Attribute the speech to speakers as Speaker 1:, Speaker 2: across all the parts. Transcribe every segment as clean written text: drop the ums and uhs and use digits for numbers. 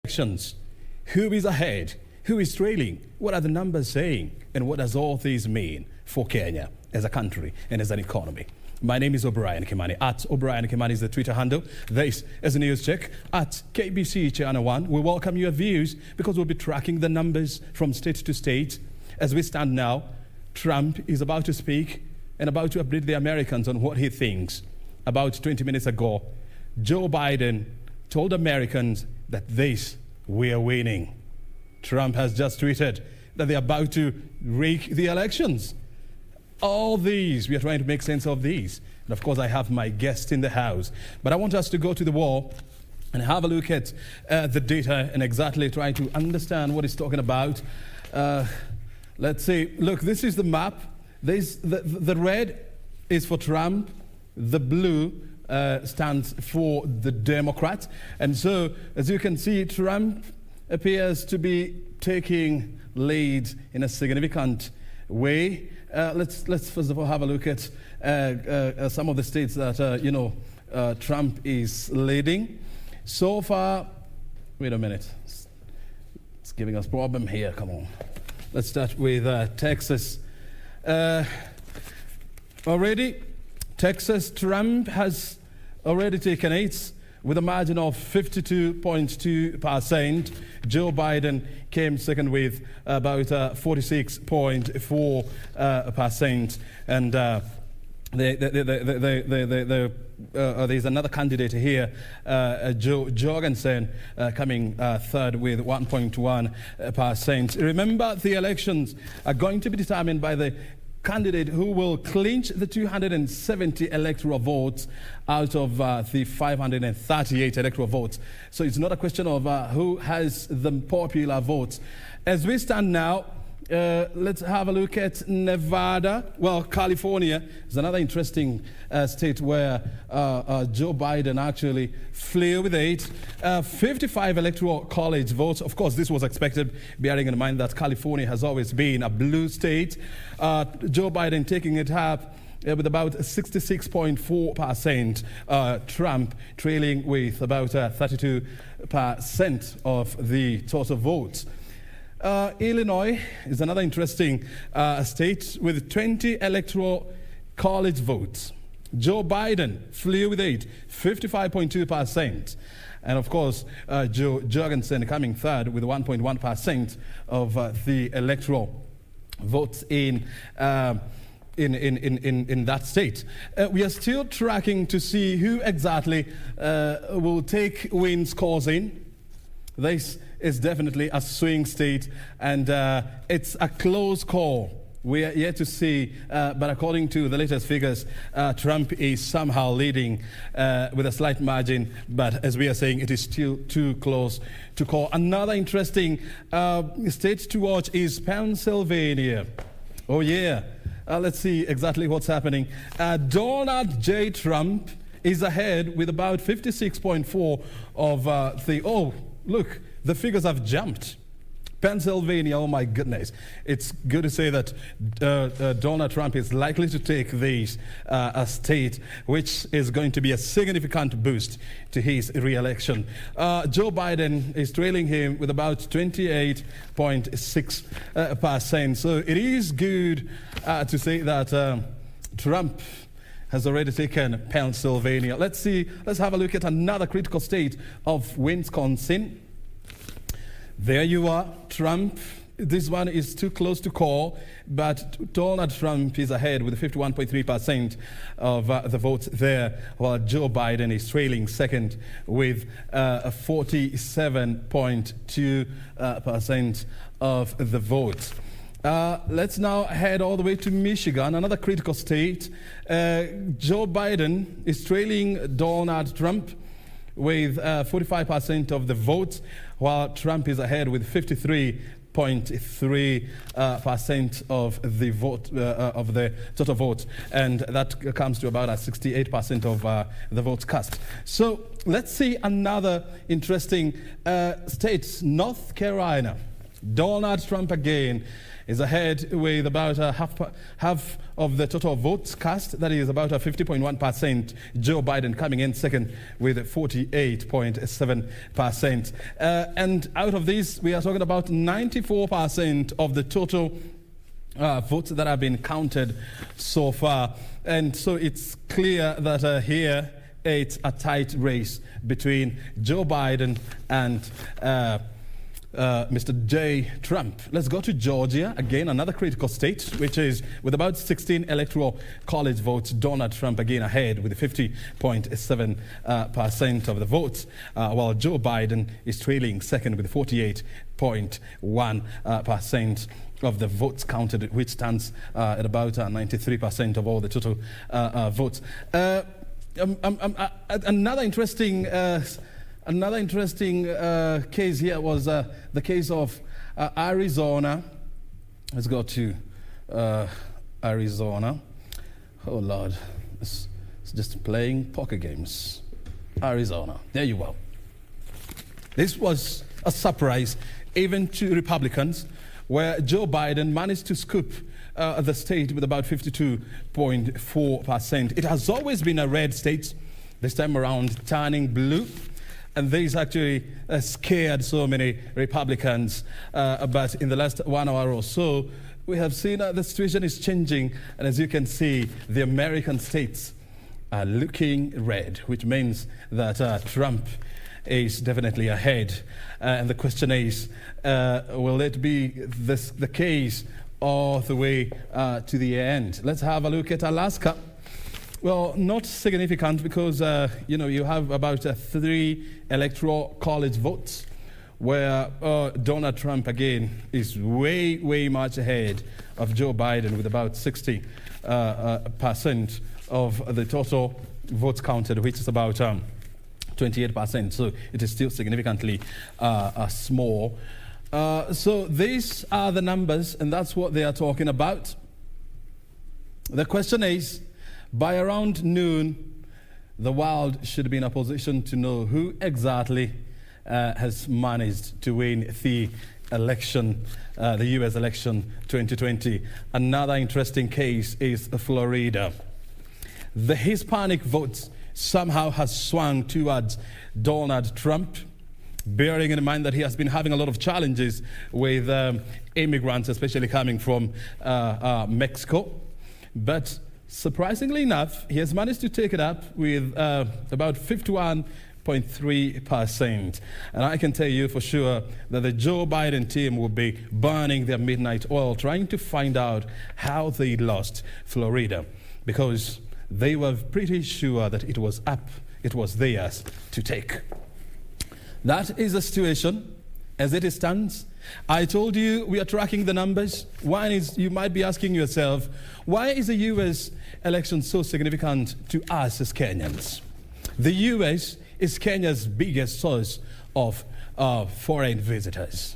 Speaker 1: Elections. Who is ahead? Who is trailing? What are the numbers saying? And what does all this mean for Kenya as a country and as an economy? My name is Obrien Kimani. At Obrien Kimani is the Twitter handle. This is a news check at KBC Channel 1. We welcome your views because we'll be tracking the numbers from state to state. As we stand now, Trump is about to speak and about to update the Americans on what he thinks. About 20 minutes ago, Joe Biden told Americans that we are winning. Trump has just tweeted that they're about to rake the elections. All these, we are trying to make sense of these. And of course, I have my guest in the house. But I want us to go to the wall and have a look at the data and exactly try to understand what it's talking about. Let's see. Look, this is the map. The red is for Trump. The blue stands for the Democrats. And so, as you can see, Trump appears to be taking lead in a significant way. Let's first of all have a look at some of the states that, Trump is leading. So far, wait a minute. It's giving us problem here. Come on. Let's start with Texas. Already, Texas, Trump has already taken it with a margin of 52.2%. Joe Biden came second with about 46.4%. And there's another candidate here, Joe Jorgensen, coming third with 1.1%. Remember, the elections are going to be determined by the candidate who will clinch the 270 electoral votes out of the 538 electoral votes. So it's not a question of who has the popular votes. As we stand now, let's have a look at Nevada. Well, California is another interesting state where Joe Biden actually flew with it. 55 electoral college votes. Of course, this was expected, bearing in mind that California has always been a blue state. Joe Biden taking it up with about 66.4%. Trump trailing with about 32% of the total votes. Illinois is another interesting state with 20 electoral college votes. Joe Biden flew with it, 55.2%. And of course, Joe Jorgensen coming third with 1.1% of the electoral votes in that state. We are still tracking to see who exactly will take win scores in. This is definitely a swing state, and it's a close call. We are yet to see, but according to the latest figures, Trump is somehow leading with a slight margin, but as we are saying, it is still too close to call. Another interesting state to watch is Pennsylvania. Oh yeah, let's see exactly what's happening. Donald J. Trump is ahead with about 56.4 of oh, look, the figures have jumped. Pennsylvania, oh my goodness. It's good to say that Donald Trump is likely to take this state, which is going to be a significant boost to his re-election. Joe Biden is trailing him with about 28.6%. So it is good to say that Trump has already taken Pennsylvania. Let's have a look at another critical state of Wisconsin. There you are, Trump. This one is too close to call, but Donald Trump is ahead with 51.3% of the votes there, while Joe Biden is trailing second with 47.2% of the votes. Let's now head all the way to Michigan, another critical state. Joe Biden is trailing Donald Trump with 45% of the votes, while Trump is ahead with 53.3% of the vote of the total vote, and that comes to about 68% of the votes cast. So let's see another interesting state, North Carolina. Donald Trump again is ahead with about half of the total votes cast. That is about 50.1%. Joe Biden coming in second with 48.7%. And out of this, we are talking about 94% of the total votes that have been counted so far. And so it's clear that here it's a tight race between Joe Biden and Mr. J. Trump. Let's go to Georgia, again, another critical state, which is with about 16 electoral college votes, Donald Trump again ahead with 50.7% of the votes, while Joe Biden is trailing second with 48.1% of the votes counted, which stands at about 93% of all the total votes. Another interesting case here was the case of Arizona. Let's go to Arizona. Oh, Lord. It's just playing poker games. Arizona. There you are. This was a surprise even to Republicans, where Joe Biden managed to scoop the state with about 52.4%. It has always been a red state, this time around turning blue. And this actually scared so many Republicans. But in the last 1 hour or so, we have seen the situation is changing. And as you can see, the American states are looking red, which means that Trump is definitely ahead. And the question is, will it be the case all the way to the end? Let's have a look at Alaska. Well, not significant because, you have about 3 electoral college votes where Donald Trump, again, is way much ahead of Joe Biden with about 60% of the total votes counted, which is about 28%. So it is still significantly small. So these are the numbers, and that's what they are talking about. The question is, by around noon, the world should be in a position to know who exactly has managed to win the election, the U.S. election 2020. Another interesting case is Florida. The Hispanic votes somehow has swung towards Donald Trump, bearing in mind that he has been having a lot of challenges with immigrants, especially coming from Mexico. But surprisingly enough, he has managed to take it up with about 51.3%. And I can tell you for sure that the Joe Biden team will be burning their midnight oil trying to find out how they lost Florida, because they were pretty sure that it was theirs to take. That is the situation as it stands. I told you we are tracking the numbers. One is, you might be asking yourself, why is the U.S. election so significant to us as Kenyans? The U.S. is Kenya's biggest source of foreign visitors.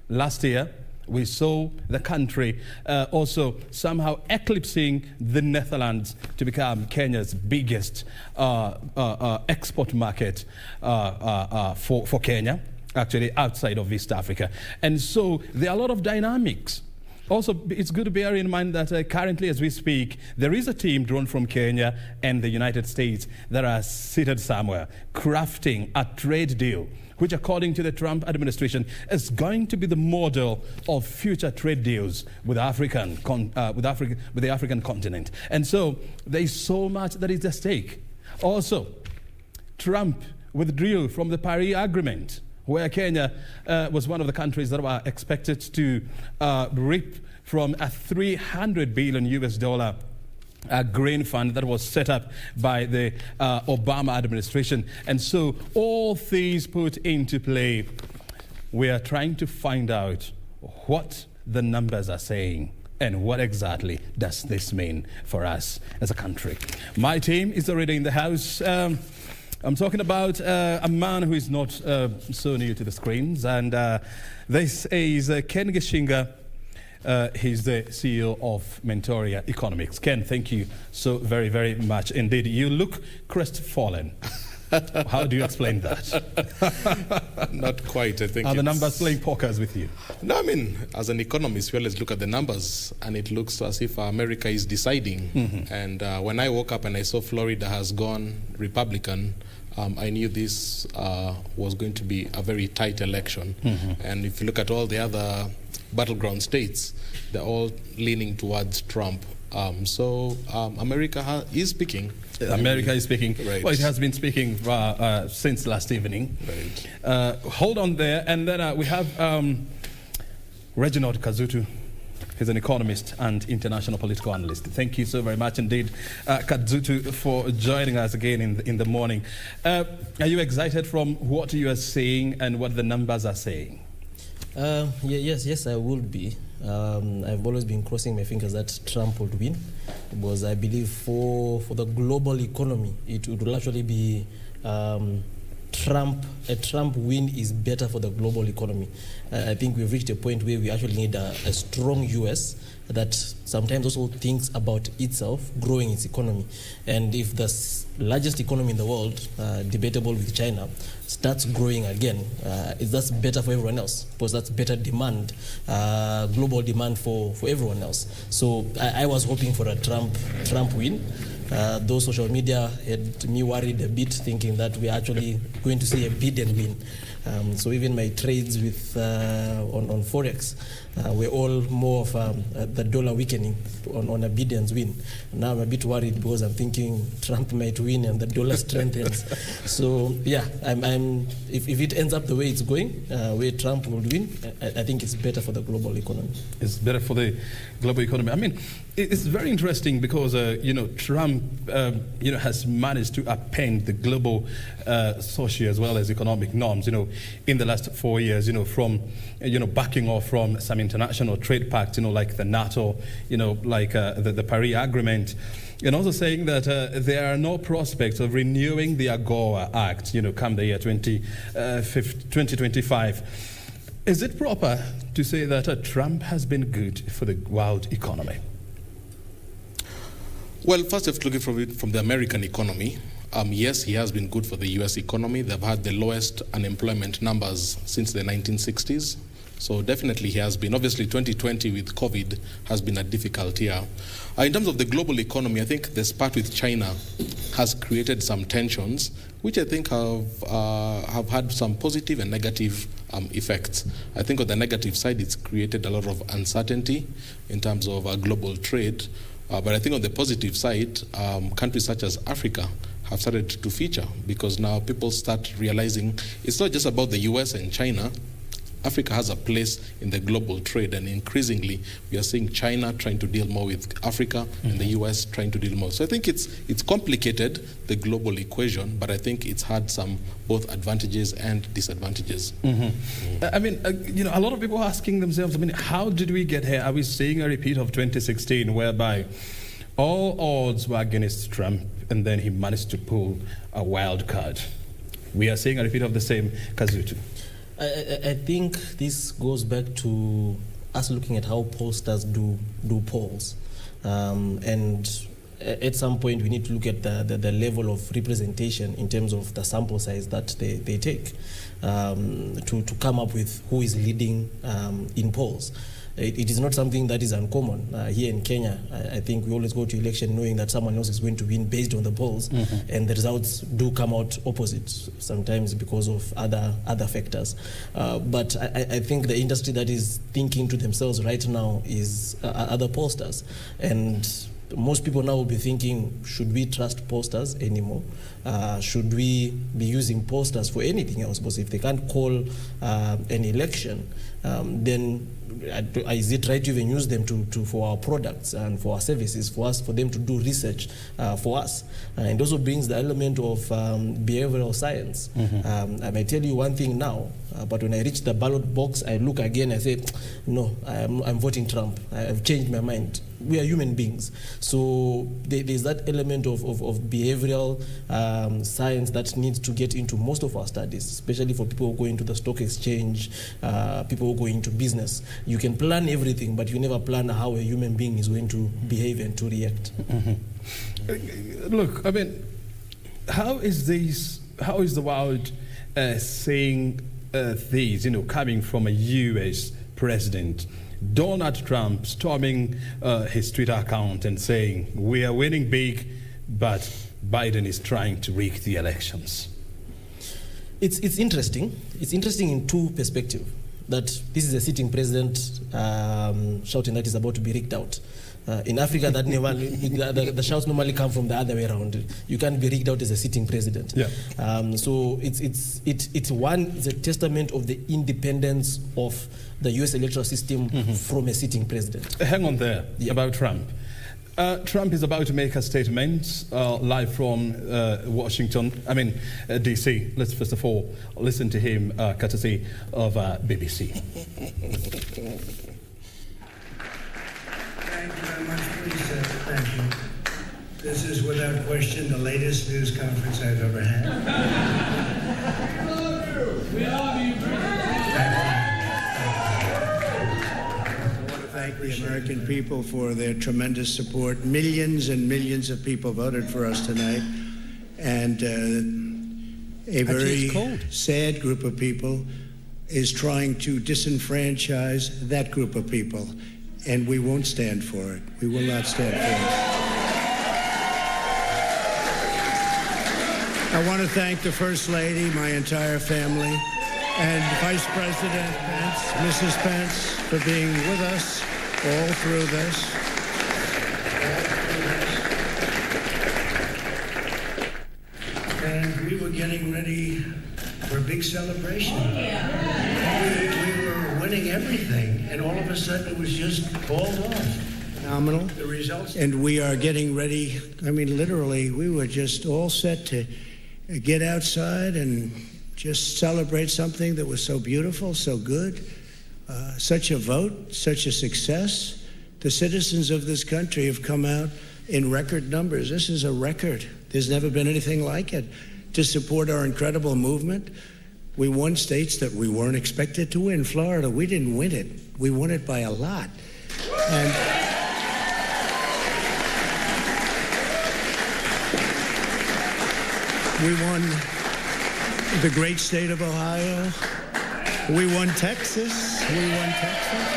Speaker 1: Last year, we saw the country also somehow eclipsing the Netherlands to become Kenya's biggest export market for Kenya, actually outside of East Africa. And so there are a lot of dynamics. Also, it's good to bear in mind that currently as we speak, there is a team drawn from Kenya and the United States that are seated somewhere, crafting a trade deal, which according to the Trump administration is going to be the model of future trade deals with the African continent. And so there is so much that is at stake. Also, Trump withdrew from the Paris Agreement, where Kenya was one of the countries that were expected to reap from a $300 billion grain fund that was set up by the Obama administration. And so all these put into play, we are trying to find out what the numbers are saying and what exactly does this mean for us as a country. My team is already in the house. I'm talking about a man who is not so new to the screens, and this is Ken Gishinga. He's the CEO of Mentoria Economics. Ken, thank you so very, very much indeed. You look crestfallen. How do you explain that?
Speaker 2: Not quite, I think.
Speaker 1: Are the numbers playing pokers with you?
Speaker 2: No, I mean, as an economist, we always look at the numbers, and it looks as if America is deciding. And when I woke up and I saw Florida has gone Republican, I knew this was going to be a very tight election. And if you look at all the other battleground states, they're all leaning towards Trump. So America is speaking.
Speaker 1: America is speaking.
Speaker 2: Right.
Speaker 1: Well, it has been speaking since last evening.
Speaker 2: Right.
Speaker 1: Hold on there. And then we have Reginald Kazutu. He's an economist and international political analyst. Thank you so very much indeed, Kazutu, for joining us again in the morning. Are you excited from what you are seeing and what the numbers are saying?
Speaker 3: Yes, I will be. I've always been crossing my fingers that Trump would win, because I believe for the global economy, it will actually be a Trump win is better for the global economy. I think we've reached a point where we actually need a strong U.S. that sometimes also thinks about itself growing its economy. And if the largest economy in the world, debatable with China, starts growing again, that's better for everyone else, because that's better demand, global demand for everyone else. So I was hoping for a Trump win. Though social media had me worried a bit, thinking that we're actually going to see a Biden win. So even my trades with on Forex were all more of the dollar weakening on a Biden's win. Now I'm a bit worried because I'm thinking Trump might win and the dollar strengthens. So yeah, if it ends up the way it's going, where Trump will win, I think it's better for the global economy.
Speaker 1: It's better for the global economy. I mean, it's very interesting because Trump has managed to upend the global social as well as economic norms. In the last 4 years, from backing off from some international trade pacts, like the NATO, like the Paris Agreement, and also saying that there are no prospects of renewing the AGOA Act, come the year 2025. Is it proper to say that Trump has been good for the world economy?
Speaker 2: Well, first, if looking from the American economy, yes, he has been good for the U.S. economy. They've had the lowest unemployment numbers since the 1960s. So definitely he has been. Obviously, 2020 with COVID has been a difficult year. In terms of the global economy, I think the spat with China has created some tensions, which I think have had some positive and negative effects. I think on the negative side, it's created a lot of uncertainty in terms of global trade. But I think on the positive side, countries such as Africa have started to feature, because now people start realizing it's not just about the US and China. Africa has a place in the global trade, and increasingly we are seeing China trying to deal more with Africa and the US trying to deal more. So I think it's complicated, the global equation, but I think it's had some both advantages and disadvantages.
Speaker 1: I mean, a lot of people are asking themselves, how did we get here? Are we seeing a repeat of 2016 whereby all odds were against Trump and then he managed to pull a wild card? We are seeing a repeat of the same, Kazutu.
Speaker 3: I think this goes back to us looking at how pollsters do polls. And at some point we need to look at the level of representation in terms of the sample size that they take to come up with who is leading in polls. It is not something that is uncommon here in Kenya. I think we always go to election knowing that someone else is going to win based on the polls, and the results do come out opposite, sometimes because of other factors. But I think the industry that is thinking to themselves right now is other pollsters. And most people now will be thinking, should we trust pollsters anymore? Should we be using pollsters for anything else? Because if they can't call an election, then is it right to even use them for our products and for our services, for them to do research for us? And also brings the element of behavioral science. I may tell you one thing now, but when I reach the ballot box, I look again, I say, no, I'm voting Trump. I've changed my mind. We are human beings. So there's that element of behavioral science that needs to get into most of our studies, especially for people who go into the stock exchange, people who go into business. You can plan everything, but you never plan how a human being is going to behave and to react.
Speaker 1: Look, how is this how is the world seeing these, coming from a U.S. president? Donald Trump storming his Twitter account and saying, we are winning big, but Biden is trying to rig the elections.
Speaker 3: It's interesting. It's interesting in two perspectives. That this is a sitting president shouting that is about to be rigged out. In Africa, that never, the shouts normally come from the other way around. You can't be rigged out as a sitting president.
Speaker 1: Yeah.
Speaker 3: So it's a testament of the independence of the U.S. electoral system from a sitting president.
Speaker 1: Hang on there about Trump. Trump is about to make a statement live from D.C. Let's first of all listen to him, courtesy of BBC.
Speaker 4: Thank you very much, please. Thank you. This is without question the latest news conference I've ever had.
Speaker 5: We love you.
Speaker 4: Thank the American people for their tremendous support. Millions and millions of people voted for us tonight. And a very sad group of people is trying to disenfranchise that group of people. And we won't stand for it. We will not stand for it. I want to thank the First Lady, my entire family, and Vice President Pence, Mrs. Pence, for being with us all through this. And we were getting ready for a big celebration. We were winning everything, and all of a sudden it was just called off. Phenomenal. The results. And we are getting ready. I mean, literally, we were just all set to get outside and just celebrate something that was so beautiful, so good. Such a vote, such a success. The citizens of this country have come out in record numbers. This is a record. There's never been anything like it. To support our incredible movement, we won states that we weren't expected to win. Florida, we didn't win it. We won it by a lot. And we won the great state of Ohio. We won Texas. We won Texas.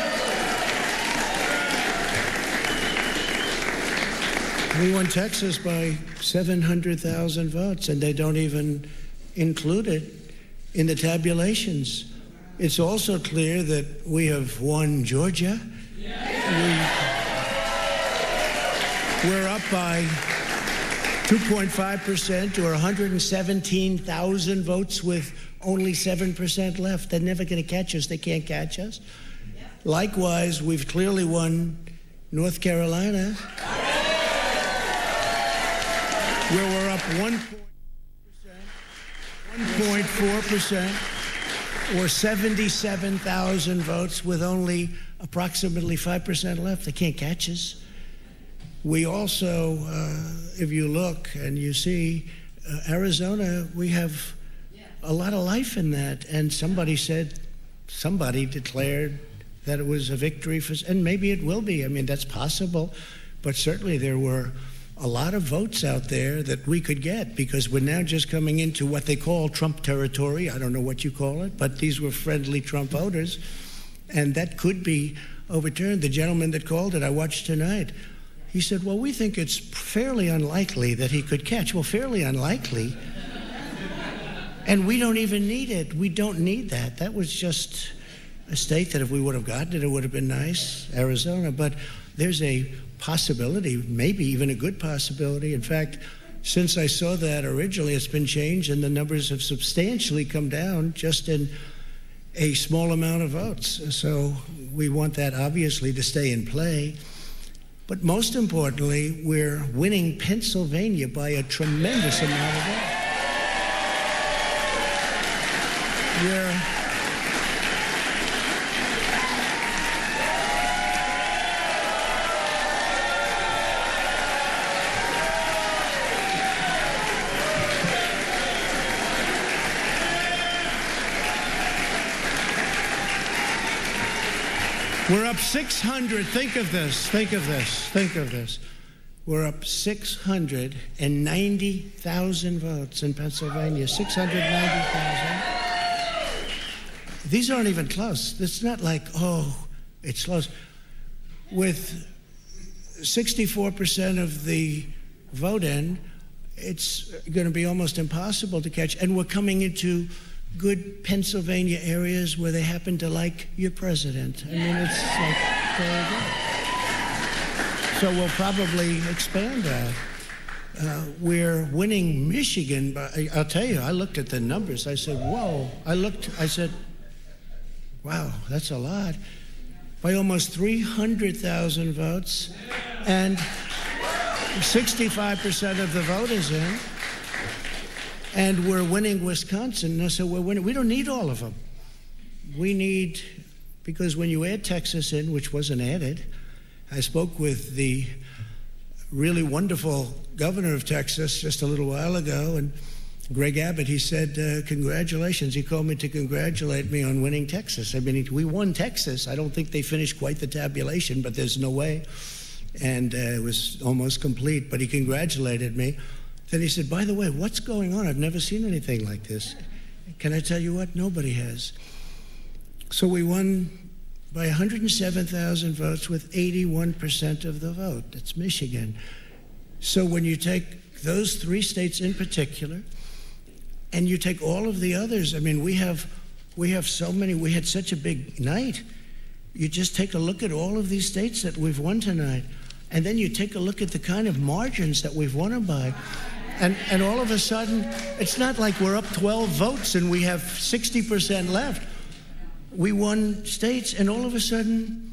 Speaker 4: We won Texas by 700,000 votes, and they don't even include it in the tabulations. It's also clear that we have won Georgia. We're up by 2.5% or 117,000 votes with only 7% left. They're never going to catch us. They can't catch us. Likewise, we've clearly won North Carolina, where we're up 1.4%, or 77,000 votes with only approximately 5% left. They can't catch us. We also, if you look and you see Arizona, we have a lot of life in that. And somebody declared that it was a victory for, and maybe it will be. I mean, that's possible. But certainly there were a lot of votes out there that we could get, because we're now just coming into what they call Trump territory. I don't know what you call it, but these were friendly Trump voters. And that could be overturned. The gentleman that called it, I watched tonight, he said, well, we think it's fairly unlikely that he could catch. Well, fairly unlikely. And we don't even need it. We don't need that. That was just a state that if we would have gotten it, it would have been nice, Arizona. But there's a possibility, maybe even a good possibility. In fact, since I saw that originally, it's been changed, and the numbers have substantially come down just in a small amount of votes. So we want that, obviously, to stay in play. But most importantly, we're winning Pennsylvania by a tremendous amount of votes. We're up 600. Think of this. We're up 690,000 votes in Pennsylvania, 690,000. These aren't even close. It's not like, oh, it's close. With 64% of the vote in, it's going to be almost impossible to catch. And we're coming into good Pennsylvania areas where they happen to like your president. I mean, it's like very good. So we'll probably expand that. We're winning Michigan, but I'll tell you, I looked at the numbers. I said, whoa. I said, wow, that's a lot. By almost 300,000 votes, and 65% of the vote is in. And we're winning Wisconsin, so we're winning. We don't need all of them. We need, because when you add Texas in, which wasn't added, I spoke with the really wonderful governor of Texas just a little while ago, and Greg Abbott, he said, congratulations. He called me to congratulate me on winning Texas. I mean, we won Texas. I don't think they finished quite the tabulation, but there's no way. And it was almost complete, but he congratulated me. Then he said, by the way, what's going on? I've never seen anything like this. Can I tell you what? Nobody has. So we won by 107,000 votes with 81% of the vote. That's Michigan. So when you take those three states in particular, and you take all of the others, I mean, we have so many, we had such a big night. You just take a look at all of these states that we've won tonight, and then you take a look at the kind of margins that we've won them by. And all of a sudden, it's not like we're up 12 votes and we have 60% left. We won states, and all of a sudden,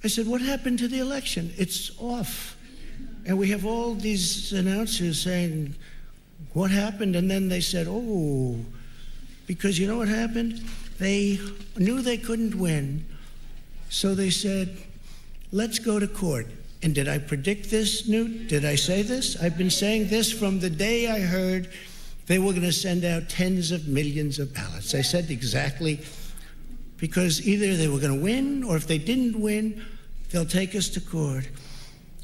Speaker 4: I said, what happened to the election? It's off. And we have all these announcers saying, what happened? And then they said, oh, because you know what happened? They knew they couldn't win, so they said, let's go to court. And did I predict this, Newt? Did I say this? I've been saying this from the day I heard they were going to send out tens of millions of ballots. I said exactly, because either they were going to win, or if they didn't win, they'll take us to court.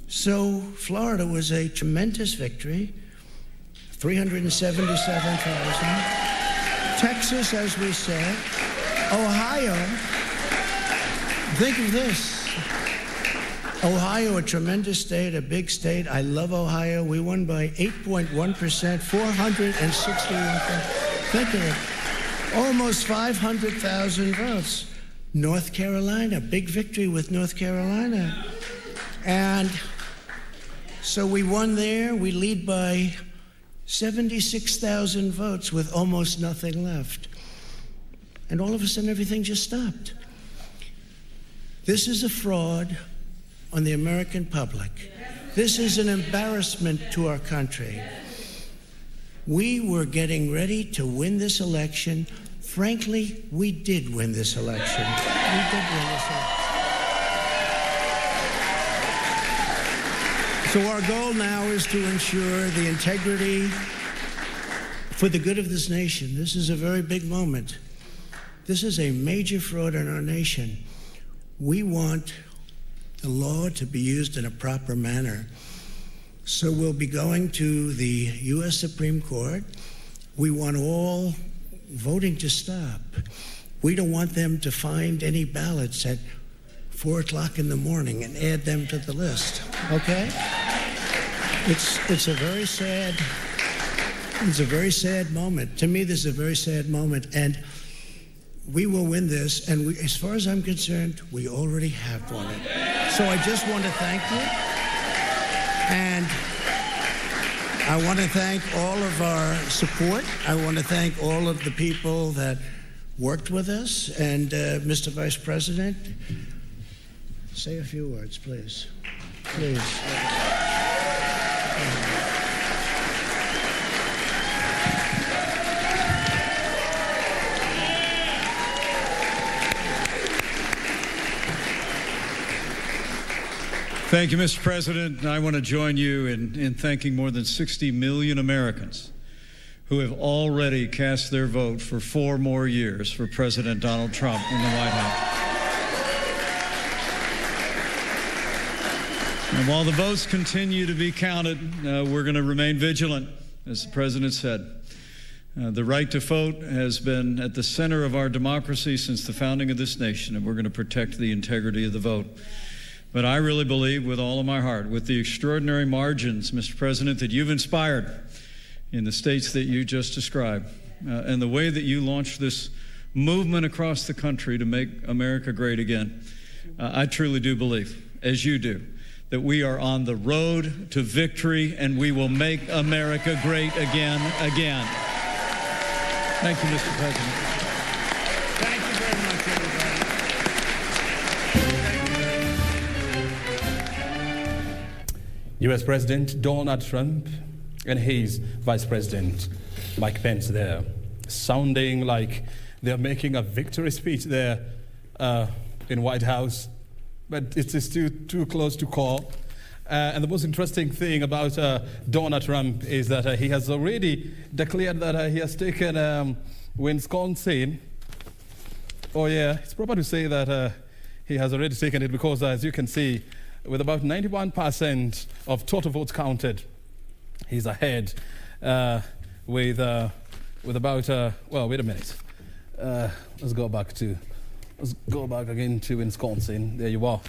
Speaker 4: So Florida was a tremendous victory, 377,000. Texas, as we said. Ohio, think of this. Ohio, a tremendous state, a big state. I love Ohio. We won by 8.1%, 461,000. Think of it. Almost 500,000 votes. North Carolina, big victory with North Carolina. And so we won there. We lead by 76,000 votes with almost nothing left. And all of a sudden, everything just stopped. This is a fraud on the American public. This is an embarrassment to our country. We were getting ready to win this election. Frankly, we did win this election. We did win this election. So our goal now is to ensure the integrity for the good of this nation. This is a very big moment. This is a major fraud in our nation. We want the law to be used in a proper manner. So we'll be going to the U.S. Supreme Court. We want all voting to stop. We don't want them to find any ballots at 4 o'clock in the morning and add them to the list, okay? It's a very sad moment. To me, this is a very sad moment, and we will win this, and as far as I'm concerned, we already have won it. So I just want to thank you, and I want to thank all of our support. I want to thank all of the people that worked with us, and Mr. Vice President, say a few words, please. Please.
Speaker 5: Thank you, Mr. President. I want to join you in thanking more than 60 million Americans who have already cast their vote for 4 more years for President Donald Trump in the White House. And while the votes continue to be counted, we're going to remain vigilant, as the President said. The right to vote has been at the center of our democracy since the founding of this nation, and we're going to protect the integrity of the vote. But I really believe with all of my heart, with the extraordinary margins, Mr. President, that you've inspired in the states that you just described, and the way that you launched this movement across the country to make America great again, I truly do believe, as you do, that we are on the road to victory and we will make America great again. Thank you, Mr. President.
Speaker 4: Thank you very much, everybody.
Speaker 1: U.S. President Donald Trump and his Vice President Mike Pence there, sounding like they're making a victory speech there in White House, but it is too close to call. And the most interesting thing about Donald Trump is that he has already declared that he has taken Wisconsin. Oh yeah, it's proper to say that he has already taken it because, as you can see, with about 91% of total votes counted, he's ahead with about, well, wait a minute. Let's go back again to Wisconsin. There you are.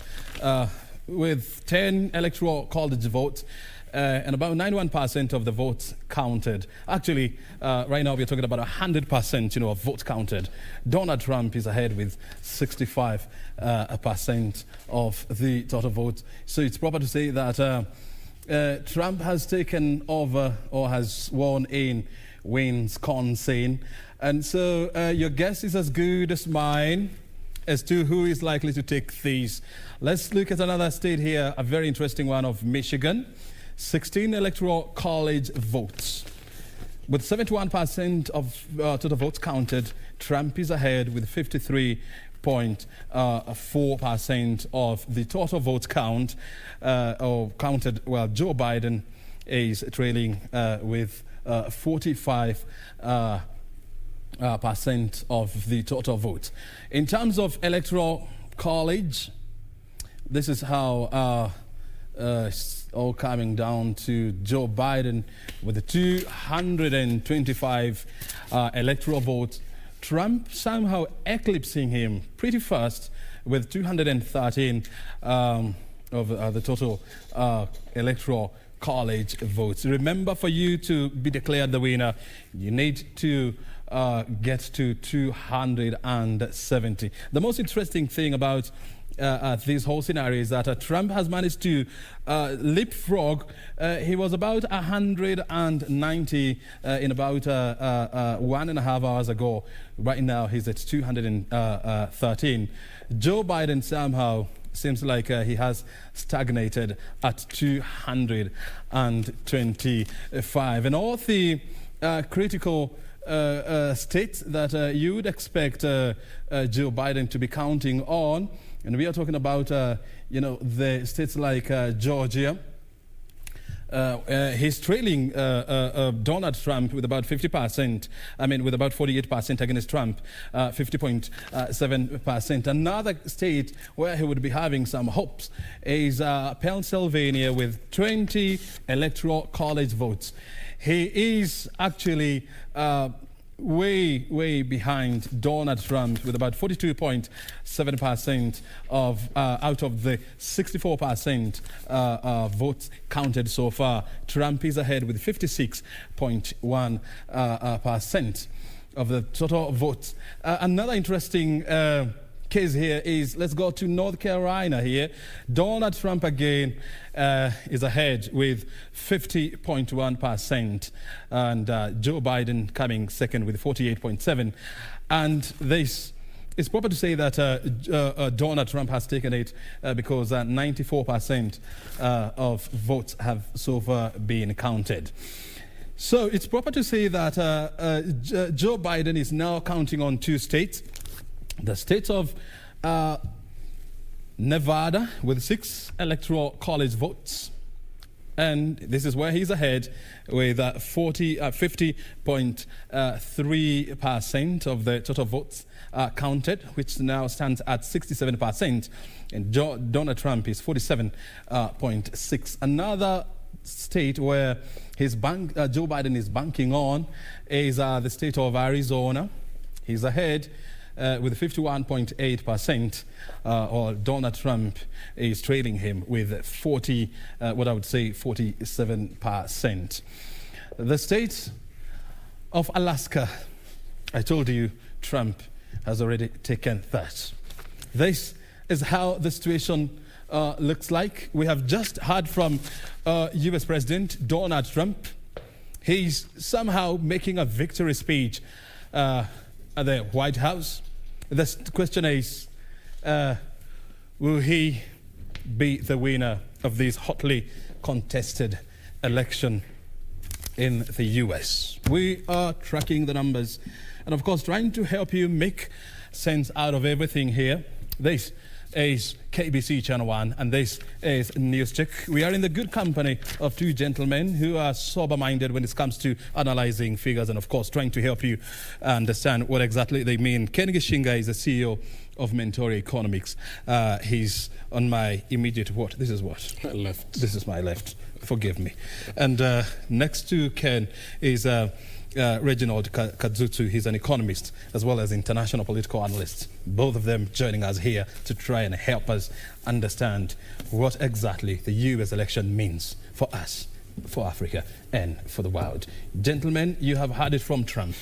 Speaker 1: With 10 electoral college votes and about 91% of the votes counted. Actually, right now we're talking about 100%, of votes counted. Donald Trump is ahead with 65% of the total votes. So it's proper to say that Trump has taken over or has won in Wisconsin. And so your guess is as good as mine as to who is likely to take these. Let's look at another state here, a very interesting one of Michigan. 16 electoral college votes. With 71% of total votes counted, Trump is ahead with 53.4% of the total votes counted. Well, Joe Biden is trailing with 45% of the total votes. In terms of electoral college, this is how it's all coming down to Joe Biden with the 225 electoral votes. Trump somehow eclipsing him pretty fast with 213 of the total electoral college votes. Remember, for you to be declared the winner, you need to get to 270. The most interesting thing about this whole scenario is that Trump has managed to leapfrog. He was about 190 in about 1.5 hours ago. Right now, he's at 213. Joe Biden somehow seems like he has stagnated at 225. And all the critical states that you would expect Joe Biden to be counting on, and we are talking about, the states like Georgia. He's trailing Donald Trump with about 50%. With about 48% against Trump, 50.7%. Another state where he would be having some hopes is Pennsylvania with 20 electoral college votes. He is actually way behind Donald Trump with about 42.7% of out of the 64% votes counted so far. Trump is ahead with 56.1% of the total votes. Another interesting case here is, let's go to North Carolina here. Donald Trump again is ahead with 50.1%, and Joe Biden coming second with 48.7%. And this it's proper to say that Donald Trump has taken it because 94% of votes have so far been counted. So it's proper to say that Joe Biden is now counting on two states. The state of Nevada with 6 electoral college votes. And this is where he's ahead with 50.3% of the total votes counted, which now stands at 67%. And Donald Trump is 47.6%. Another state where Joe Biden is banking on is the state of Arizona. He's ahead with 51.8%, while Donald Trump is trailing him with 47%. The state of Alaska, I told you, Trump has already taken that. This is how the situation looks like. We have just heard from U.S. President Donald Trump. He's somehow making a victory speech at the White House. The question is, will he be the winner of this hotly contested election in the U.S.? We are tracking the numbers and, of course, trying to help you make sense out of everything here. This is KBC Channel 1, and this is News Check. We are in the good company of two gentlemen who are sober-minded when it comes to analyzing figures and, of course, trying to help you understand what exactly they mean. Ken Gishinga is the CEO of Mentori Economics. He's on my immediate what? This is what?
Speaker 2: Left.
Speaker 1: This is my left. Forgive me. And next to Ken is Reginald Kadzutu. He's an economist as well as international political analyst. Both of them joining us here to try and help us understand what exactly the US election means for us, for Africa, and for the world. Gentlemen, you have heard it from Trump.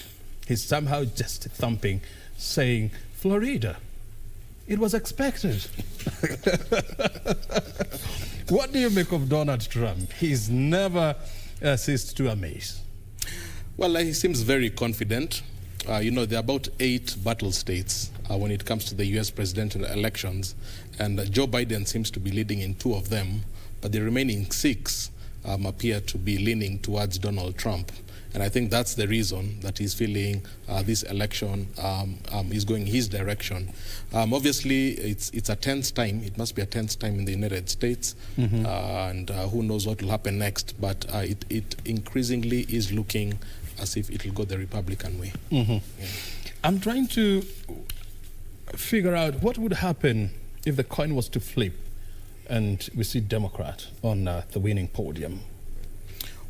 Speaker 1: He's somehow just thumping, saying, Florida, it was expected. What do you make of Donald Trump? He's never ceased to amaze.
Speaker 2: Well, he seems very confident. There are about 8 battle states when it comes to the U.S. presidential elections, and Joe Biden seems to be leading in 2 of them, but the remaining 6 appear to be leaning towards Donald Trump. And I think that's the reason that he's feeling this election is going his direction. Obviously, it's a tense time. It must be a tense time in the United States, and who knows what will happen next. But it increasingly is looking as if it will go the Republican way. Yeah.
Speaker 1: I'm trying to figure out what would happen if the coin was to flip and we see Democrat on the winning podium.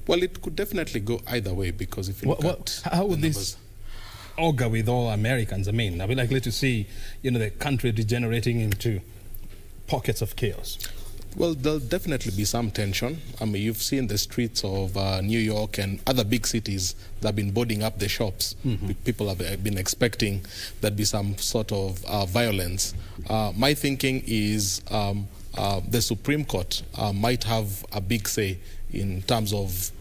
Speaker 2: Well, it could definitely go either way, because if you look at
Speaker 1: how would this augur with all Americans? I mean, are we likely to see, the country degenerating into pockets of chaos?
Speaker 2: Well, there'll definitely be some tension. I mean, you've seen the streets of New York and other big cities that have been boarding up the shops. People have been expecting there'd be some sort of violence. My thinking is the Supreme Court might have a big say in terms of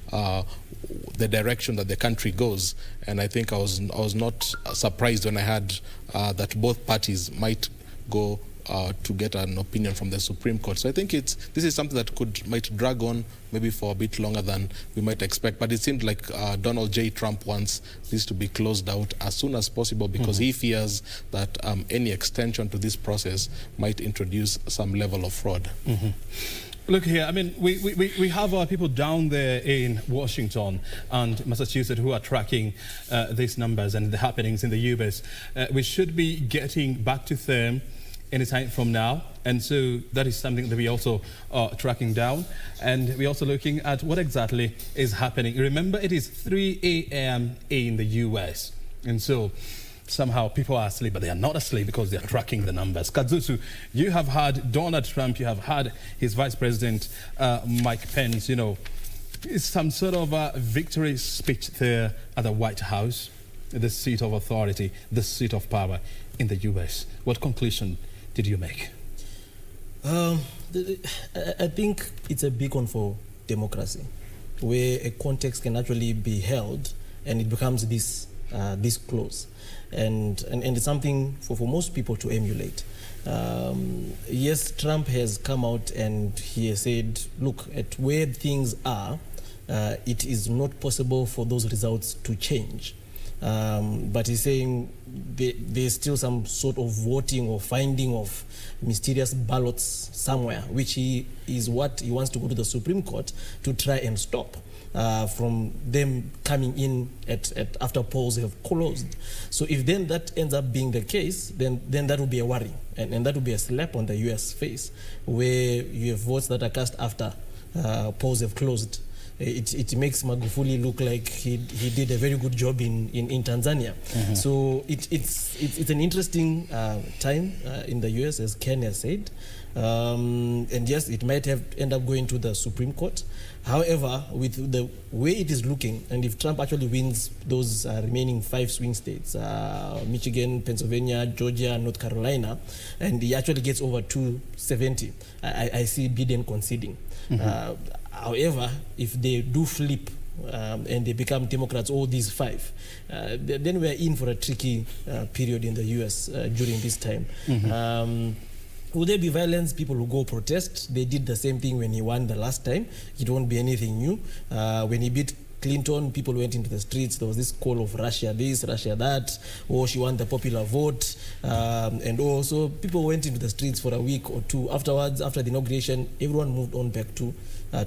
Speaker 2: the direction that the country goes, and I think I was not surprised when I heard that both parties might go to get an opinion from the Supreme Court. So I think this is something that might drag on maybe for a bit longer than we might expect. But it seemed like Donald J. Trump wants this to be closed out as soon as possible, because he fears that any extension to this process might introduce some level of fraud.
Speaker 1: Look here, I mean, we have our people down there in Washington and Massachusetts who are tracking these numbers and the happenings in the US. We should be getting back to them anytime from now, and so that is something that we also are tracking down, and we're also looking at what exactly is happening. Remember, it is 3 a.m. in the US, and so somehow people are asleep, but they are not asleep because they are tracking the numbers. Kadzutu, you have had Donald Trump, you have had his Vice President Mike Pence, it's some sort of a victory speech there at the White House, the seat of authority, the seat of power in the US. What conclusion did you make?
Speaker 3: I think it's a beacon for democracy, where a context can actually be held and it becomes this close. And it's something for most people to emulate. Yes, Trump has come out and he has said, look, at where things are, it is not possible for those results to change. But he's saying there's still some sort of voting or finding of mysterious ballots somewhere, which is what he wants to go to the Supreme Court to try and stop from them coming in after polls have closed. So if then that ends up being the case, then that would be a worry, and that would be a slap on the U.S. face, where you have votes that are cast after polls have closed. It makes Magufuli look like he did a very good job in Tanzania. So it's an interesting time in the U.S., as Ken has said. And yes, it might end up going to the Supreme Court. However, with the way it is looking, and if Trump actually wins those remaining 5 swing states, Michigan, Pennsylvania, Georgia, North Carolina, and he actually gets over 270, I see Biden conceding. However, if they do flip and they become Democrats, all these 5, then we're in for a tricky period in the U.S. During this time. Will there be violence? People will go protest. They did the same thing when he won the last time. It won't be anything new. When he beat Clinton, people went into the streets. There was this call of Russia this, Russia that, or she won the popular vote. And also people went into the streets for a week or two. Afterwards, after the inauguration, everyone moved on back to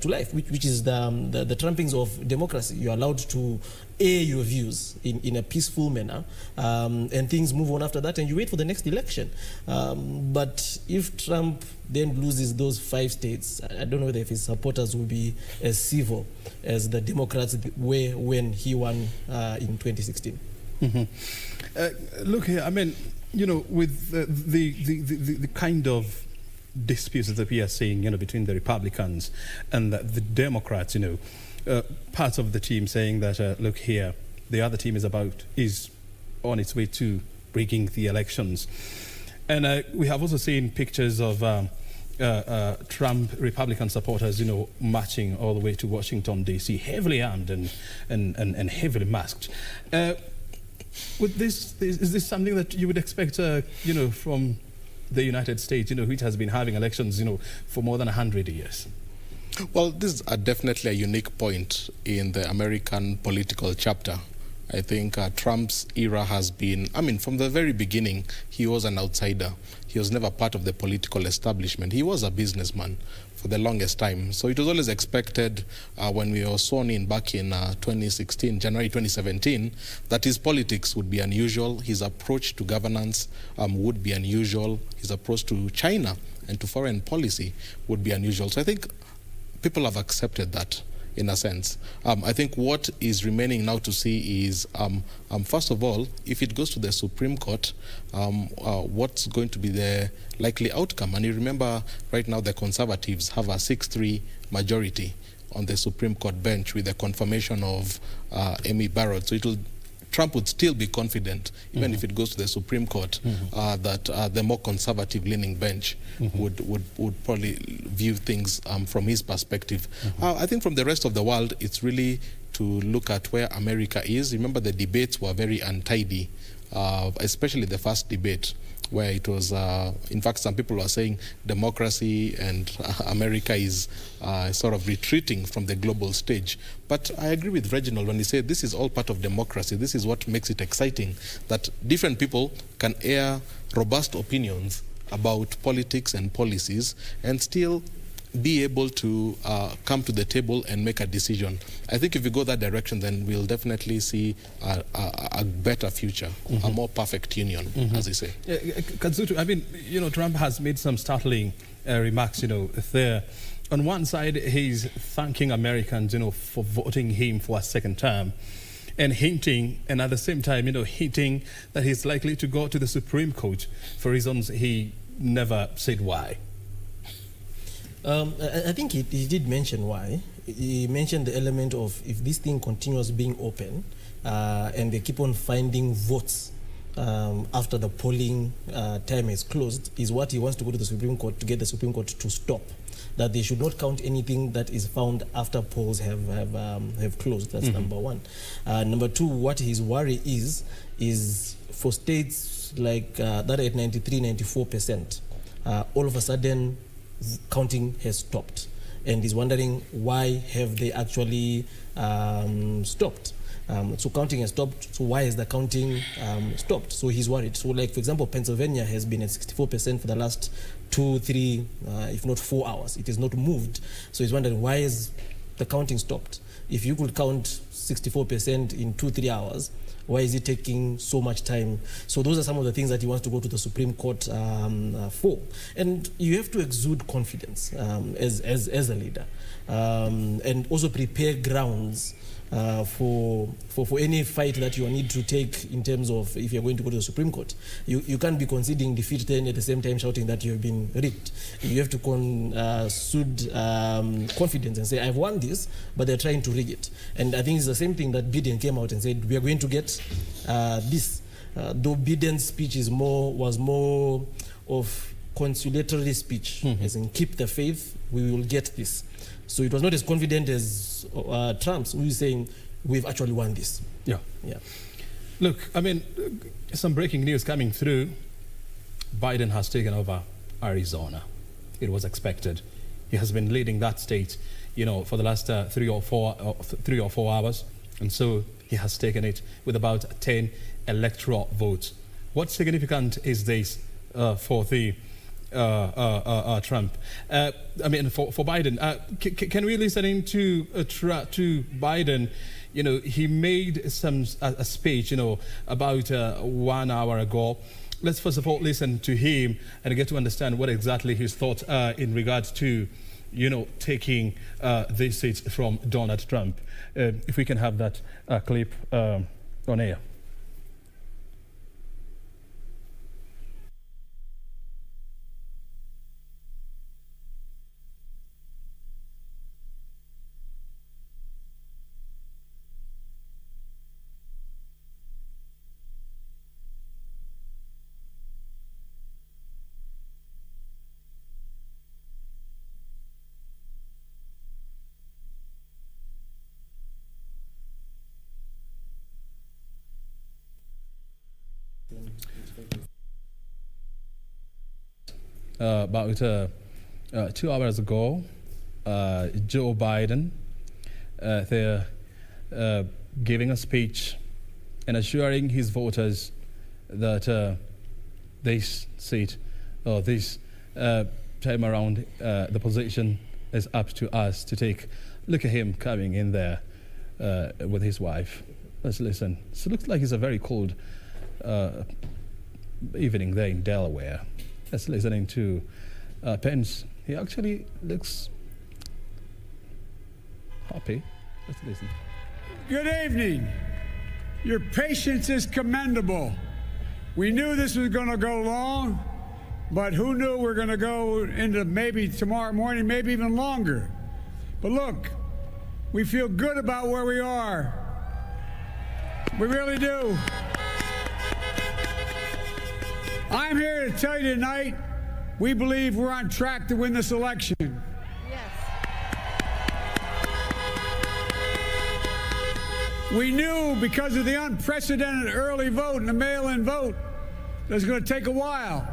Speaker 3: life, which is the trappings of democracy. You're allowed to air your views in a peaceful manner, and things move on after that, and you wait for the next election. But if Trump then loses those 5 states, I don't know whether if his supporters will be as civil as the Democrats were when he won in 2016.
Speaker 1: Look here, I mean, with the kind of disputes that we are seeing, between the Republicans and the Democrats, parts of the team saying that, look here, the other team is on its way to rigging the elections. And we have also seen pictures of Trump Republican supporters, marching all the way to Washington, D.C., heavily armed and heavily masked. With this, is this something that you would expect, from the United States, which has been having elections, for more than 100 years?
Speaker 2: Well, this is definitely a unique point in the American political chapter. I think Trump's era has been, from the very beginning, he was an outsider. He was never part of the political establishment. He was a businessman for the longest time. So it was always expected when we were sworn in back in 2016, January 2017, that his politics would be unusual. His approach to governance would be unusual. His approach to China and to foreign policy would be unusual. So I think people have accepted that, in a sense. I think what is remaining now to see is, first of all, if it goes to the Supreme Court, what's going to be the likely outcome? And you remember, right now, the Conservatives have a 6-3 majority on the Supreme Court bench with the confirmation of Amy Barrett. So Trump would still be confident, even if it goes to the Supreme Court, that the more conservative-leaning bench would probably view things from his perspective. I think from the rest of the world, it's really to look at where America is. Remember, the debates were very untidy, especially the first debate, where it was, in fact, some people are saying democracy and America is sort of retreating from the global stage. But I agree with Reginald when he said this is all part of democracy. This is what makes it exciting, that different people can air robust opinions about politics and policies and still be able to come to the table and make a decision. I think if we go that direction, then we'll definitely see a better future, a more perfect union, as they say.
Speaker 1: Katsutu, Trump has made some startling remarks, there. On one side, he's thanking Americans, for voting him for a second term, and hinting, and at the same time, hinting that he's likely to go to the Supreme Court for reasons he never said why.
Speaker 3: I think he did mention why. He mentioned the element of if this thing continues being open and they keep on finding votes after the polling time is closed, is what he wants to go to the Supreme Court to get the Supreme Court to stop. That they should not count anything that is found after polls have closed. That's number one. Number two, what his worry is for states like that at 93-94%, all of a sudden counting has stopped, and he's wondering why have they actually stopped. So counting has stopped. So why has the counting stopped? So he's worried. So like, for example, Pennsylvania has been at 64% for the last 2, 3, if not 4 hours. It has not moved. So he's wondering, why is the counting stopped? If you could count 64% in 2, 3 hours, why is it taking so much time? So those are some of the things that he wants to go to the Supreme Court for. And you have to exude confidence as a leader, and also prepare grounds for any fight that you need to take in terms of if you're going to go to the Supreme Court. You can't be conceding defeat then at the same time shouting that you have been rigged. You have to exude confidence and say, I've won this, but they're trying to rig it. And I think it's the same thing that Biden came out and said, we are going to get this. Though Biden's speech was more of consolatory speech, as in keep the faith, we will get this. So it was not as confident as Trump's, who is saying, we've actually won this.
Speaker 1: Yeah. Look, I mean, some breaking news coming through. Biden has taken over Arizona. It was expected. He has been leading that state, for the last 3 or 4 hours. And so he has taken it with about 10 electoral votes. What significant is this for the Trump? For Biden, can we listen to Biden? He made a speech, about 1 hour ago. Let's first of all listen to him and get to understand what exactly his thoughts are in regards to, taking this seat from Donald Trump. If we can have that clip on air. About 2 hours ago, Joe Biden, they're giving a speech and assuring his voters that this seat, or this time around, the position is up to us to take. Look at him coming in there with his wife. Let's listen. So it looks like it's a very cold evening there in Delaware. Let's listening to Pence. He actually looks happy. Let's listen.
Speaker 6: Good evening. Your patience is commendable. We knew this was going to go long, but who knew we're going to go into maybe tomorrow morning, maybe even longer. But look, we feel good about where we are. We really do. I'm here to tell you tonight, we believe we're on track to win this election.
Speaker 7: Yes.
Speaker 6: We knew because of the unprecedented early vote and the mail-in vote that it's going to take a while.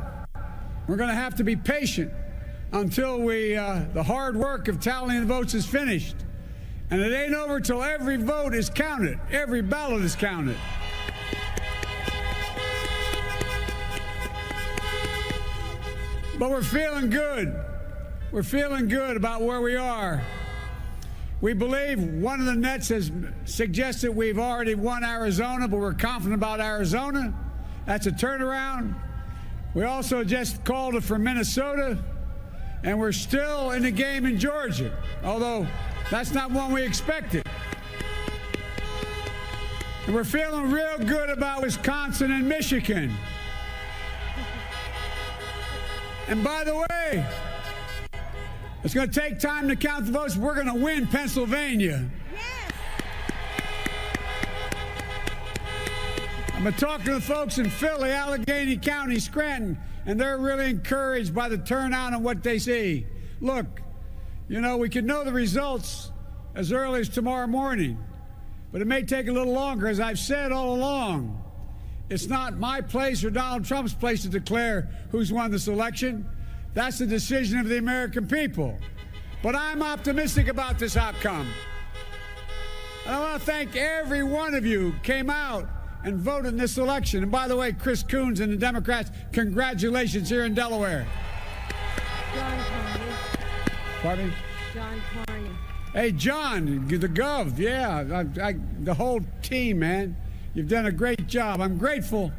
Speaker 6: We're going to have to be patient until the hard work of tallying the votes is finished. And it ain't over till every vote is counted, every ballot is counted. But we're feeling good. We're feeling good about where we are. We believe one of the nets has suggested we've already won Arizona, but we're confident about Arizona. That's a turnaround. We also just called it for Minnesota, and we're still in the game in Georgia, although that's not one we expected. And we're feeling real good about Wisconsin and Michigan. And by the way, it's going to take time to count the votes. We're going to win Pennsylvania.
Speaker 7: Yes.
Speaker 6: I've been talking to the folks in Philly, Allegheny County, Scranton, and they're really encouraged by the turnout and what they see. Look, we could know the results as early as tomorrow morning, but it may take a little longer. As I've said all along, it's not my place or Donald Trump's place to declare who's won this election. That's the decision of the American people. But I'm optimistic about this outcome. And I want to thank every one of you who came out and voted in this election. And by the way, Chris Coons and the Democrats, congratulations here in Delaware.
Speaker 7: John Carney.
Speaker 6: Pardon me?
Speaker 7: John Carney.
Speaker 6: Hey, John, the Gov, yeah, the whole team, man. You've done a great job. I'm grateful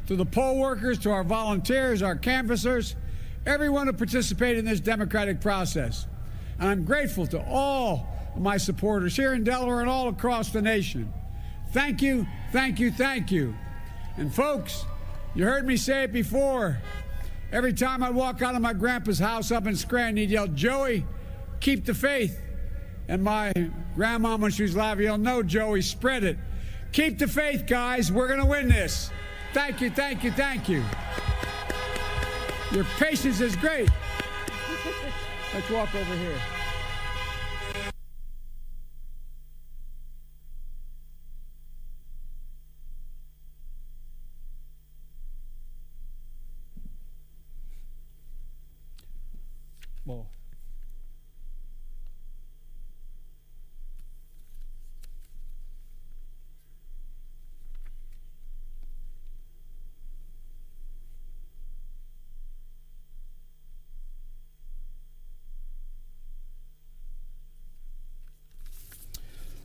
Speaker 6: to the poll workers, to our volunteers, our canvassers, everyone who participated in this democratic process. And I'm grateful to all of my supporters here in Delaware and all across the nation. Thank you, thank you, thank you. And folks, you heard me say it before. Every time I walk out of my grandpa's house up in Scranton, he'd yell, Joey, keep the faith. And my grandma, when she was alive, yelled, no, Joey, spread it. Keep the faith, guys. We're going to win this. Thank you, thank you, thank you. Your patience is great. Let's walk over here.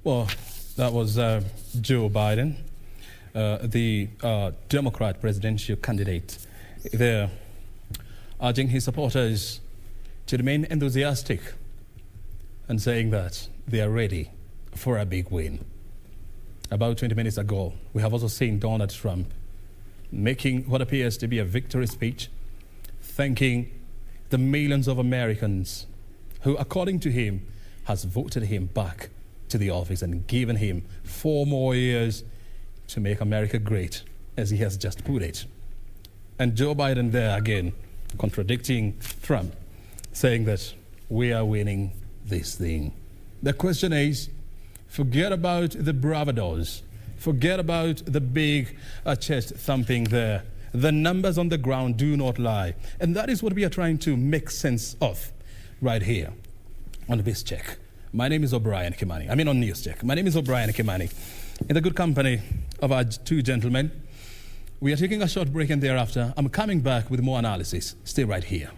Speaker 1: Well, that was Joe Biden, the Democrat presidential candidate. They're urging his supporters to remain enthusiastic and saying that they are ready for a big win. About 20 minutes ago, we have also seen Donald Trump making what appears to be a victory speech, thanking the millions of Americans who, according to him, has voted him back to the office and given him 4 more years to make America great, as he has just put it. And Joe Biden there again, contradicting Trump, saying that we are winning this thing. The question is, forget about the bravados, forget about the big chest thumping there. The numbers on the ground do not lie. And that is what we are trying to make sense of right here on this check. My name is Obrien Kimani. On News Check. My name is Obrien Kimani. In the good company of our 2 gentlemen, we are taking a short break, and thereafter, I'm coming back with more analysis. Stay right here.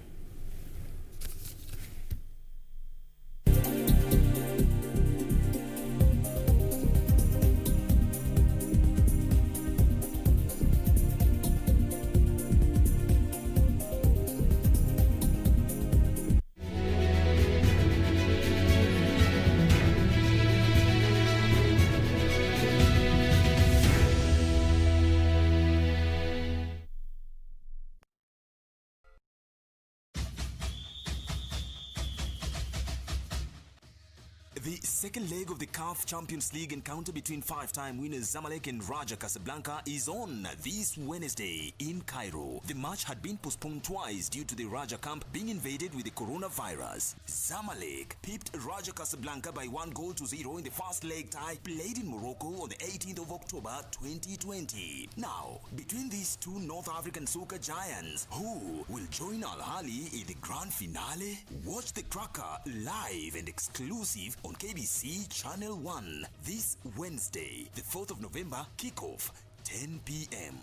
Speaker 8: The second leg of the CAF Champions League encounter between 5-time winners Zamalek and Raja Casablanca is on this Wednesday in Cairo. The match had been postponed twice due to the Raja camp being invaded with the coronavirus. Zamalek pipped Raja Casablanca by 1-0 in the first leg tie played in Morocco on the 18th of October 2020. Now, between these 2 North African soccer giants, who will join Al Ahly in the grand finale? Watch the cracker live and exclusive on KBC Channel 1 this Wednesday, the 4th of November, kickoff 10 p.m.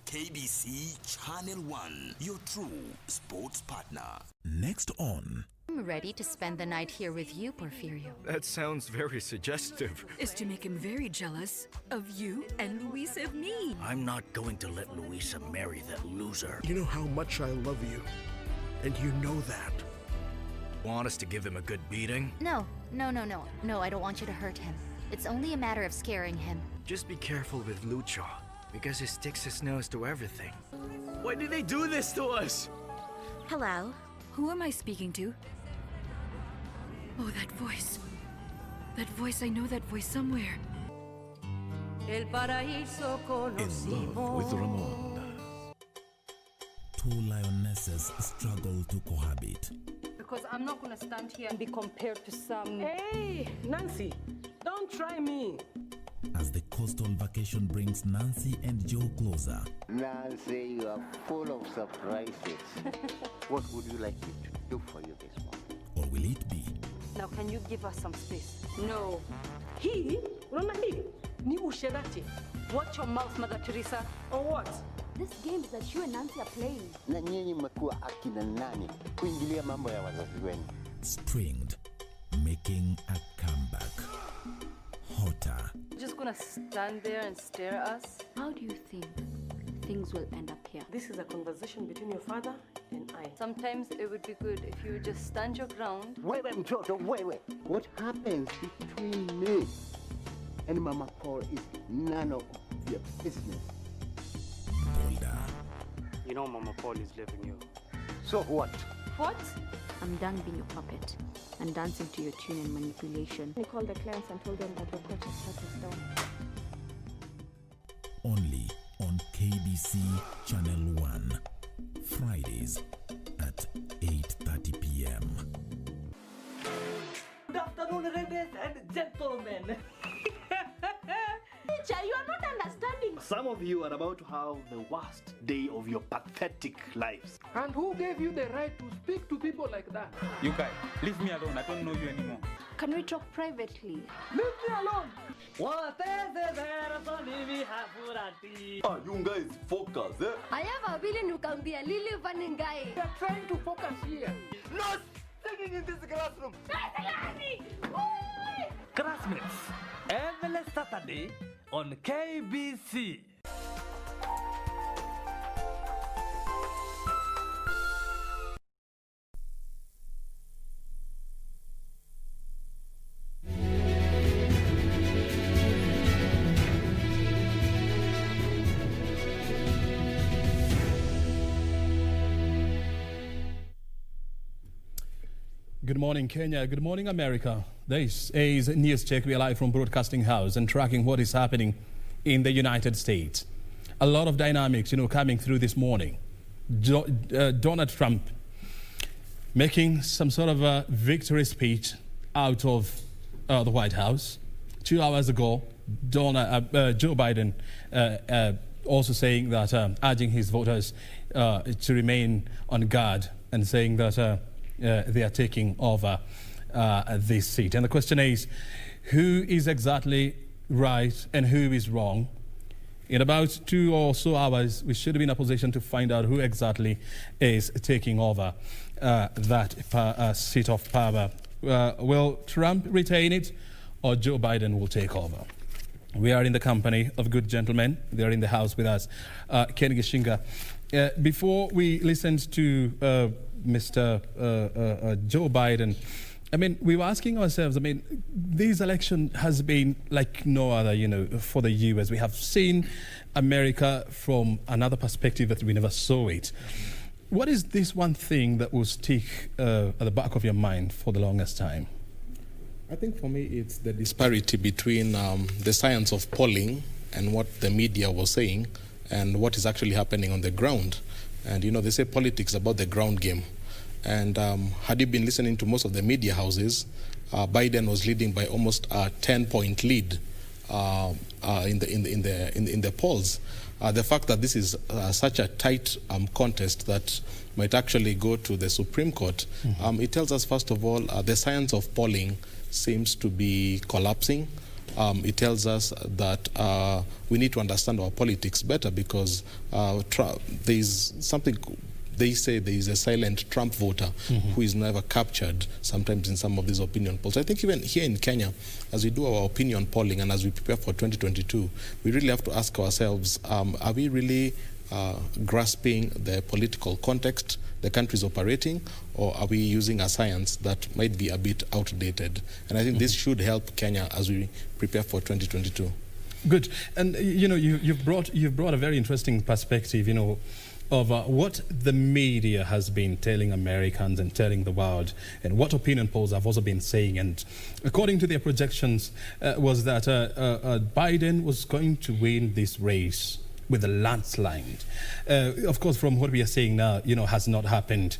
Speaker 8: KBC Channel 1, your true sports partner.
Speaker 9: Next on.
Speaker 10: I'm ready to spend the night here with you, Porfirio.
Speaker 11: That sounds very suggestive.
Speaker 12: Is to make him very jealous of you and Luisa of me.
Speaker 13: I'm not going to let Luisa marry that loser.
Speaker 14: You know how much I love you, and you know that.
Speaker 11: Want us to give him a good beating?
Speaker 10: No, I don't want you to hurt him. It's only a matter of scaring him.
Speaker 13: Just be careful with Lucho, because he sticks his nose to everything.
Speaker 11: Why did they do this to us?
Speaker 12: Hello? Who am I speaking to? Oh, that voice. That voice, I know that voice somewhere.
Speaker 9: In love with Ramon. 2 lionesses struggle to cohabit.
Speaker 7: Because I'm not going to stand here and be compared to some...
Speaker 15: Hey, Nancy, don't try me.
Speaker 9: As the coastal vacation brings Nancy and Joe closer.
Speaker 16: Nancy, you are full of surprises. What would you like me to do for you this morning?
Speaker 9: Or will it be
Speaker 7: Now, can you give us some space?
Speaker 15: No. He? Unaona hii? Ni usherati.
Speaker 7: Watch your mouth, Mother Teresa.
Speaker 15: Or what?
Speaker 17: This game is that you and Nancy are playing.
Speaker 16: Na nyinyi mmekuwa akina nani kuingilia mambo ya wazazi wenu?
Speaker 9: Springed, making a comeback. Hotter.
Speaker 7: Just gonna stand there and stare at us?
Speaker 17: How do you think things will end up here?
Speaker 15: This is a conversation between your father and I.
Speaker 7: Sometimes it would be good if you would just stand your ground.
Speaker 16: Wait, mtoto, wait. What happens between me and Mama Paul is none of your business.
Speaker 9: Bolder.
Speaker 18: You know Mama Paul is leaving you.
Speaker 16: So what?
Speaker 7: What?
Speaker 17: I'm done being your puppet and dancing to your tune and manipulation.
Speaker 19: We called the clients and told them that your purchase status down.
Speaker 9: Only on KBC Channel 1. Fridays at 8:30 p.m.
Speaker 20: Good afternoon, ladies and gentlemen.
Speaker 19: Teacher, you are not understanding.
Speaker 14: Some of you are about to have the worst day of your pathetic lives.
Speaker 21: And who gave you the right to speak to people like that?
Speaker 22: You guys, leave me alone. I don't know you anymore.
Speaker 19: Can we talk privately?
Speaker 21: Leave me alone.
Speaker 23: Ah, you guys focus, eh?
Speaker 19: I have a feeling you can be a lily funny guy.
Speaker 21: We are trying to focus here.
Speaker 23: No singing in this classroom.
Speaker 20: Classmates, every Saturday on KBC.
Speaker 1: Good morning, Kenya. Good morning, America. This is News Check. We are live from Broadcasting House and tracking what is happening in the United States. A lot of dynamics, coming through this morning. Donald Trump making some sort of a victory speech out of the White House. 2 hours ago, Joe Biden also saying that, urging his voters to remain on guard and saying that they are taking over this seat. And the question is, who is exactly right and who is wrong? In about 2 or so hours, we should be in a position to find out who exactly is taking over that seat of power. Will Trump retain it or Joe Biden will take over? We are in the company of good gentlemen. They are in the house with us. Ken Gishinga. Before we listened to Mr. Joe Biden, we were asking ourselves, this election has been like no other, for the US. We have seen America from another perspective that we never saw it. What is this one thing that will stick at the back of your mind for the longest time?
Speaker 2: I think for me it's the disparity between the science of polling and what the media was saying and what is actually happening on the ground. And they say politics about the ground game. And had you been listening to most of the media houses, Biden was leading by almost a 10-point lead in the polls. The fact that this is such a tight contest that might actually go to the Supreme Court, it tells us, first of all, the science of polling seems to be collapsing. It tells us that we need to understand our politics better because there is something. They say there is a silent Trump voter who is never captured sometimes in some of these opinion polls. I think even here in Kenya, as we do our opinion polling and as we prepare for 2022, we really have to ask ourselves, are we really grasping the political context the country is operating, or are we using a science that might be a bit outdated? And I think this should help Kenya as we prepare for 2022.
Speaker 1: Good. And you've brought a very interesting perspective, of what the media has been telling Americans and telling the world, and what opinion polls have also been saying. And according to their projections, was that Biden was going to win this race with a landslide. Of course, from what we are seeing now, has not happened.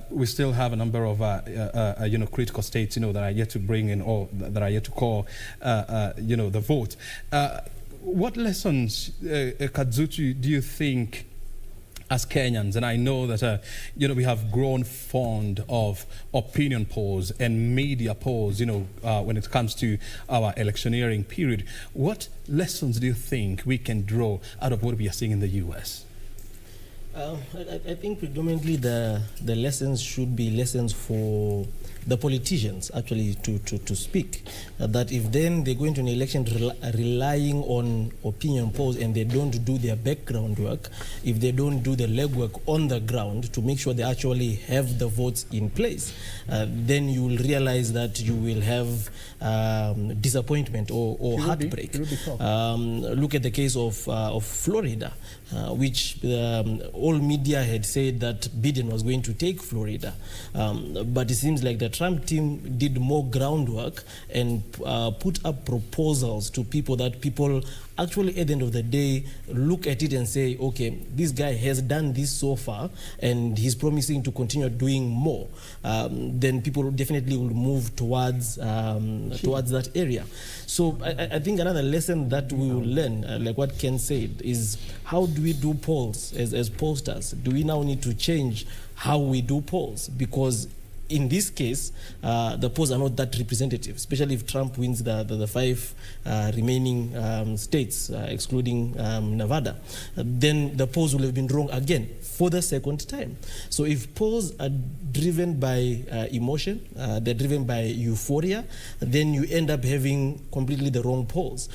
Speaker 1: We still have a number of critical states, that are yet to bring in or that are yet to call, the vote. What lessons, Kazuchi, do you think as Kenyans, and I know that we have grown fond of opinion polls and media polls, when it comes to our electioneering period. What lessons do you think we can draw out of what we are seeing in the U.S.?
Speaker 3: I think predominantly the lessons should be lessons for the politicians actually to speak. That if then they go into an election relying on opinion polls and they don't do their background work, if they don't do the legwork on the ground to make sure they actually have the votes in place, then you will realize that you will have disappointment or heartbreak. Look at the case of Florida, which all media had said that Biden was going to take Florida, but it seems like the Trump team did more groundwork and put up proposals to people that people actually at the end of the day look at it and say, okay, this guy has done this so far and he's promising to continue doing more. Then people definitely will move towards that area. So I think another lesson that we will learn, like what Ken said, is how do we do polls as pollsters? Do we now need to change how we do polls? Because in this case, the polls are not that representative, especially if Trump wins the 5 remaining states, excluding Nevada. Then the polls will have been wrong again for the second time. So if polls are driven by emotion, they're driven by euphoria, then you end up having completely the wrong polls.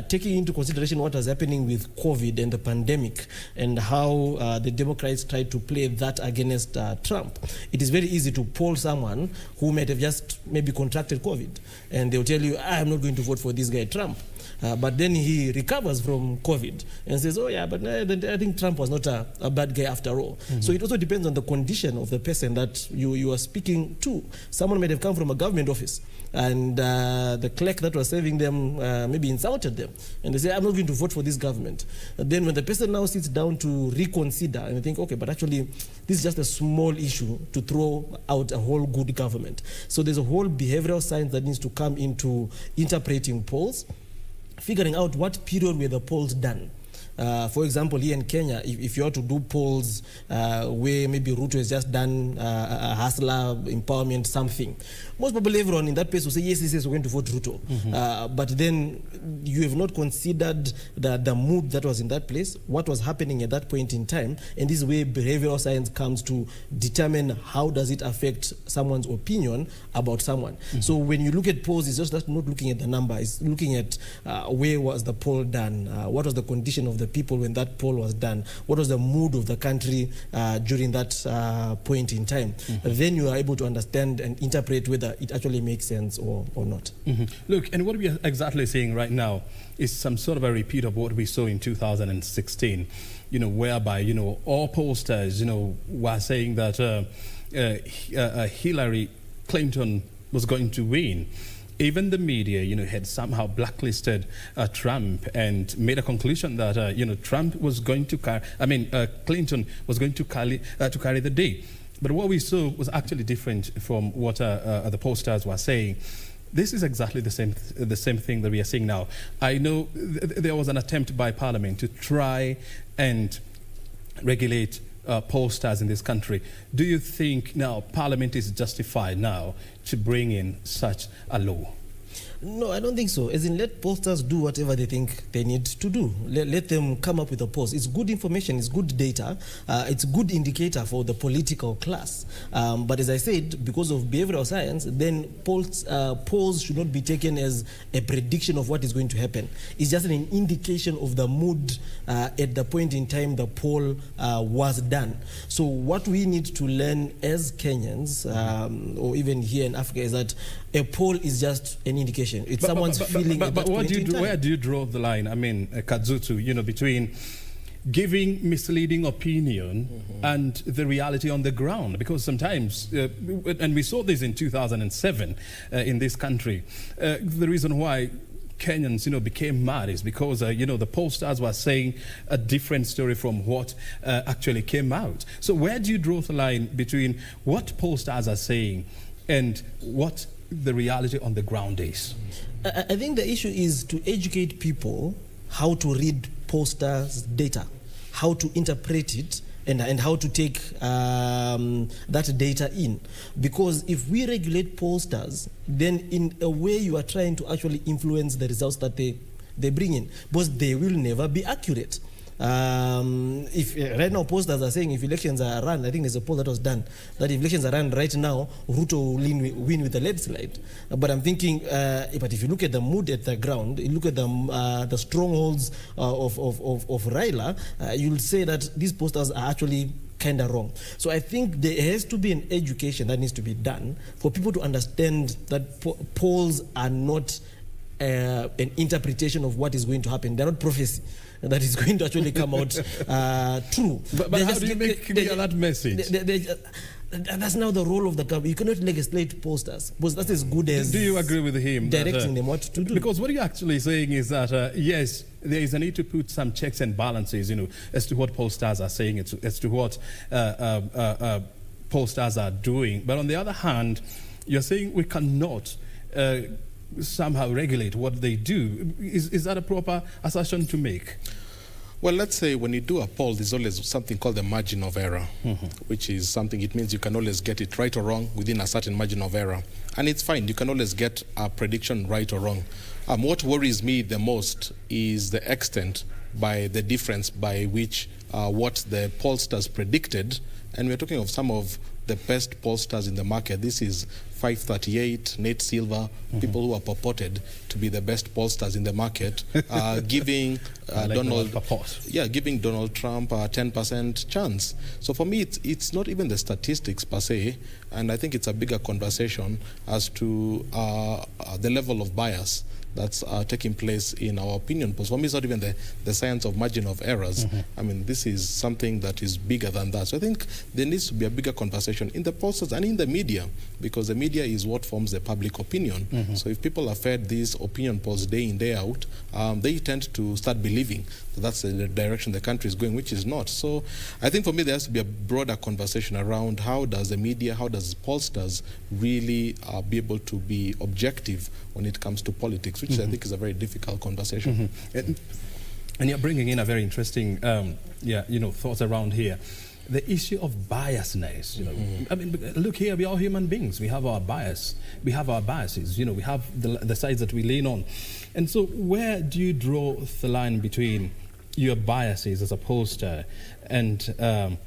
Speaker 3: Taking into consideration what was happening with COVID and the pandemic and how the Democrats tried to play that against Trump, it is very easy to poll someone who might have just maybe contracted COVID, and they'll tell you, I'm not going to vote for this guy Trump. But then he recovers from COVID and says, oh yeah, but I think Trump was not a bad guy after all. Mm-hmm. So it also depends on the condition of the person that you are speaking to. Someone might have come from a government office and the clerk that was serving them maybe insulted them. And they say, I'm not going to vote for this government. And then when the person now sits down to reconsider and they think, okay, but actually this is just a small issue to throw out a whole good government. So there's a whole behavioral science that needs to come into interpreting polls, figuring out what period were the polls done. For example, here in Kenya, if you are to do polls where maybe Ruto has just done a hustler, empowerment, something, most probably everyone in that place will say, yes, we're going to vote Ruto. Mm-hmm. But then you have not considered the mood that was in that place, what was happening at that point in time, and this is where behavioral science comes to determine how does it affect someone's opinion about someone. Mm-hmm. So when you look at polls, it's just not looking at the number, it's looking at where was the poll done, what was the condition of the people when that poll was done, what was the mood of the country during that point in time. Mm-hmm. Then you are able to understand and interpret whether it actually makes sense or not.
Speaker 1: Mm-hmm. Look, and what we are exactly seeing right now is some sort of a repeat of what we saw in 2016, whereby, all pollsters, were saying that Hillary Clinton was going to win. Even the media, had somehow blacklisted Trump and made a conclusion that, Trump was going to Clinton was going to carry the day. But what we saw was actually different from what the pollsters were saying. This is exactly the same thing that we are seeing now. I know there was an attempt by Parliament to try and regulate pollsters in this country. Do you think now Parliament is justified now to bring in such a law?
Speaker 3: No, I don't think so. As in, let pollsters do whatever they think they need to do. Let them come up with a poll. It's good information, it's good data, it's a good indicator for the political class. But as I said, because of behavioral science, then polls should not be taken as a prediction of what is going to happen. It's just an indication of the mood at the point in time the poll was done. So what we need to learn as Kenyans, or even here in Africa, is that a poll is just an indication. It's someone's feeling at that point in time.
Speaker 1: Where do you draw the line? I mean, Kazutu, between giving misleading opinion and the reality on the ground? Because sometimes, and we saw this in 2007 in this country, the reason why Kenyans, became mad is because, the pollsters were saying a different story from what actually came out. So where do you draw the line between what pollsters are saying and what the reality on the ground is?
Speaker 3: I think the issue is to educate people how to read pollsters' data, how to interpret it, and how to take that data in. Because if we regulate pollsters, then in a way you are trying to actually influence the results that they bring in, because they will never be accurate. If right now pollsters are saying if elections are run, I think there's a poll that was done that if elections are run right now, Ruto will win with a landslide. But I'm thinking, but if you look at the mood at the ground, you look at the strongholds of Raila, you'll say that these pollsters are actually kind of wrong. So I think there has to be an education that needs to be done for people to understand that polls are not an interpretation of what is going to happen. They're not prophecy that is going to actually come out true.
Speaker 1: But how do you make clear that message?
Speaker 3: That's now the role of the government. You cannot legislate pollsters, because that's as good as...
Speaker 1: Do you agree with him?
Speaker 3: Directing them what to do.
Speaker 1: Because what you're actually saying is that, yes, there is a need to put some checks and balances, as to what pollsters are saying, as to what pollsters are doing. But on the other hand, you're saying we cannot somehow regulate what they do. Is that a proper assertion to make?
Speaker 2: Well, let's say when you do a poll, there's always something called the margin of error, which is something, it means you can always get it right or wrong within a certain margin of error. And it's fine, you can always get a prediction right or wrong. What worries me the most is the extent by the difference by which what the pollsters predicted, and we're talking of some of the best pollsters in the market. This is 538, Nate Silver, people who are purported to be the best pollsters in the market, giving giving Donald Trump a 10% chance. So for me, it's not even the statistics per se, and I think it's a bigger conversation as to the level of bias that's taking place in our opinion polls. For me, it's not even the science of margin of errors. I mean, this is something that is bigger than that. So I think there needs to be a bigger conversation in the pollsters and in the media, because the media is what forms the public opinion. So if people are fed these opinion polls day in, day out, they tend to start believing that that's the direction the country is going, which is not. So I think for me, there has to be a broader conversation around how does the media, how does pollsters really be able to be objective when it comes to politics, which I think is a very difficult conversation.
Speaker 1: And you're bringing in a very interesting, thoughts around here. The issue of biasness, I mean, look here, we are human beings. We have our bias. We have our biases. We have the sides that we lean on. And so where do you draw the line between your biases as a pollster and the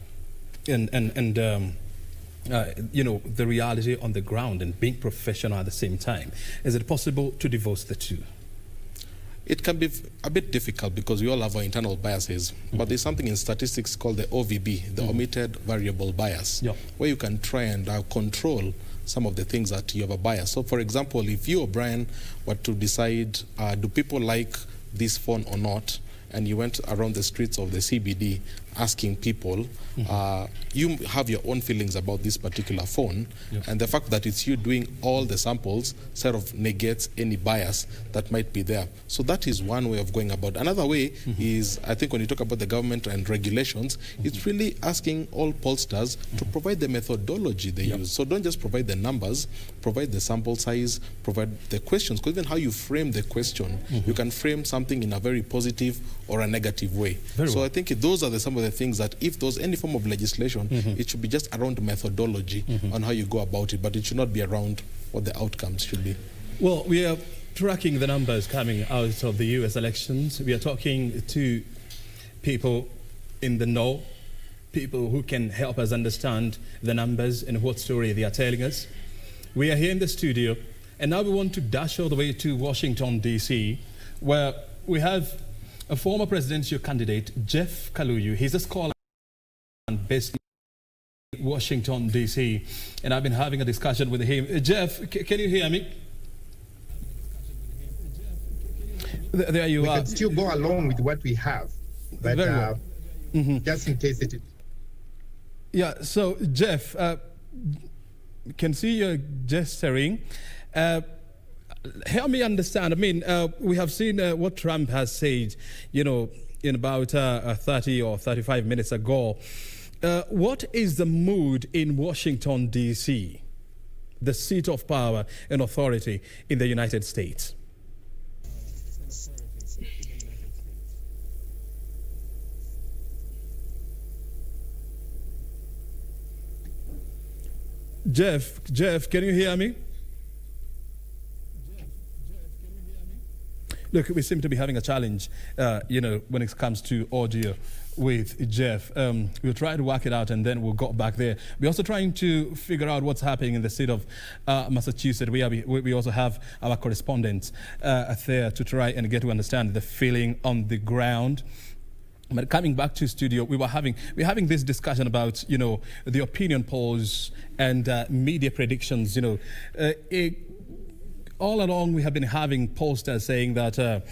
Speaker 1: reality on the ground and being professional at the same time? Is it possible to divorce the two?
Speaker 2: It can be a bit difficult because we all have our internal biases, but there's something in statistics called the OVB, the omitted variable bias, where you can try and control some of the things that you have a bias. So for example, if you, Obrien, were to decide, do people like this phone or not, and you went around the streets of the CBD asking people, you have your own feelings about this particular phone, and the fact that it's you doing all the samples sort of negates any bias that might be there. So that is one way of going about. Another way is, I think when you talk about the government and regulations, it's really asking all pollsters to provide the methodology they use. So don't just provide the numbers, provide the sample size, provide the questions, because even how you frame the question, you can frame something in a very positive or a negative way. I think those are some of the things that if there's any form of legislation, it should be just around methodology on how you go about it, but it should not be around what the outcomes should be.
Speaker 1: Well, we are tracking the numbers coming out of the US elections. We are talking to people in the know, people who can help us understand the numbers and what story they are telling us. We are here in the studio, and now we want to dash all the way to Washington, D.C., where we have a former presidential candidate, Jeff Kaluyu. He's a scholar based in Washington, D.C., and I've been having a discussion with him. Jeff, can you hear me? There you are.
Speaker 4: We can still go along with what we have, but
Speaker 1: very well.
Speaker 4: Just in case it...
Speaker 1: Yeah, so Jeff, can see you're gesturing. Help me understand. I mean, we have seen what Trump has said, in about 30 or 35 minutes ago. What is the mood in Washington, D.C., the seat of power and authority in the United States? Jeff, can you hear me? Look, we seem to be having a challenge, when it comes to audio with Jeff. We'll try to work it out and then we'll go back there. We're also trying to figure out what's happening in the state of Massachusetts. We also have our correspondents there to try and get to understand the feeling on the ground. But coming back to studio, we're having this discussion about, the opinion polls and media predictions. All along, we have been having pollsters saying that,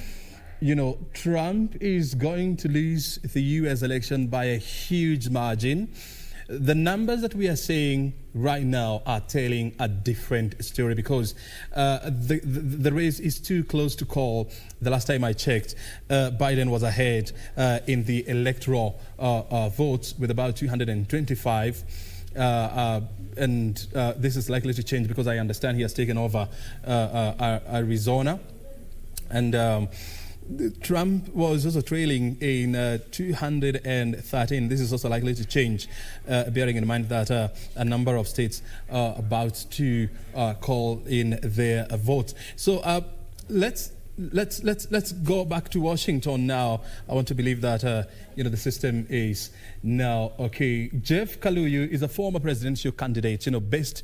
Speaker 1: Trump is going to lose the U.S. election by a huge margin. The numbers that we are seeing right now are telling a different story because the race is too close to call. The last time I checked, Biden was ahead in the electoral votes with about 225. And this is likely to change because I understand he has taken over Arizona. And Trump was also trailing in 213. This is also likely to change, bearing in mind that a number of states are about to call in their votes. So let's go back to Washington now. I want to believe that the system is now okay. Jeff Kaluuyu is a former presidential candidate, based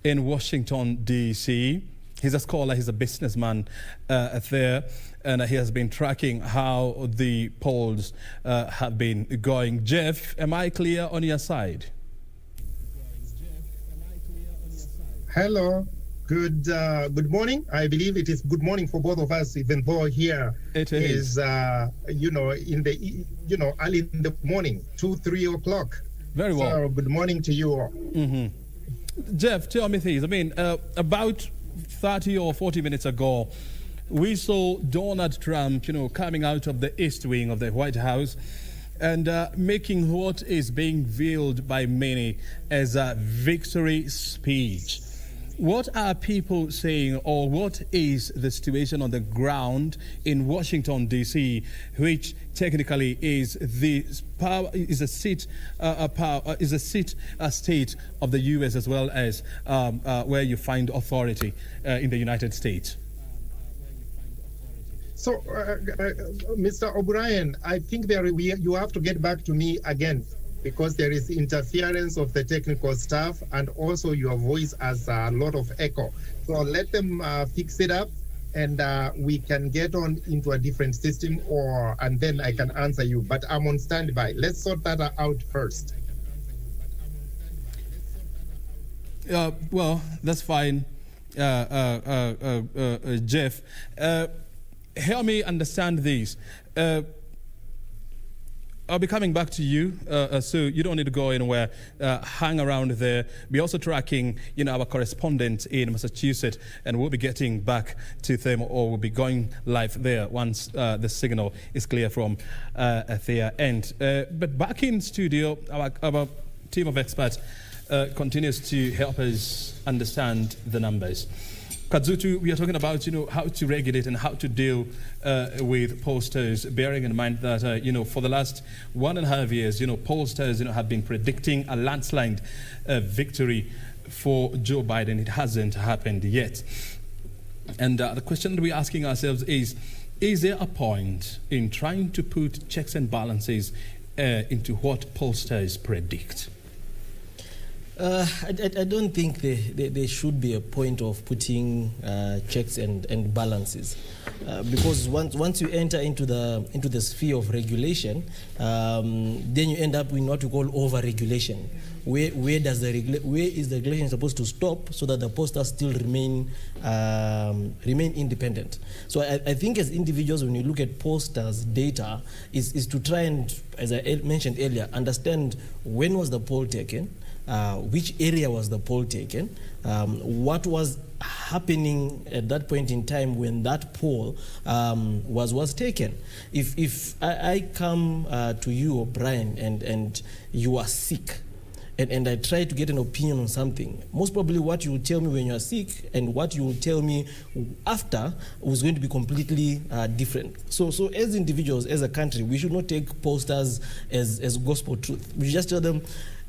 Speaker 1: in Washington D.C. He's a scholar. He's a businessman there, and he has been tracking how the polls have been going. Jeff, am I clear on your side?
Speaker 4: Hello. Good morning. I believe it is good morning for both of us, even though here
Speaker 1: it
Speaker 4: is in the early in the morning, 2-3 o'clock.
Speaker 1: Very well.
Speaker 4: So good morning to you all.
Speaker 1: Mm-hmm. Jeff, tell me things. I mean, about 30 or 40 minutes ago, we saw Donald Trump, coming out of the East Wing of the White House and making what is being viewed by many as a victory speech. What are people saying, or what is the situation on the ground in Washington, D.C., which technically is the power, is a state of the U.S. as well as where you find authority in the United States?
Speaker 4: So, Mr. Obrien, I think you have to get back to me again, because there is interference of the technical staff and also your voice has a lot of echo. So let them fix it up and we can get on into a different system and then I can answer you. But I'm on standby. Let's sort that out first.
Speaker 1: Well, that's fine, Jeff. Help me understand this. I'll be coming back to you, so you don't need to go anywhere. Hang around there. We're also tracking, our correspondent in Massachusetts, and we'll be getting back to them, or we'll be going live there once the signal is clear from their end. But back in studio, our team of experts continues to help us understand the numbers. Kazutu, we are talking about, how to regulate and how to deal with pollsters, bearing in mind that, for the last 1.5 years, pollsters, have been predicting a landslide victory for Joe Biden. It hasn't happened yet. And the question that we're asking ourselves is there a point in trying to put checks and balances into what pollsters predict?
Speaker 3: I don't think there should be a point of putting checks and balances, because once you enter into the sphere of regulation, then you end up with what we call over-regulation. Where is the regulation supposed to stop so that the pollsters still remain independent? So I think as individuals, when you look at pollsters' data, is to try and, as I mentioned earlier, understand when was the poll taken. Which area was the poll taken? What was happening at that point in time when that poll was taken? If I come to you, Obrien, and you are sick, and I try to get an opinion on something, most probably what you will tell me when you are sick and what you will tell me after was going to be completely different. So as individuals, as a country, we should not take pollsters as gospel truth. We should just tell them,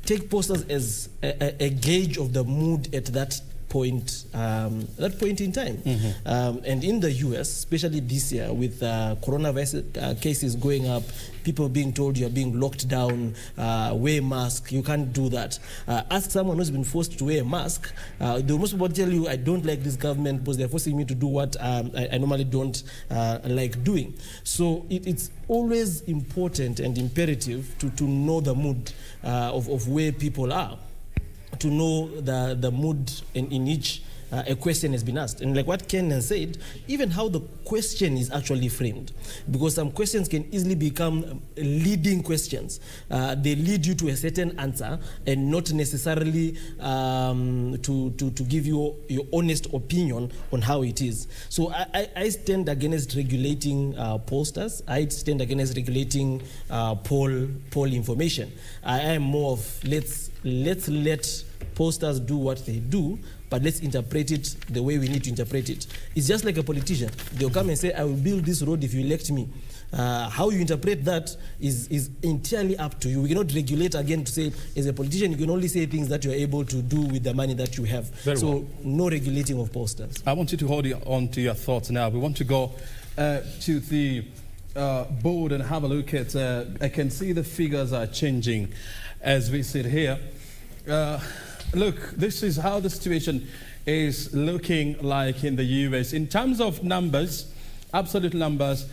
Speaker 3: take pollsters as a gauge of the mood at that point in time. And in the US, especially this year, with coronavirus cases going up, people being told you're being locked down, wear a mask, you can't do that. Ask someone who's been forced to wear a mask, they'll most probably tell you, I don't like this government because they're forcing me to do what I normally don't like doing. So it's always important and imperative to know the mood of where people are, to know the mood in each a question has been asked. And like what Ken has said, even how the question is actually framed. Because some questions can easily become leading questions. They lead you to a certain answer and not necessarily to give you your honest opinion on how it is. So I stand against regulating pollsters. I stand against regulating poll information. I am more of let's let pollsters do what they do, but let's interpret it the way we need to interpret it. It's just like a politician. They'll come and say, I will build this road if you elect me. How you interpret that is entirely up to you. We cannot regulate again to say, as a politician, you can only say things that you're able to do with the money that you have.
Speaker 1: Very well.
Speaker 3: No regulating of pollsters.
Speaker 1: I want you to hold on to your thoughts now. We want to go to the board and have a look at, I can see the figures are changing as we sit here. Look, this is how the situation is looking like in the US. In terms of numbers, absolute numbers,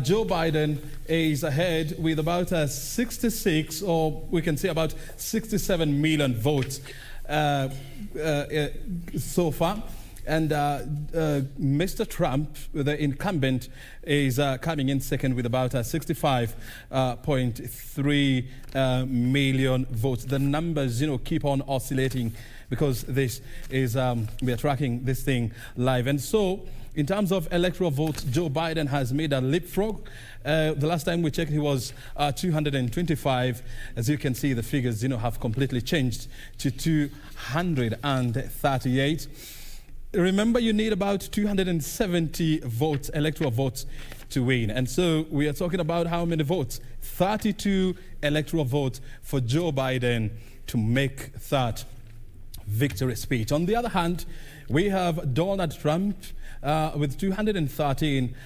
Speaker 1: Joe Biden is ahead with about 66, or we can say about 67 million votes so far. And Mr. Trump, the incumbent, is coming in second with about 65.3 million votes. The numbers, keep on oscillating because this is, we are tracking this thing live. And so, in terms of electoral votes, Joe Biden has made a leapfrog. The last time we checked, he was 225. As you can see, the figures, have completely changed to 238. Remember, you need about 270 votes, electoral votes, to win. And so we are talking about how many votes? 32 electoral votes for Joe Biden to make that victory speech. On the other hand, we have Donald Trump with 213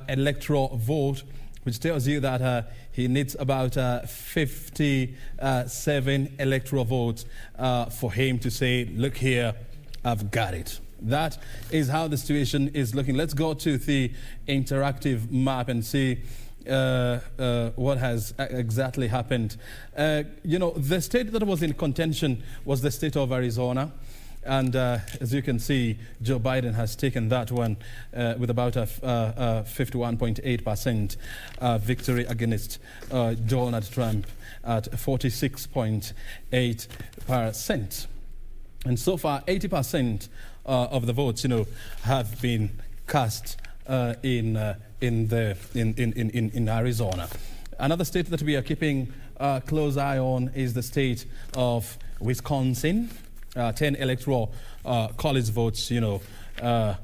Speaker 1: electoral votes, which tells you that he needs about 57 electoral votes for him to say, look here, I've got it. That is how the situation is looking. Let's go to the interactive map and see what has exactly happened. The state that was in contention was the state of Arizona. And as you can see, Joe Biden has taken that one with about a 51.8% victory against Donald Trump at 46.8%. And so far, 80% of the votes, have been cast in Arizona. Another state that we are keeping a close eye on is the state of Wisconsin. 10 electoral college votes, on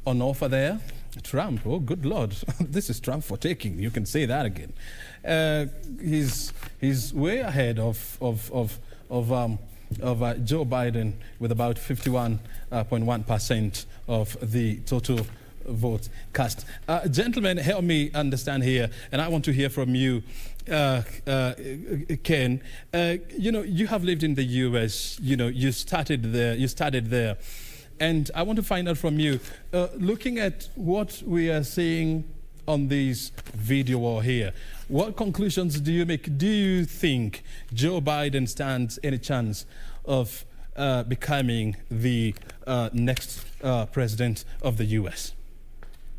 Speaker 1: offer there. Trump, oh good Lord, this is Trump for taking. You can say that again. He's way ahead of Joe Biden with about 51.1% of the total votes cast. Gentlemen, help me understand here, and I want to hear from you, Ken. You have lived in the U.S. You studied there, and I want to find out from you, looking at what we are seeing on this video here, what conclusions do you make? Do you think Joe Biden stands any chance of becoming the next president of the U.S.?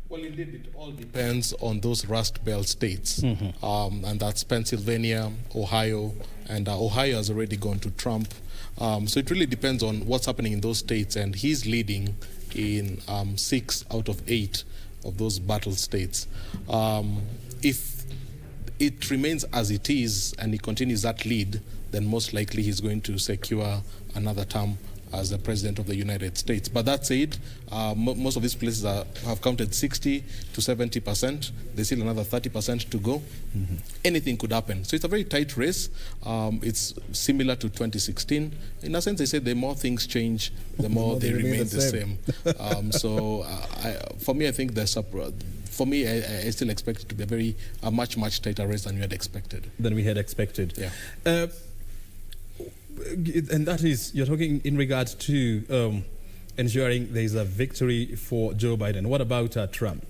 Speaker 2: Well, indeed, it all depends on those Rust Belt states, and that's Pennsylvania, Ohio, and Ohio has already gone to Trump. So it really depends on what's happening in those states, and he's leading in 6 out of 8 of those battle states. If it remains as it is and he continues that lead, then most likely he's going to secure another term as the President of the United States. But that said, most of these places have counted 60 to 70%. There's still another 30% to go. Anything could happen. So it's a very tight race. It's similar to 2016. In a sense, they say the more things change, the more they remain the same. For me, I think I still expect it to be a much tighter race than we had expected.
Speaker 1: Yeah. And that is, you're talking in regards to ensuring there is a victory for Joe Biden. What about Trump?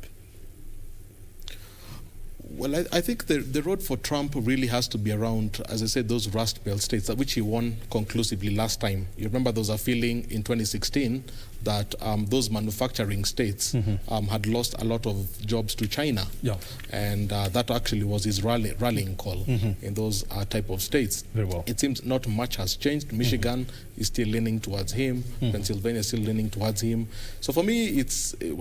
Speaker 2: Well, I think the road for Trump really has to be around, as I said, those Rust Belt states, which he won conclusively last time. You remember there was a feeling in 2016 that those manufacturing states had lost a lot of jobs to China.
Speaker 1: Yeah.
Speaker 2: And that actually was his rallying call in those type of states.
Speaker 1: Very well.
Speaker 2: It seems not much has changed. Michigan is still leaning towards him. Pennsylvania is still leaning towards him. So for me,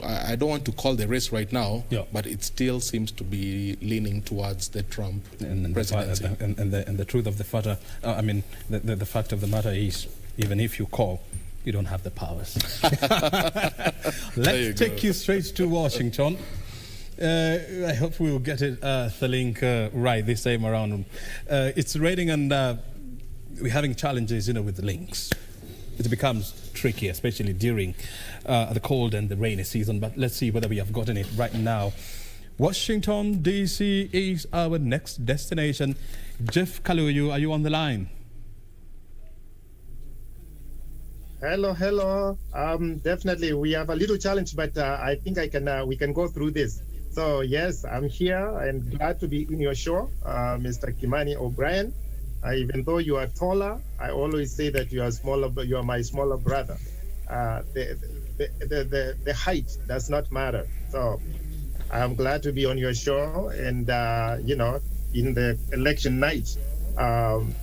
Speaker 2: I don't want to call the race right now, but it still seems to be leaning towards the Trump presidency.
Speaker 1: And the truth of the matter, the fact of the matter is, even if you call, you don't have the powers. Let's take you straight to Washington. I hope we will get it, the link right this time around. It's raining and we're having challenges, with the links. It becomes tricky, especially during the cold and the rainy season. But let's see whether we have gotten it right now. Washington, D.C. is our next destination. Jeff Kaluyu, are you on the line?
Speaker 4: Hello. Definitely, we have a little challenge, but I think we can go through this. So yes, I'm here and glad to be in your show, Mr. Kimani Obrien. Even though you are taller, I always say that you are smaller, but you are my smaller brother. The height does not matter. So I'm glad to be on your show, and in the election night,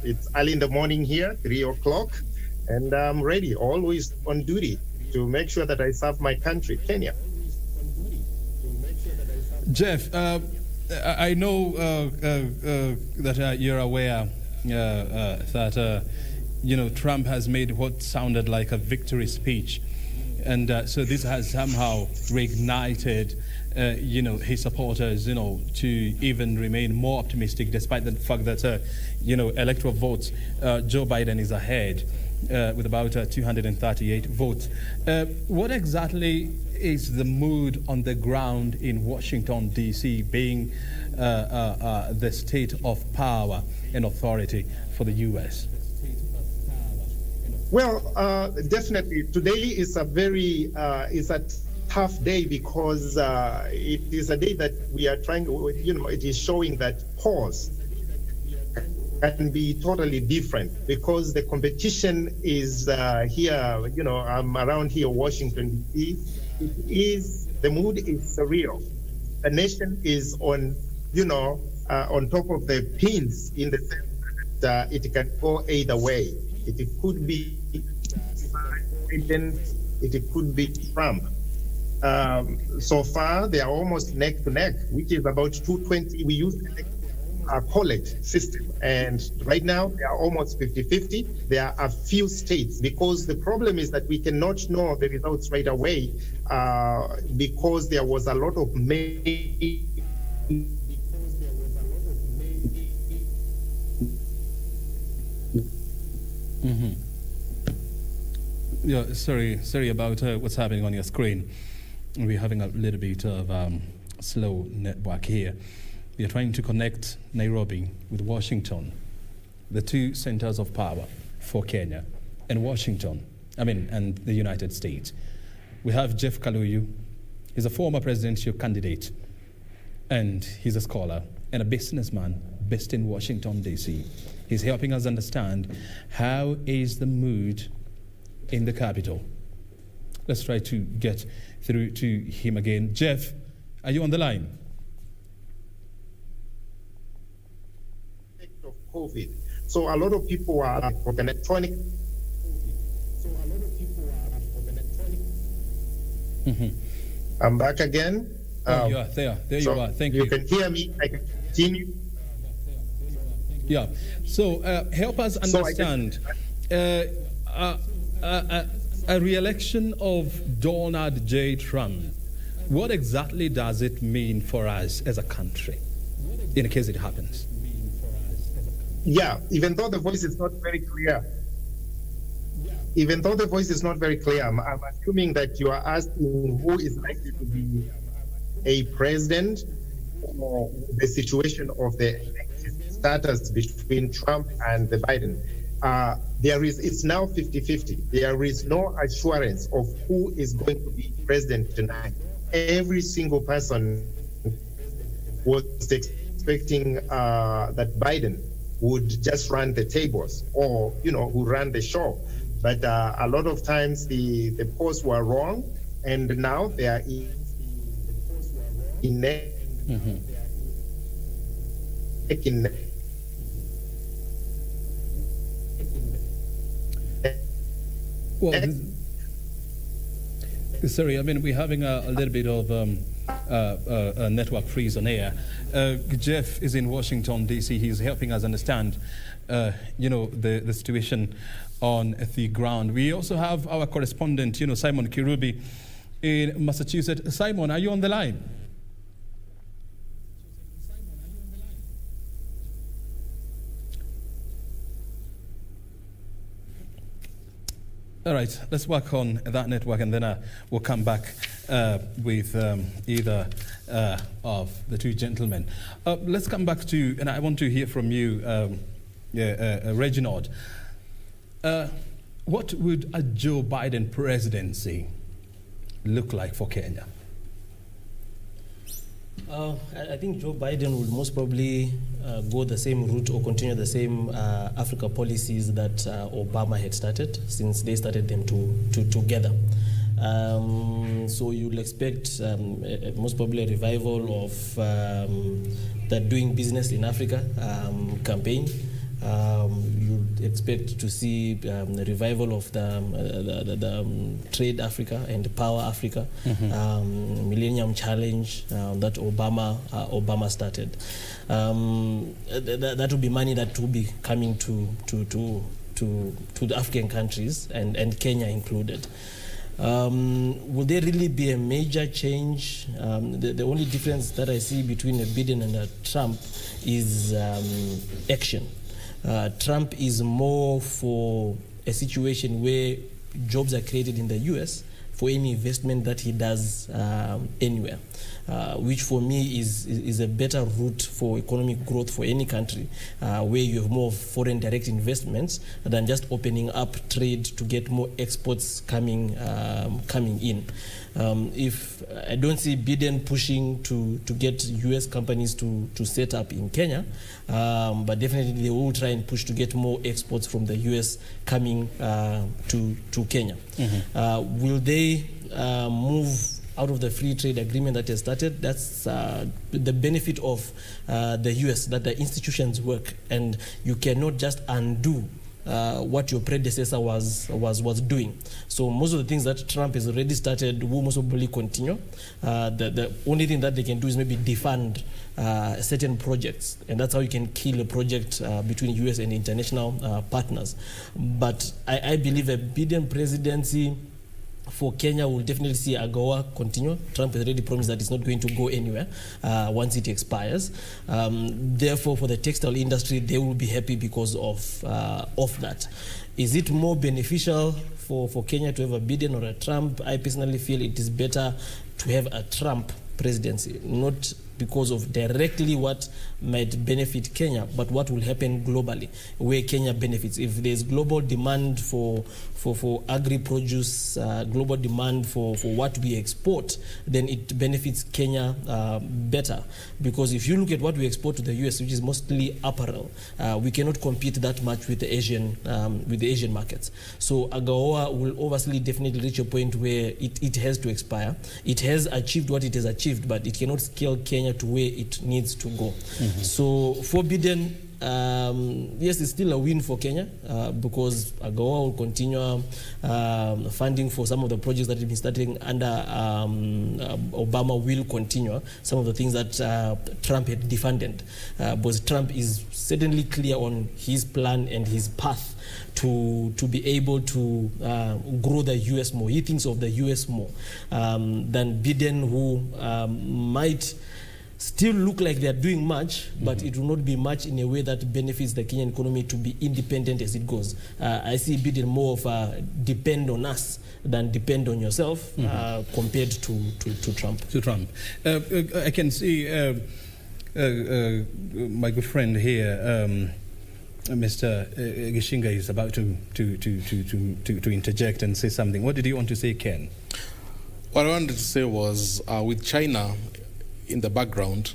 Speaker 4: it's early in the morning here, 3 o'clock. And I'm ready, always on duty to make sure that I serve my country, Kenya.
Speaker 1: Jeff, I know that you're aware that Trump has made what sounded like a victory speech, and so this has somehow reignited his supporters, to even remain more optimistic, despite the fact that electoral votes, Joe Biden is ahead. With about 238 votes. What exactly is the mood on the ground in Washington, D.C., being the state of power and authority for the U.S.?
Speaker 4: Well, definitely. Today is a tough day because it is a day that we are trying to, it is showing that pause can be totally different because the competition is here, I'm around here, Washington, D.C. The mood is surreal. The nation is on top of the pins in the sense that it can go either way. It could be Biden, it could be Trump. So far, they are almost neck to neck, which is about 220. We use a college system, and right now they are almost 50-50. There are a few states, because the problem is that we cannot know the results right away because there was a lot of
Speaker 1: Yeah, sorry about what's happening on your screen. We're having a little bit of slow network here. We are trying to connect Nairobi with Washington, the two centers of power for Kenya, and Washington, and the United States. We have Jeff Kaluyu. He's a former presidential candidate, and he's a scholar and a businessman based in Washington, D.C. He's helping us understand how is the mood in the capital. Let's try to get through to him again. Jeff, are you on the line?
Speaker 4: Of COVID. So a lot of people are on electronic. I'm back again.
Speaker 1: You are there. There you are. Thank you.
Speaker 4: You can hear me. I can continue.
Speaker 1: Yeah. So help us understand. A re-election of Donald J. Trump, what exactly does it mean for us as a country, in case it happens?
Speaker 4: Yeah, even though the voice is not very clear, I'm assuming that you are asking who is likely to be a president, or the situation of the status between Trump and the Biden. It's now 50-50. There is no assurance of who is going to be president tonight. Every single person was expecting that Biden would just run the tables, or who run the show. But a lot of times the polls were wrong, and now they are
Speaker 1: Well, sorry, I mean, we're having a little bit of a network freeze on air. Jeff is in Washington, D.C. He's helping us understand, the situation on the ground. We also have our correspondent, Simon Kirubi in Massachusetts. Simon, are you on the line? All right, let's work on that network, and then we'll come back with either of the two gentlemen. Let's come back to, and I want to hear from you, Reginald. What would a Joe Biden presidency look like for Kenya?
Speaker 3: I think Joe Biden will most probably go the same route or continue the same Africa policies that Obama had started, since they started them together. So you'll expect most probably a revival of the Doing Business in Africa campaign. You'd expect to see a revival of the Trade Africa and Power Africa, Millennium Challenge that Obama started. That will be money that will be coming to the African countries, and Kenya included. Will there really be a major change? The only difference that I see between a Biden and a Trump is action. Trump is more for a situation where jobs are created in the US for any investment that he does anywhere, which for me is a better route for economic growth for any country, where you have more foreign direct investments than just opening up trade to get more exports coming in. If I don't see Biden pushing to get US companies to set up in Kenya, but definitely they will try and push to get more exports from the US coming to Kenya. Will they move out of the free trade agreement that has started? That's the benefit of the US, that the institutions work, and you cannot just undo what your predecessor was doing. So most of the things that Trump has already started will most probably continue. The only thing that they can do is maybe defund certain projects, and that's how you can kill a project between US and international partners. But I believe a Biden presidency for Kenya will definitely see AGOA continue. Trump has already promised that it's not going to go anywhere once it expires. Therefore, for the textile industry, they will be happy because of that. Is it more beneficial for Kenya to have a Biden or a Trump? I personally feel it is better to have a Trump presidency, not because of directly what might benefit Kenya, but what will happen globally, where Kenya benefits. If there's global demand for agri-produce, global demand for what we export, then it benefits Kenya better. Because if you look at what we export to the US, which is mostly apparel, we cannot compete that much with the Asian markets. So AGOA will obviously definitely reach a point where it has to expire. It has achieved what it has achieved, but it cannot scale Kenya to where it needs to go. So for Biden, yes, it's still a win for Kenya because AGOA will continue funding for some of the projects that have been starting under Obama will continue some of the things that Trump had defunded. But Trump is certainly clear on his plan and his path to be able to grow the U.S. more. He thinks of the U.S. more than Biden, who might still look like they are doing much, but it will not be much in a way that benefits the Kenyan economy to be independent as it goes. I see Biden more of a depend on us than depend on yourself compared to Trump.
Speaker 1: To Trump. I can see my good friend here, Mr. Gishinga, is about to interject and say something. What did you want to say, Ken?
Speaker 2: What I wanted to say was with China in the background,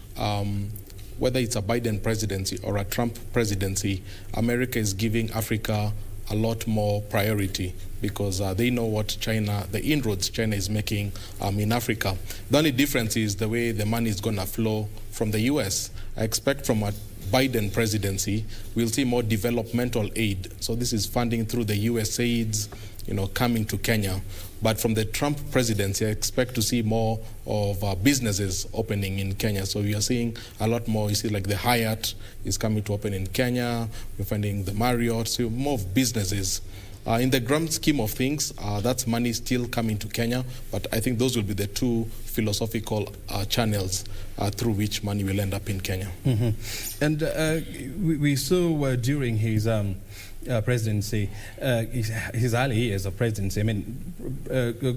Speaker 2: whether it's a Biden presidency or a Trump presidency, America is giving Africa a lot more priority because they know what China, the inroads China is making in Africa. The only difference is the way the money is going to flow from the U.S. I expect from a Biden presidency, we'll see more developmental aid. So this is funding through the USAIDs, coming to Kenya. But from the Trump presidency, I expect to see more of businesses opening in Kenya. So we are seeing a lot more. You see, like the Hyatt is coming to open in Kenya. We're finding the Marriott, so more of businesses. In the grand scheme of things, that's money still coming to Kenya, but I think those will be the two philosophical channels through which money will end up in Kenya.
Speaker 1: And we saw during his presidency, his early years of presidency, I mean, the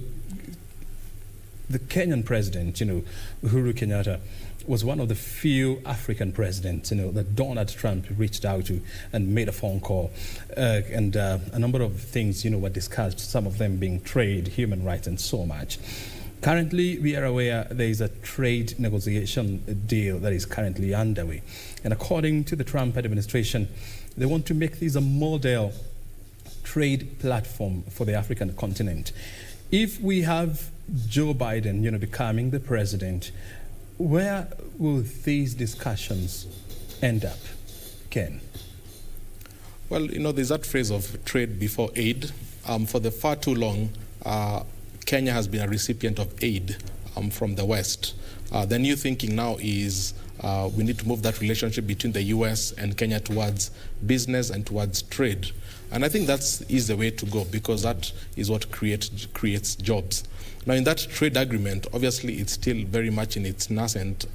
Speaker 1: Kenyan president, Uhuru Kenyatta, was one of the few African presidents, that Donald Trump reached out to and made a phone call. And a number of things, were discussed, some of them being trade, human rights, and so much. Currently, we are aware there is a trade negotiation deal that is currently underway. And according to the Trump administration, they want to make this a model trade platform for the African continent. If we have Joe Biden, becoming the president, where will these discussions end up, Ken?
Speaker 2: Well, there's that phrase of trade before aid. For the far too long, Kenya has been a recipient of aid from the West. The new thinking now is we need to move that relationship between the U.S. and Kenya towards business and towards trade. And I think that is the way to go because that is what creates jobs. Now, in that trade agreement, obviously, it's still very much in its nascent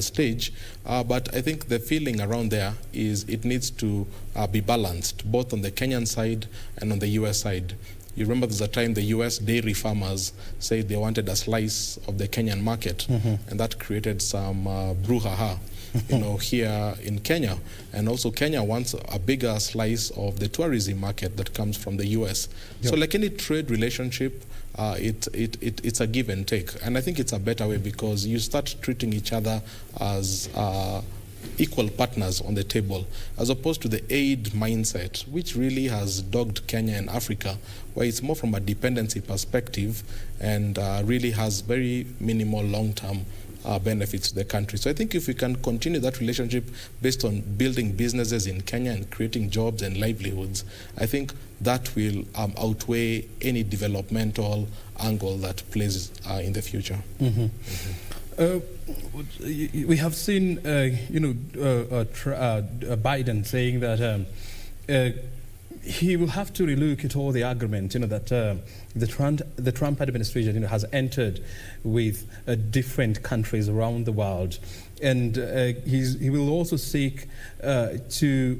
Speaker 2: stage, but I think the feeling around there is it needs to be balanced, both on the Kenyan side and on the U.S. side. You remember there's a time the U.S. dairy farmers said they wanted a slice of the Kenyan market, and that created some brouhaha. Here in Kenya. And also Kenya wants a bigger slice of the tourism market that comes from the U.S. Yep. So like any trade relationship, it's a give and take. And I think it's a better way because you start treating each other as equal partners on the table, as opposed to the aid mindset, which really has dogged Kenya and Africa, where it's more from a dependency perspective and really has very minimal long-term benefits to the country. So I think if we can continue that relationship based on building businesses in Kenya and creating jobs and livelihoods, I think that will outweigh any developmental angle that plays in the future.
Speaker 1: We have seen, Biden saying that he will have to relook at all the argument, that the Trump administration, has entered with different countries around the world, and he will also seek to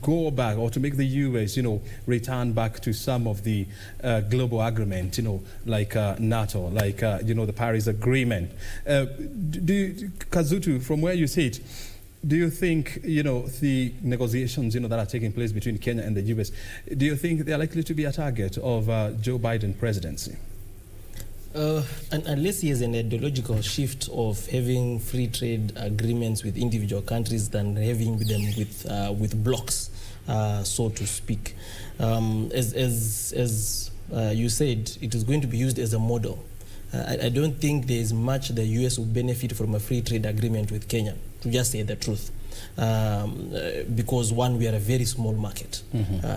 Speaker 1: go back or to make the U.S., return back to some of the global agreement, like NATO, like, the Paris Agreement. Kazutu, from where you sit, do you think, the negotiations, that are taking place between Kenya and the U.S., do you think they are likely to be a target of Joe Biden presidency?
Speaker 3: Unless he has an ideological shift of having free trade agreements with individual countries than having them with blocks, so to speak. As you said, it is going to be used as a model. I don't think there is much the U.S. will benefit from a free trade agreement with Kenya, to just say the truth. because one, we are a very small market,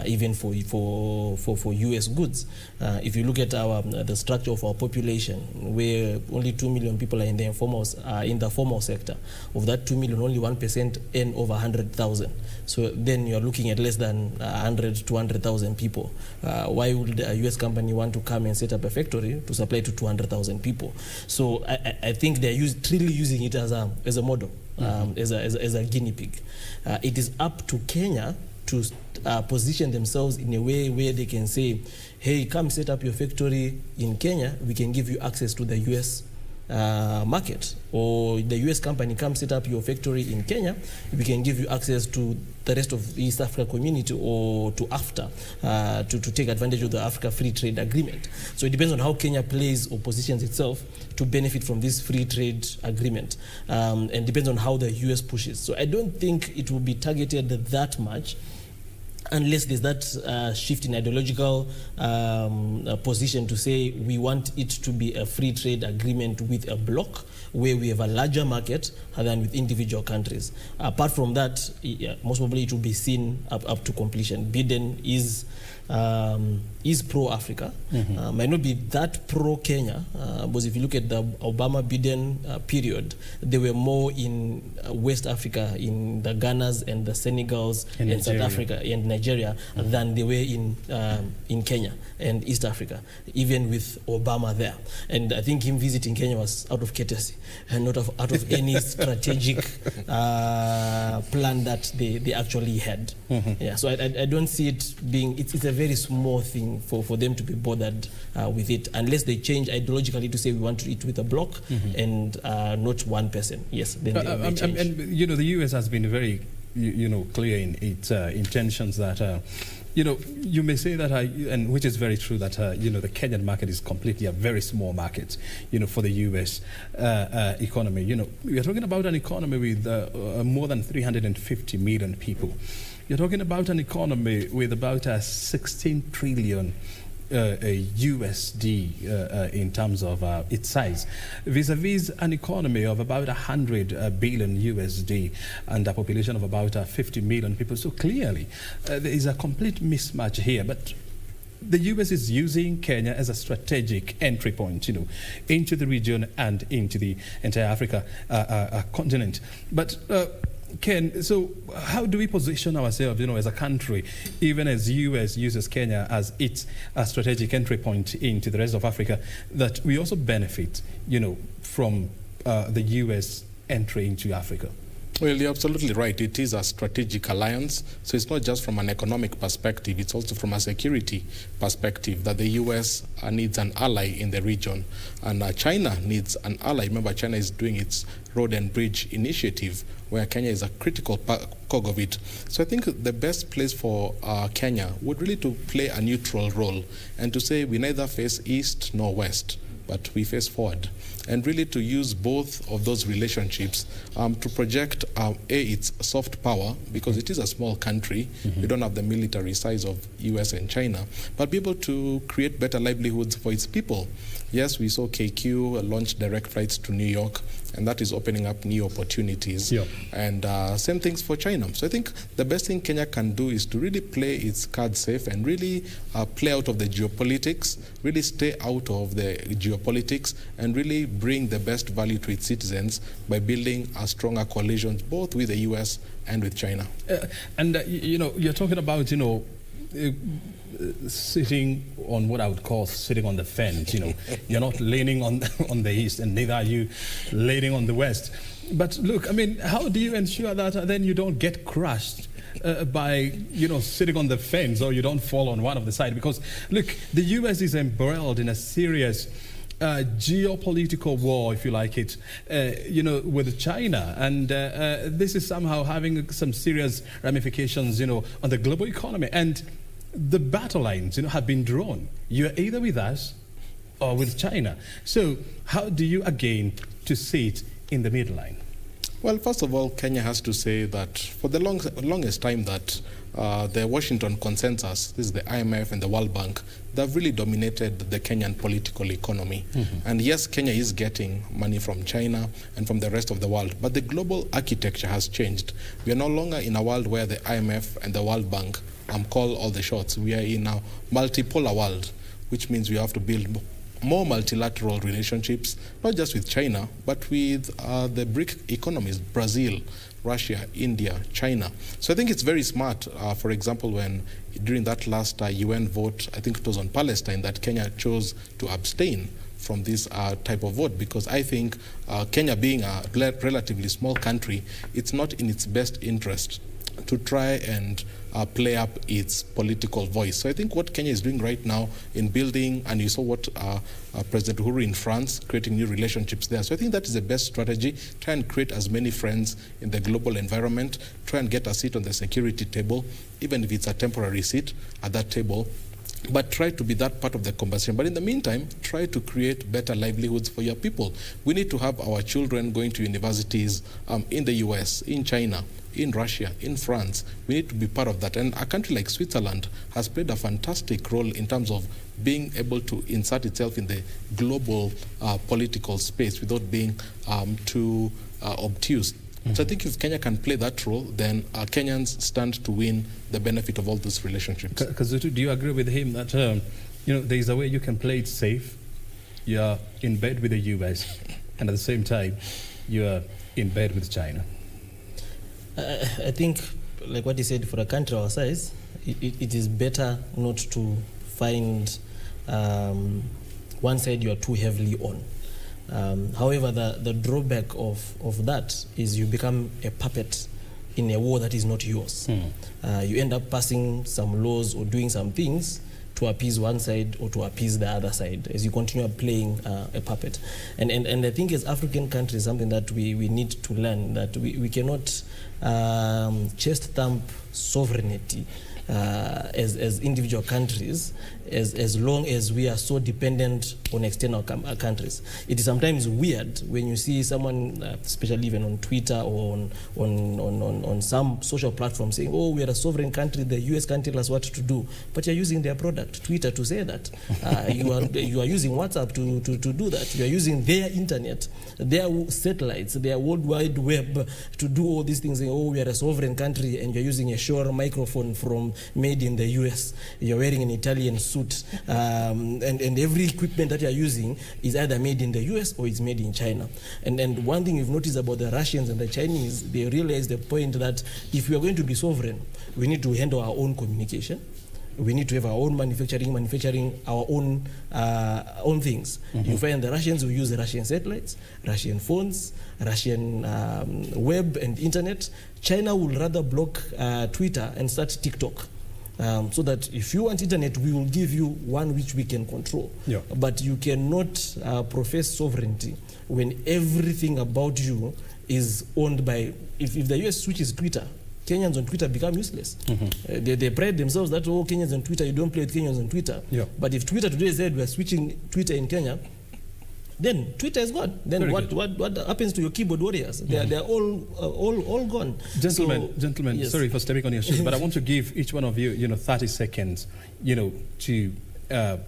Speaker 3: even for US goods. If you look at the structure of our population, where only 2 million people are in the formal sector, of that 2 million, only 1% earn over 100,000. So then you are looking at less than 100, 200,000 people. Why would a US company want to come and set up a factory to supply to 200,000 people? So I think they're really using it as a model, as a guinea pig. It is up to Kenya to position themselves in a way where they can say, hey, come set up your factory in Kenya, we can give you access to the US market, or the US company, come set up your factory in Kenya, we can give you access to the rest of the East Africa community, or to AfTA, to take advantage of the Africa Free Trade Agreement. So it depends on how Kenya plays or positions itself to benefit from this free trade agreement, and depends on how the US pushes. So I don't think it will be targeted that much, unless there's that shift in ideological position to say we want it to be a free trade agreement with a bloc where we have a larger market than with individual countries. Apart from that, most probably it will be seen up to completion. Biden is pro-Africa, might not be that pro-Kenya, because if you look at the Obama-Biden period, they were more in West Africa, in the Ghanas and the Senegals and South Africa and Nigeria, than they were in Kenya and East Africa, even with Obama there. And I think him visiting Kenya was out of courtesy and not out of any strategic plan that they actually had. Yeah, so I don't see it being, it's a very small thing for them to be bothered with it, unless they change ideologically to say we want to eat with a bloc and not one person. Yes, then they change.
Speaker 1: And you know, the US has been very clear in its intentions that you may say that, and which is very true, that the Kenyan market is completely a very small market, for the U.S. Economy. We are talking about an economy with more than 350 million people. You're talking about an economy with about 16 trillion USD in terms of its size, vis-a-vis an economy of about 100 billion USD and a population of about 50 million people. So clearly, there is a complete mismatch here. But the US is using Kenya as a strategic entry point, into the region and into the entire Africa continent. But Ken, so how do we position ourselves, as a country, even as US uses Kenya as its strategic entry point into the rest of Africa, that we also benefit, from the US entry into Africa?
Speaker 2: Well, you're absolutely right. It is a strategic alliance. So it's not just from an economic perspective, it's also from a security perspective that the US needs an ally in the region. And China needs an ally. Remember, China is doing its road and bridge initiative, where Kenya is a critical cog of it. So I think the best place for Kenya would really to play a neutral role and to say we neither face east nor west, but we face forward, and really to use both of those relationships to project its soft power, because it is a small country. We don't have the military size of US and China, but be able to create better livelihoods for its people. Yes, we saw KQ launch direct flights to New York, and that is opening up new opportunities. And same things for China. So I think the best thing Kenya can do is to really play its cards safe and really play out of the geopolitics, really stay out of the geopolitics, and really bring the best value to its citizens by building a stronger coalition both with the US and with China.
Speaker 1: You're talking about, sitting on what I would call sitting on the fence. You're not leaning on the east, and neither are you leaning on the west. But look, I mean, how do you ensure that then you don't get crushed by sitting on the fence, or you don't fall on one of the side? Because look, the US is embroiled in a serious geopolitical war, if you like it, with China, and this is somehow having some serious ramifications, on the global economy. And the battle lines, have been drawn. You're either with us or with China. So how do you again to sit in the middle line?
Speaker 2: Well, first of all, Kenya has to say that for the longest time that the Washington consensus, this is the IMF and the World Bank, they've really dominated the Kenyan political economy. And yes, Kenya is getting money from China and from the rest of the world, but the global architecture has changed. We are no longer in a world where the IMF and the World Bank call all the shots. We are in a multipolar world, which means we have to build more multilateral relationships, not just with China, but with the BRIC economies, Brazil, Russia, India, China. So I think it's very smart, for example, when during that last UN vote, I think it was on Palestine, that Kenya chose to abstain from this type of vote, because I think Kenya being a relatively small country, it's not in its best interest to try and play up its political voice. So I think what Kenya is doing right now in building, and you saw what President Uhuru in France, creating new relationships there. So I think that is the best strategy. Try and create as many friends in the global environment. Try and get a seat on the security table, even if it's a temporary seat at that table. But try to be that part of the conversation. But in the meantime, try to create better livelihoods for your people. We need to have our children going to universities in the US, in China, in Russia, in France. We need to be part of that. And a country like Switzerland has played a fantastic role in terms of being able to insert itself in the global political space without being too obtuse. So I think if Kenya can play that role, then Kenyans stand to win the benefit of all these relationships.
Speaker 1: Because do you agree with him that there is a way you can play it safe? You're in bed with the US, and at the same time, you're in bed with China.
Speaker 3: I think, like what he said, for a country our size, it is better not to find one side you are too heavily on. However, the drawback of that is you become a puppet in a war that is not yours. You end up passing some laws or doing some things to appease one side or to appease the other side as you continue playing a puppet. And I think as African countries, something that we need to learn, that we cannot chest thump sovereignty as individual countries as long as we are so dependent on external countries. It is sometimes weird when you see someone, especially even on Twitter or on some social platform, saying, oh, we are a sovereign country, the US can't tell us what to do, but you're using their product, Twitter, to say that. You are using WhatsApp to do that. You are using their internet, their satellites, their World Wide Web to do all these things, saying, oh, we are a sovereign country, and you're using a Shure microphone from made in the US. You're wearing an Italian suit, and every equipment that you're using is either made in the US or it's made in China. And one thing you've noticed about the Russians and the Chinese, they realize the point that if we are going to be sovereign, we need to handle our own communication. We need to have our own manufacturing our own things. You find the Russians will use the Russian satellites, Russian phones, Russian web and internet. China will rather block Twitter and start TikTok. So that if you want internet, we will give you one which we can control. Yeah. But you cannot profess sovereignty when everything about you is owned by, if the US switches Twitter, Kenyans on Twitter become useless. They pride themselves that, oh, Kenyans on Twitter, you don't play with Kenyans on Twitter. Yeah. But if Twitter today said we're switching Twitter in Kenya, then Twitter is gone. Then what happens to your keyboard warriors? They are all gone.
Speaker 1: Gentlemen,
Speaker 3: yes.
Speaker 1: Sorry for stepping on your shoes, but I want to give each one of you, 30 seconds, to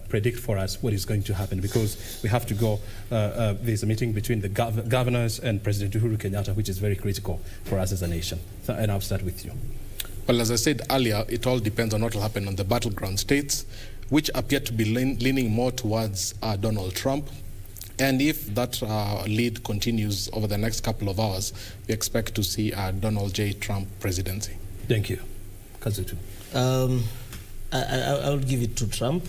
Speaker 1: predict for us what is going to happen, because we have to go. There's a meeting between the governors and President Uhuru Kenyatta, which is very critical for us as a nation. And I'll start with you.
Speaker 2: Well, as I said earlier, it all depends on what will happen on the battleground states, which appear to be leaning more towards Donald Trump. And if that lead continues over the next couple of hours, we expect to see a Donald J. Trump presidency.
Speaker 1: Thank you. Kazutu.
Speaker 3: I'll give it to Trump.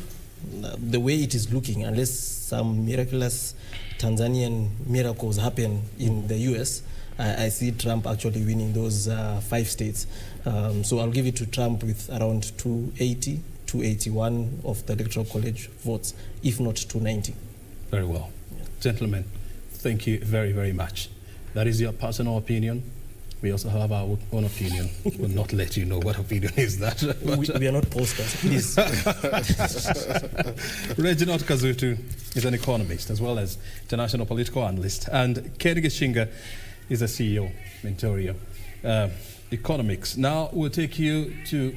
Speaker 3: The way it is looking, unless some miraculous Tanzanian miracles happen in the US, I see Trump actually winning those 5 states. So I'll give it to Trump with around 280, 281 of the Electoral College votes, if not 290.
Speaker 1: Very well. Gentlemen, thank you very, very much. That is your personal opinion. We also have our own opinion. We'll not let you know what opinion is that.
Speaker 3: We are not posters, please.
Speaker 1: Reginald Kazutu is an economist as well as international political analyst. And Kenny Geshinga is a CEO, Mentorio, economics. Now we'll take you to.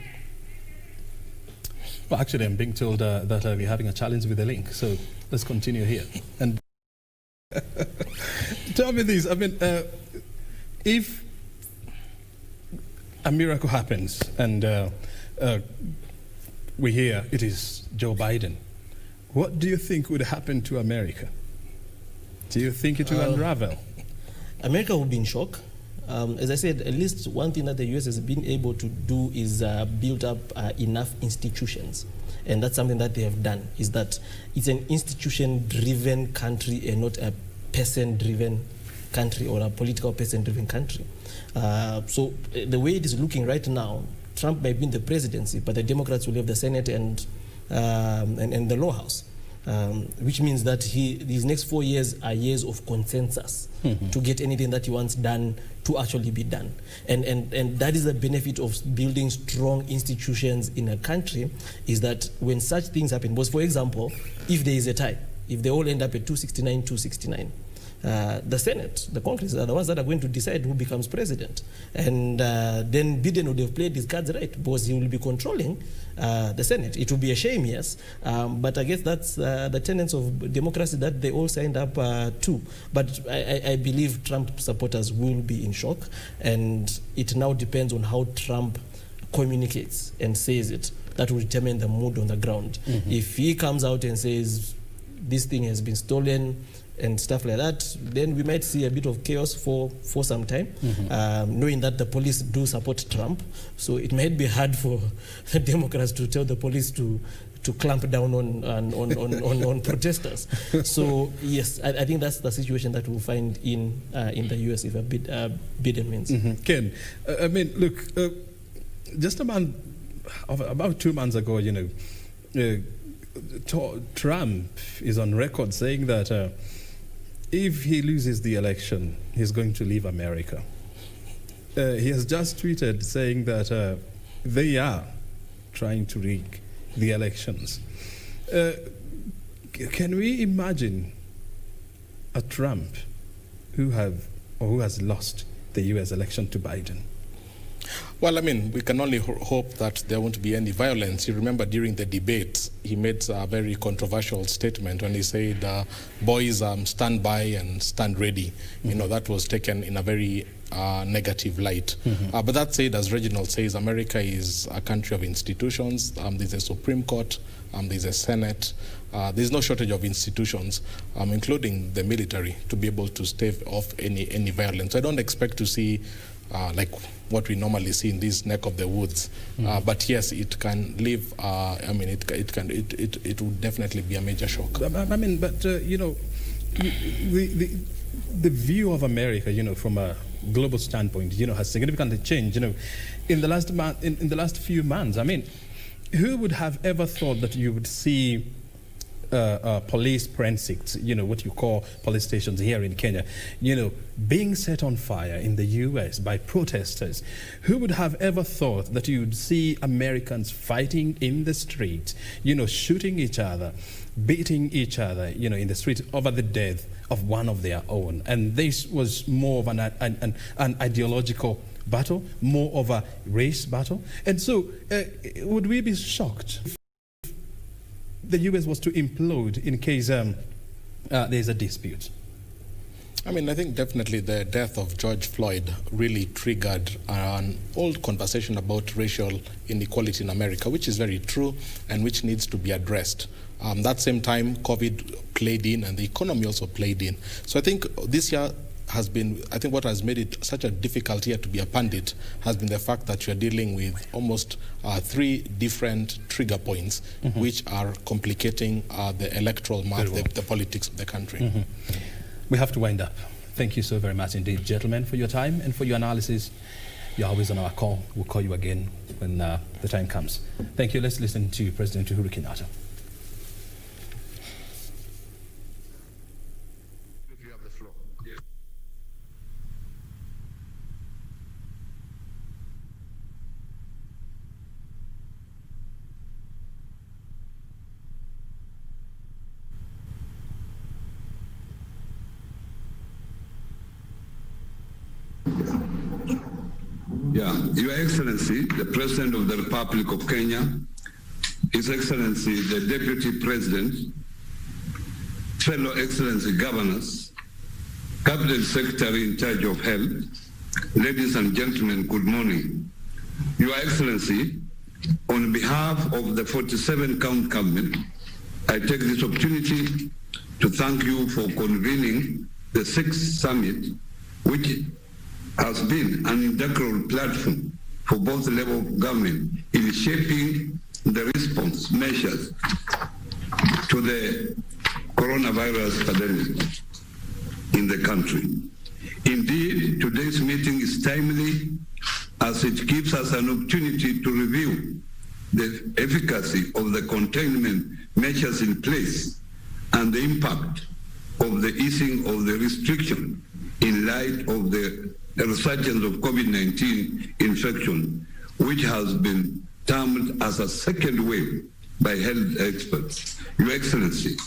Speaker 1: Well, actually, I'm being told that we're having a challenge with the link, so let's continue here. And tell me this, I mean, if a miracle happens and we hear it is Joe Biden, what do you think would happen to America? Do you think it will unravel?
Speaker 3: America will be in shock. As I said, at least one thing that the US has been able to do is build up enough institutions. And that's something that they have done, is that it's an institution-driven country and not a person-driven country or a political person-driven country. So the way it is looking right now, Trump might be in the presidency, but the Democrats will have the Senate and the Lower House. Which means that these next 4 years are years of consensus to get anything that he wants done to actually be done. And that is the benefit of building strong institutions in a country, is that when such things happen, because for example, if there is a tie, if they all end up at 269, the Senate, the Congress are the ones that are going to decide who becomes president. And then Biden would have played his cards right, because he will be controlling the Senate. It will be a shame, yes, but I guess that's the tenets of democracy that they all signed up to. But I believe Trump supporters will be in shock, and it now depends on how Trump communicates and says it. That will determine the mood on the ground. If he comes out and says this thing has been stolen and stuff like that, then we might see a bit of chaos for some time, knowing that the police do support Trump. So it might be hard for the Democrats to tell the police to clamp down on protesters. So yes, I think that's the situation that we'll find in the US if Biden wins.
Speaker 1: Ken, I mean, look, just about 2 months ago, Trump is on record saying that if he loses the election, he's going to leave America. He has just tweeted saying that they are trying to rig the elections. Can we imagine a Trump who has lost the U.S. election to Biden?
Speaker 2: Well, I mean, we can only hope that there won't be any violence. You remember during the debate, he made a very controversial statement when he said, boys, stand by and stand ready. That was taken in a very negative light. But that said, as Reginald says, America is a country of institutions. There's a Supreme Court, there's a Senate. There's no shortage of institutions, including the military, to be able to stave off any violence. I don't expect to see like what we normally see in this neck of the woods, but yes, it can leave. I mean, it would definitely be a major shock.
Speaker 1: I mean, but the view of America, from a global standpoint, has significantly changed. In the last few months. I mean, who would have ever thought that you would see police forensics, what you call police stations here in Kenya, being set on fire in the US by protesters? Who would have ever thought that you would see Americans fighting in the street, shooting each other, beating each other, in the street over the death of one of their own? And this was more of an ideological battle, more of a race battle. And so would we be shocked if the US was to implode in case there's a dispute?
Speaker 2: I mean, I think definitely the death of George Floyd really triggered an old conversation about racial inequality in America, which is very true and which needs to be addressed. That same time, COVID played in and the economy also played in. So I think this year has been, I think what has made it such a difficult year to be a pundit has been the fact that you're dealing with almost 3 different trigger points, which are complicating the electoral math, the politics of the country.
Speaker 1: We have to wind up. Thank you so very much indeed, gentlemen, for your time and for your analysis. You're always on our call. We'll call you again when the time comes. Thank you. Let's listen to President Uhuru Kenyatta.
Speaker 5: Your Excellency, the President of the Republic of Kenya, His Excellency, the Deputy President, fellow Excellency Governors, Cabinet Secretary in charge of Health, ladies and gentlemen, good morning. Your Excellency, on behalf of the 47 County Government, I take this opportunity to thank you for convening the 6th Summit, which has been an integral platform for both levels of government in shaping the response measures to the coronavirus pandemic in the country. Indeed, today's meeting is timely as it gives us an opportunity to review the efficacy of the containment measures in place and the impact of the easing of the restriction in light of the resurgence of COVID-19 infection, which has been termed as a second wave by health experts. Your Excellency,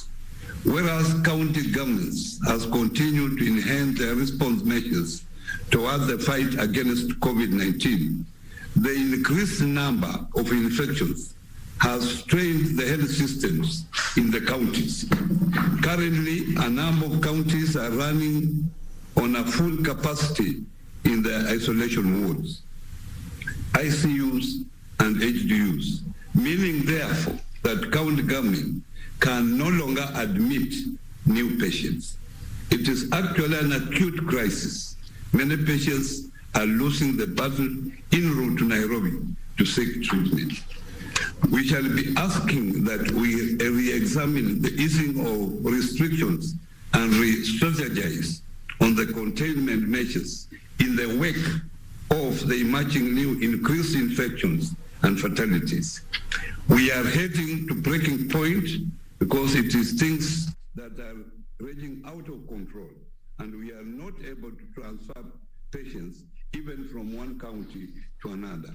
Speaker 5: whereas county governments has continued to enhance their response measures towards the fight against COVID-19, the increased number of infections has strained the health systems in the counties. Currently, a number of counties are running on a full capacity in the isolation wards, ICUs and HDUs, meaning therefore that county government can no longer admit new patients. It is actually an acute crisis. Many patients are losing the battle en route to Nairobi to seek treatment. We shall be asking that we re-examine the easing of restrictions and re-strategize on the containment measures in the wake of the emerging new increased infections and fatalities. We are heading to breaking point because it is things that are raging out of control, and we are not able to transfer patients even from one county to another.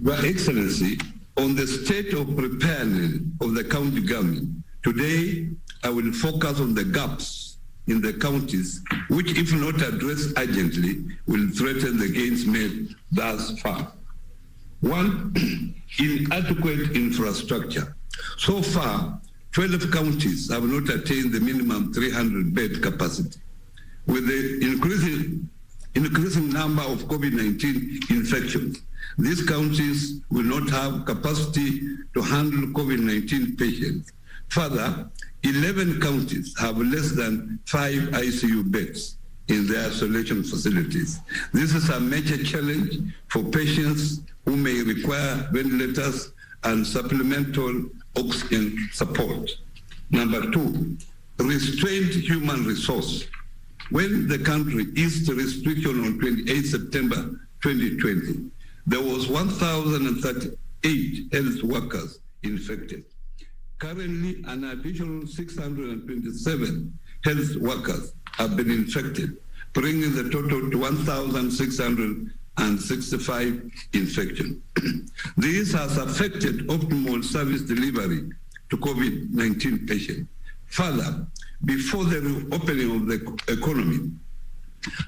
Speaker 5: Your Excellency, on the state of preparedness of the county government, today I will focus on the gaps in the counties, which if not addressed urgently, will threaten the gains made thus far. One, inadequate infrastructure. So far, 12 counties have not attained the minimum 300-bed capacity. With the increasing number of COVID-19 infections, these counties will not have capacity to handle COVID-19 patients. Further, 11 counties have less than 5 ICU beds in their isolation facilities. This is a major challenge for patients who may require ventilators and supplemental oxygen support. Number 2, restrained human resource. When the country eased the restriction on 28 September 2020, there was 1,038 health workers infected. Currently, an additional 627 health workers have been infected, bringing the total to 1,665 infections. This has affected optimal service delivery to COVID-19 patients. Further, before the reopening of the economy,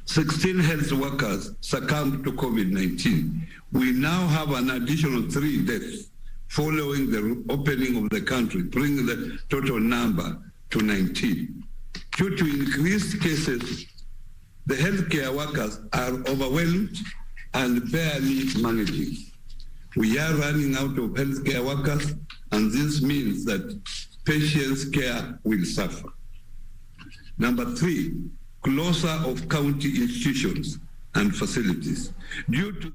Speaker 5: 16 health workers succumbed to COVID-19. We now have an additional 3 deaths following the opening of the country, bringing the total number to 19. Due to increased cases, the healthcare workers are overwhelmed and barely managing. We are running out of healthcare workers, and this means that patients' care will suffer. Number 3, closure of county institutions and facilities. Due to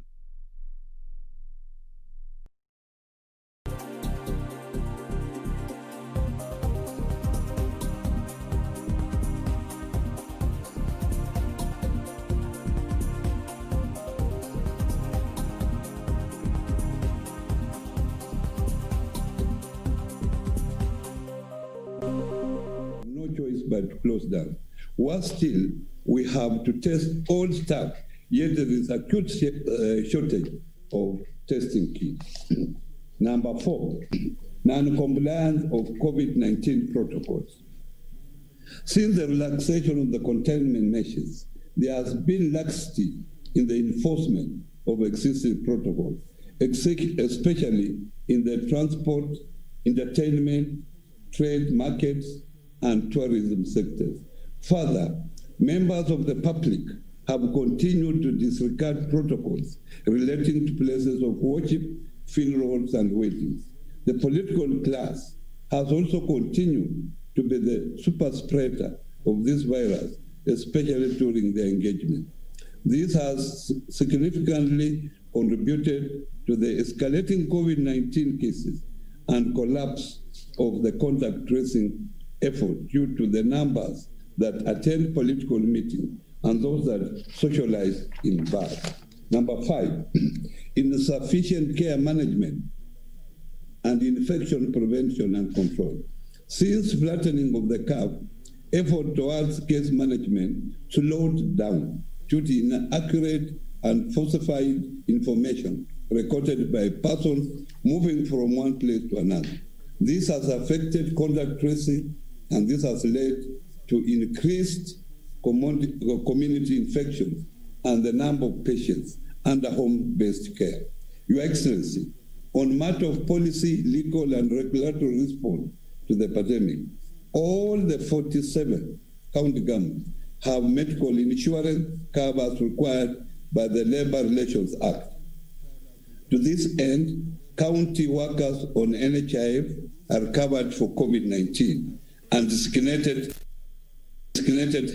Speaker 5: no choice but to close down. Worse still, we have to test all staff, yet there is acute shortage of testing kits. Number 4, non-compliance of COVID-19 protocols. Since the relaxation of the containment measures, there has been laxity in the enforcement of existing protocols, especially in the transport, entertainment, trade, markets, and tourism sectors. Further, members of the public have continued to disregard protocols relating to places of worship, funerals, and weddings. The political class has also continued to be the super spreader of this virus, especially during their engagement. This has significantly contributed to the escalating COVID-19 cases and collapse of the contact tracing effort due to the numbers that attend political meetings and those that socialize in bars. Number 5, insufficient care management and infection prevention and control. Since flattening of the curve, effort towards case management slowed down due to inaccurate and falsified information recorded by persons moving from one place to another. This has affected contact tracing, and this has led to increased community infections and the number of patients under home-based care. Your Excellency, on matter of policy, legal, and regulatory response to the pandemic, all the 47 county governments have medical insurance covers required by the Labor Relations Act. To this end, county workers on NHIF are covered for COVID-19 and designated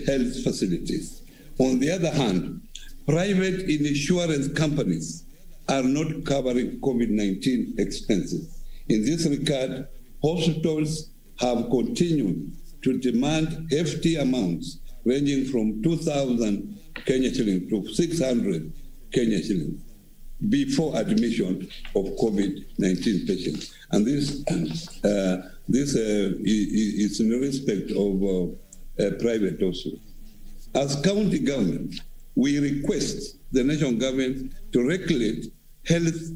Speaker 5: health facilities. On the other hand, private insurance companies are not covering COVID-19 expenses. In this regard, hospitals have continued to demand hefty amounts ranging from 2,000 Kenya shillings to 600 Kenya shillings before admission of COVID-19 patients. And this is in respect of private also. As county government, we request the national government to regulate health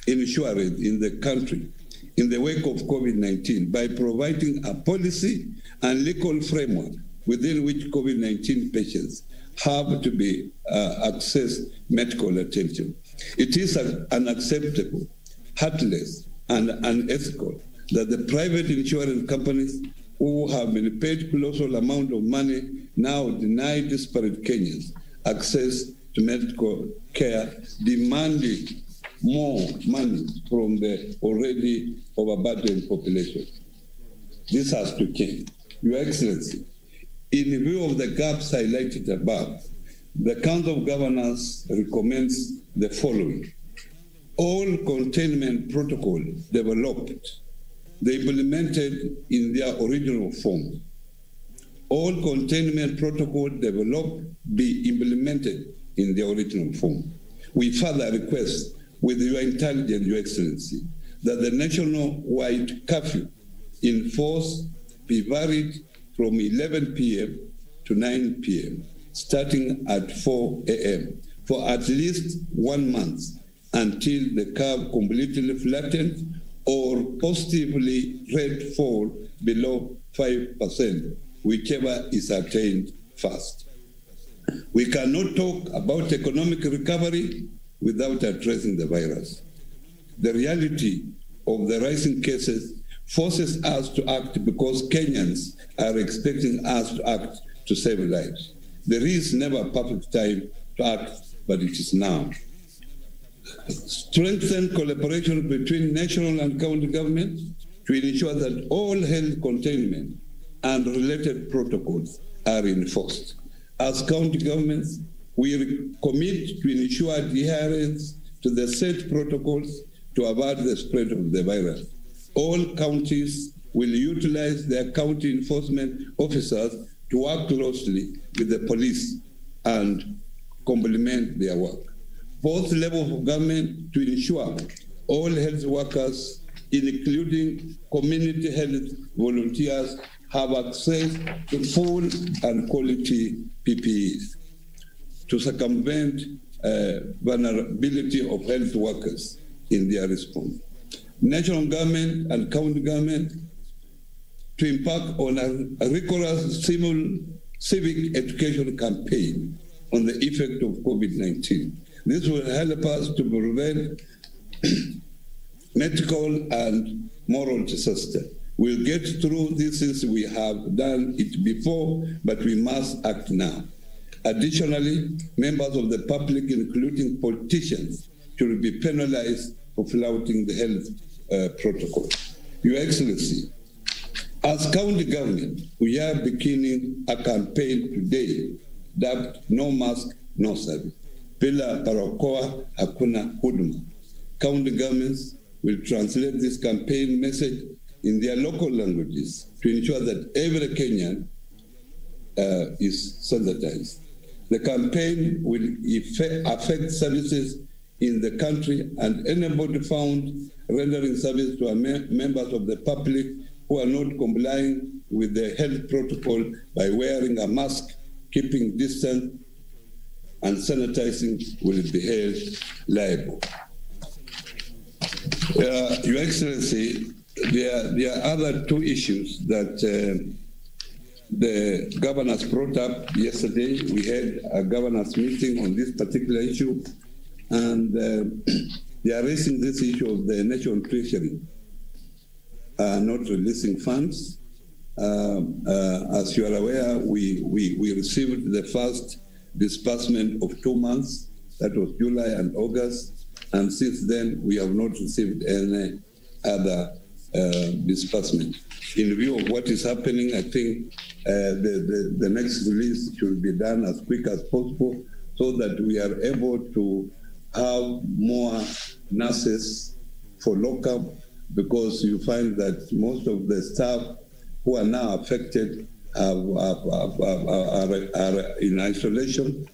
Speaker 5: insurance in the country in the wake of COVID-19 by providing a policy and legal framework within which COVID-19 patients have to be accessed medical attention. It is unacceptable, heartless, and unethical that the private insurance companies who have been paid colossal amount of money now deny disparate Kenyans access to medical care, demanding more money from the already overburdened population. This has to change. Your Excellency, in view of the gaps highlighted above, the Council of Governors recommends the following. All containment protocols developed, they implemented in their original form. All containment protocols developed be implemented in their original form. We further request, with your intelligence, Your Excellency, that the national-wide curfew in force be varied from 11 p.m. to 9 p.m., starting at 4 a.m. for at least 1 month until the curve completely flattens or positively rate fall below 5%, whichever is attained first. We cannot talk about economic recovery without addressing the virus. The reality of the rising cases forces us to act because Kenyans are expecting us to act to save lives. There is never a perfect time to act, but it is now. Strengthen collaboration between national and county governments to ensure that all health containment and related protocols are enforced. As county governments, we commit to ensure adherence to the set protocols to avoid the spread of the virus. All counties will utilize their county enforcement officers to work closely with the police and complement their work. Both levels of government to ensure all health workers, including community health volunteers, have access to full and quality PPEs to circumvent vulnerability of health workers in their response. National government and county government to embark on a rigorous civic education campaign on the effect of COVID-19. This will help us to prevent medical and moral disaster. We'll get through this since we have done it before, but we must act now. Additionally, members of the public, including politicians, should be penalized for flouting the health protocol. Your Excellency, as county government, we are beginning a campaign today dubbed No Mask, No Service. Bila barakoa, hakuna huduma. County governments will translate this campaign message in their local languages to ensure that every Kenyan is sensitized. The campaign will affect services in the country, and anybody found rendering service to members of the public who are not complying with the health protocol by wearing a mask, keeping distance, and sanitizing will be held liable. Your Excellency, there are other two issues that the governors brought up yesterday. We had a governors meeting on this particular issue, and they are raising this issue of the national treasury not releasing funds. As you are aware, we received the first disbursement of 2 months, that was July and August, and since then we have not received any other disbursement. In view of what is happening, I think the next release should be done as quick as possible so that we are able to have more nurses for lockup, because you find that most of the staff who are now affected are in isolation,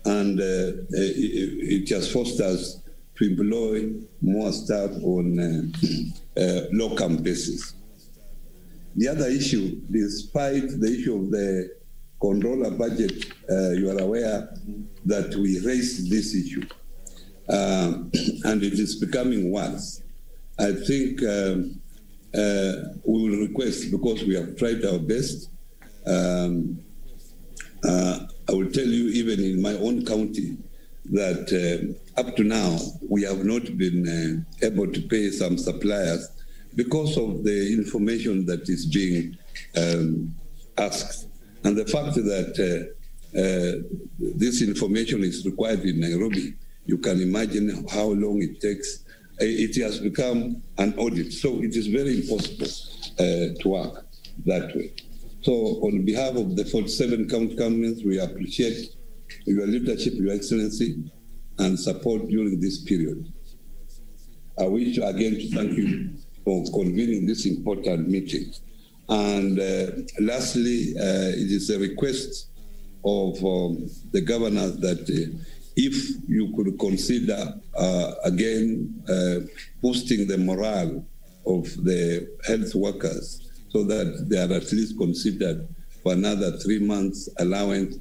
Speaker 5: and it has forced us to employ more staff on locum basis. The other issue, despite the issue of the controller budget, you are aware that we raised this issue, and it is becoming worse. I think we will request, because we have tried our best. I will tell you, even in my own county, that up to now, we have not been able to pay some suppliers because of the information that is being asked. And the fact that this information is required in Nairobi, you can imagine how long it takes. It has become an audit, so it is very impossible to work that way. So on behalf of the 47 county governments, we appreciate your leadership, Your Excellency, and support during this period. I wish again to thank you for convening this important meeting. And lastly, it is a request of the governors that if you could consider again boosting the morale of the health workers, so that they are at least considered for another 3 months allowance,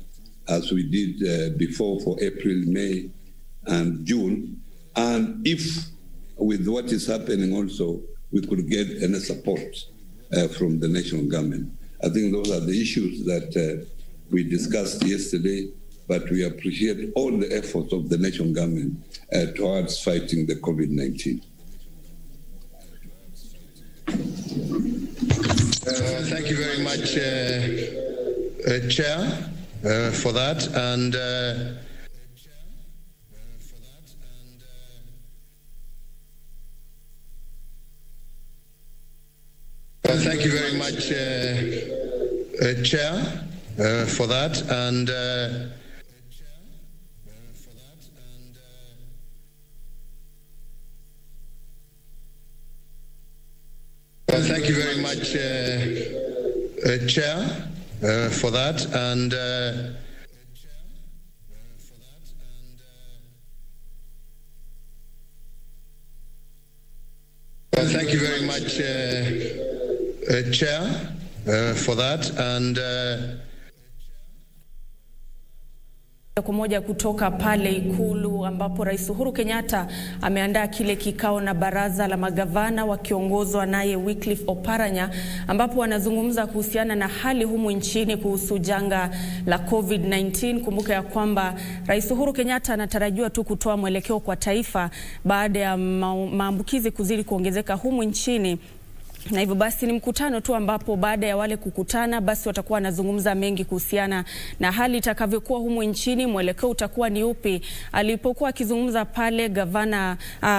Speaker 5: as we did before for April, May, and June. And if with what is happening also, we could get any support from the national government. I think those are the issues that we discussed yesterday, but we appreciate all the efforts of the national government towards fighting the COVID-19.
Speaker 6: Thank you very much, Chair, for that. And thank you very much, Chair, for that. And thank you very much, Chair, for that. And thank you very much, Chair, for that. And
Speaker 8: Kwa moja kutoka pale Ikulu ambapo Rais Uhuru Kenyatta ameandaa kile kikao na baraza la magavana wakiongozwa naye Wycliffe Oparanya, ambapo wanazungumza kuhusiana na hali humu nchini kuhusu janga la COVID-19. Kumbuka ya kwamba Rais Uhuru Kenyatta anatarajiwa tu kutoa mwelekeo kwa taifa baada ya maambukizi kuzidi kuongezeka humu nchini. Na hivyo basi ni mkutano tu ambapo baada ya wale kukutana basi watakuwa wanazungumza mengi kuhusiana na hali itakavyokuwa humu nchini, mwelekeo utakuwa ni upi. Alipokuwa akizungumza pale gavana,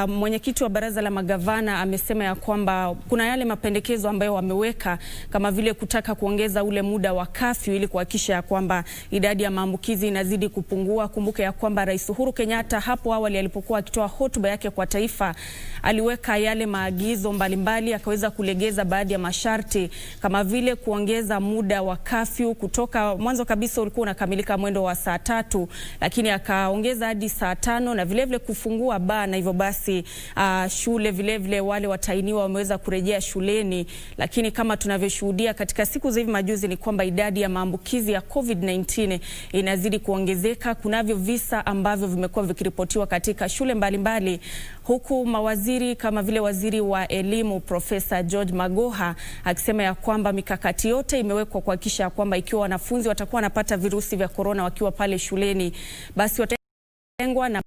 Speaker 8: mwenyekiti wa baraza la magavana amesema ya kwamba kuna yale mapendekezo ambayo wameweka kama vile kutaka kuongeza ule muda wa kafyu ili kuhakikisha ya kwamba idadi ya maambukizi inazidi kupungua. Kumbuka ya kwamba Rais Uhuru Kenyatta hapo awali alipokuwa akitoa hotuba yake kwa taifa aliweka yale maagizo mbalimbali, akaweza kulegeza baadhi ya masharti kama vile kuongeza muda wa kafyu kutoka mwanzo kabisa ulikuwa unakamilika mwendo wa saa 3, lakini akaongeza hadi saa 5 na vile vile kufungua baa, na hivyo basi shule vile vile wale watainiwa wameweza kurejea shuleni. Lakini kama tunavyoshuhudia katika siku za hivi majuzi ni kwamba idadi ya maambukizi ya COVID-19 inazidi kuongezeka. Kunavyo visa ambavyo vimekuwa vikiripotiwa katika shule mbalimbali, huku mawaziri kama vile waziri wa elimu Profesa George Magoha akisema ya kwamba mikakati yote imewekwa kuhakikisha kwamba ikiwa wanafunzi watakuwa wanapata virusi vya corona wakiwa pale shuleni basi watengwa na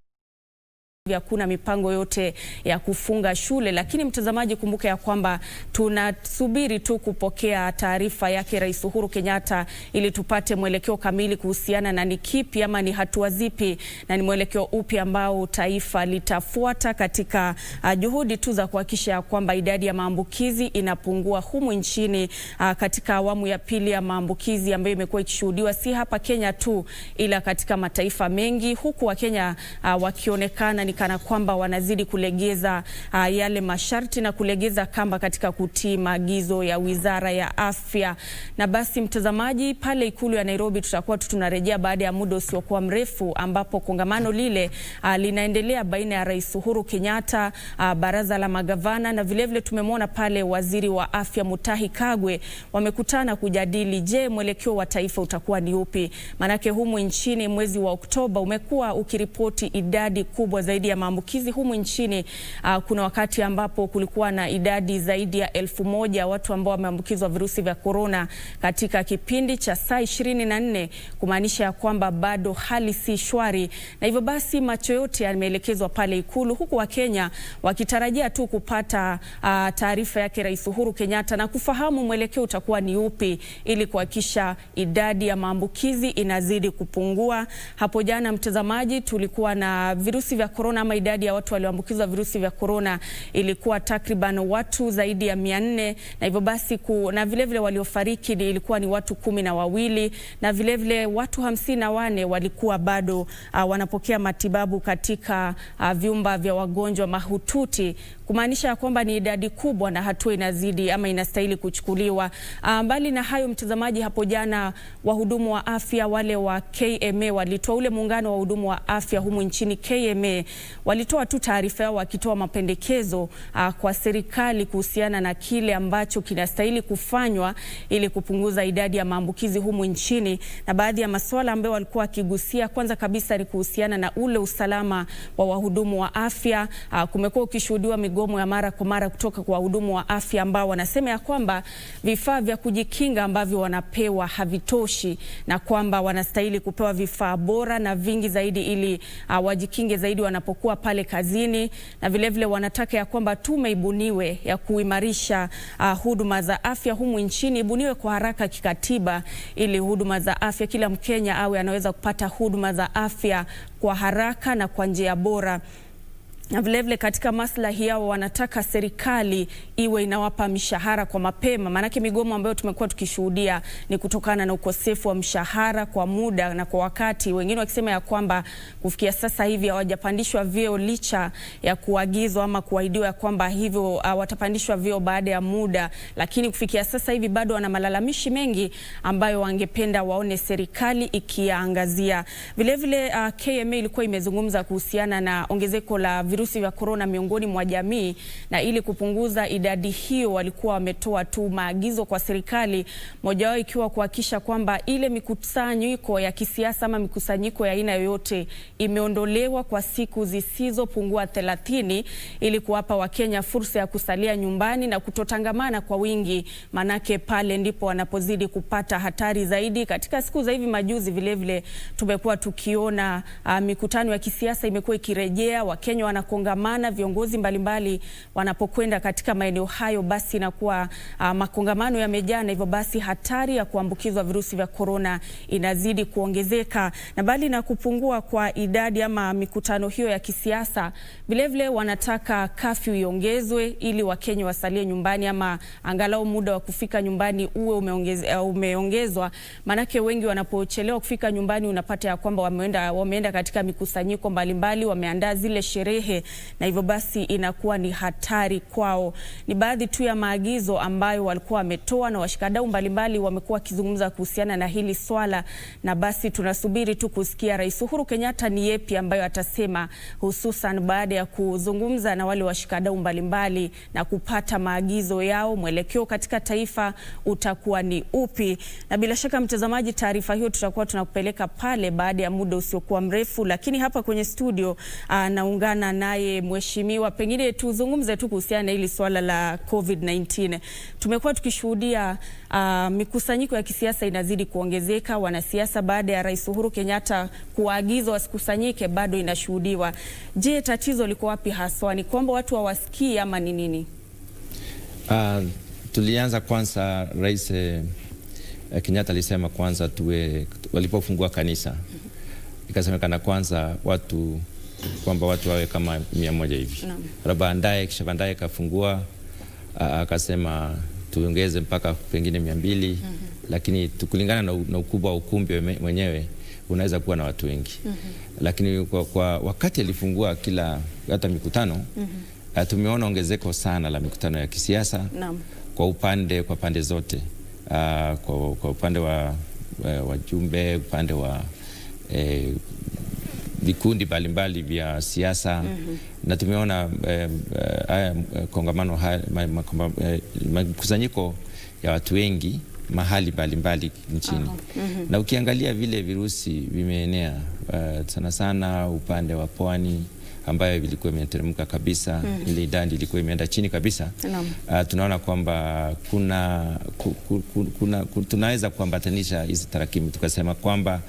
Speaker 8: hakuna mipango yote ya kufunga shule. Lakini mtazamaji, kumbuka ya kwamba tunasubiri tu kupokea taarifa yake Rais Uhuru Kenyatta ili tupate mwelekeo kamili kuhusiana na ni kipi ama ni hatua zipi na ni mwelekeo upi ambao taifa litafuata katika juhudi tu za kuhakikisha kwamba idadi ya maambukizi inapungua humu nchini katika awamu ya pili ya maambukizi ambayo imekuwa ikishuhudiwa si hapa Kenya tu ila katika mataifa mengi, huku wa Kenya wakionekana ni kana kwamba wanazidi kulegeza yale masharti na kulegeza kamba katika kutii maagizo ya Wizara ya Afya. Na basi mtazamaji, pale Ikulu ya Nairobi tutakuwa tunarejea baada ya muda usiokuwa mrefu ambapo kongamano lile linaendelea baina ya Rais Uhuru Kenyatta, baraza la magavana na vile vile tumemwona pale waziri wa Afya Mutahi Kagwe. Wamekutana kujadili je, mwelekeo wa taifa utakuwa ni upi? Manake humu nchini mwezi wa Oktoba umekuwa ukiripoti idadi kubwa zaidi ya maambukizi humu nchini. Kuna wakati ambapo kulikuwa na idadi zaidi ya 1000 watu ambao wameambukizwa virusi vya corona katika kipindi cha saa 24, kumaanisha ya kwamba bado hali si shwari. Na hivyo basi macho yote yameelekezwa pale Ikulu, huku wa Kenya wakitarajia tu kupata taarifa yake Rais Uhuru Kenyatta na kufahamu mwelekeo utakuwa ni upi ili kuhakikisha idadi ya maambukizi inazidi kupungua. Hapo jana mtazamaji, tulikuwa na virusi vya corona ama idadi ya watu walioambukizwa virusi vya corona ilikuwa takriban watu zaidi ya 400, na hivyo basi na vile vile waliofariki ilikuwa ni watu 12 na vile vile watu 54 walikuwa bado wanapokea matibabu katika vyumba vya wagonjwa mahututi, kumaanisha kwamba ni idadi kubwa na hatua inazidi ama inastahili kuchukuliwa. Mbali na hayo mtazamaji, hapo jana wahudumu wa afya wale wa KMA walitoa, ule muungano wa wahudumu wa afya humu nchini KMA walitoa tu taarifa yao wakitoa mapendekezo kwa serikali kuhusiana na kile ambacho kinastahili kufanywa ili kupunguza idadi ya maambukizi humu nchini. Na baadhi ya masuala ambayo walikuwa wakigusia, kwanza kabisa ni kuhusiana na ule usalama wa wahudumu wa afya. Kumekuwa ukishuhudiwa migomo ya mara kwa mara kutoka kwa wahudumu wa afya ambao wanasema ya kwamba vifaa vya kujikinga ambavyo wanapewa havitoshi na kwamba wanastahili kupewa vifaa bora na vingi zaidi ili wajikinge zaidi wanapokuwa pale kazini. Na vile vile wanataka ya kwamba tume ibuniwe ya kuimarisha huduma za afya humu nchini, ibuniwe kwa haraka kikatiba ili huduma za afya, kila Mkenya awe anaweza kupata huduma za afya kwa haraka na kwa njia bora. Na vile vile katika maslahi yao wanataka serikali iwe inawapa mishahara kwa mapema, maanake migomo ambayo tumekuwa tukishuhudia ni kutokana na ukosefu wa mshahara kwa muda na kwa wakati. Wengine wakisema ya kwamba kufikia sasa hivi hawajapandishwa vyeo licha ya kuagizwa ama kuahidiwa ya kwamba hivyo watapandishwa vyeo baada ya muda, lakini kufikia sasa hivi bado wana malalamishi mengi ambayo wangependa waone serikali ikiangazia. Vile vile KMA ilikuwa imezungumza kuhusiana na ongezeko la virusi vya korona miongoni mwa jamii, na ili kupunguza idadi hiyo walikuwa wametoa tu maagizo kwa serikali, moja wao ikiwa kuhakikisha kwamba ile mikusanyiko ya kisiasa ama mikusanyiko ya aina yoyote imeondolewa kwa siku zisizopungua 30 ili kuwapa Wakenya fursa ya kusalia nyumbani na kutotangamana kwa wingi, manake pale ndipo wanapozidi kupata hatari zaidi. Katika siku za hivi majuzi vilevile tumekuwa tukiona mikutano ya kisiasa imekuwa ikirejea, Wakenya wanakongamana, viongozi mbalimbali wanapokwenda katika maeneo hayo, basi inakuwa makongamano yamejaa, na hivyo basi hatari ya kuambukizwa virusi vya korona inazidi kuongezeka. Na bali na kupungua kwa idadi ama mikutano hiyo ya kisiasa, vilevile wanataka kafyu iongezwe ili Wakenya wasalie nyumbani, ama angalau muda wa kufika nyumbani uwe umeongezwa, manake wengi wanapochelewa kufika nyumbani unapata ya kwamba wameenda katika mikusanyiko mbalimbali, wameandaa zile sherehe, na hivyo basi inakuwa ni hatari kwao. Ni baadhi tu ya maagizo ambayo walikuwa wametoa, na washikadau mbalimbali wamekuwa wakizungumza kuhusiana na hili swala, na basi tunasubiri tu kusikia Rais Uhuru Kenyatta ni yepi ambayo atasema, hususan baada ya kuzungumza na wale washikadau mbalimbali na kupata maagizo yao. Mwelekeo katika taifa utakuwa ni upi? Na bila shaka mtazamaji, taarifa hiyo tutakuwa tunakupeleka pale baada ya muda usiokuwa mrefu, lakini hapa kwenye studio naungana naye mheshimiwa. Pengine tuzungumze tu kuhusiana na hili swala la COVID-19. Tumekuwa tukishuhudia mikusanyiko ya kisiasa inazidi kuongezeka. Wanasiasa baada ya Rais Uhuru Kenyatta kuagiza wasikusanyike bado inashuhudiwa. Je, tatizo liko wapi haswa? Ni kwamba watu hawasikii ama ni nini?
Speaker 10: Tulianza kwanza, Rais Kenyatta alisema kwanza walipofungua kanisa, ikasemekana kwanza kwamba watu wawe kama 100 hivi. Baadaye kisha baadaye kafungua, akasema tuongeze mpaka pengine 200, lakini kulingana na ukubwa wa ukumbi mwenyewe unaweza kuwa na watu wengi. Lakini kwa wakati alifungua hata mikutano, tumeona ongezeko sana la mikutano ya kisiasa kwa pande zote, kwa upande wa wajumbe, upande wa vikundi mbalimbali vya siasa, na tumeona kongamano makusanyiko ya watu wengi mahali mbalimbali nchini. Na ukiangalia vile virusi vimeenea sana sana upande wa pwani ambayo vilikuwa imeteremka kabisa, ile idadi ilikuwa imeenda chini kabisa. Tunaona kwamba tunaweza kuambatanisha hizi tarakimu, tukasema kwamba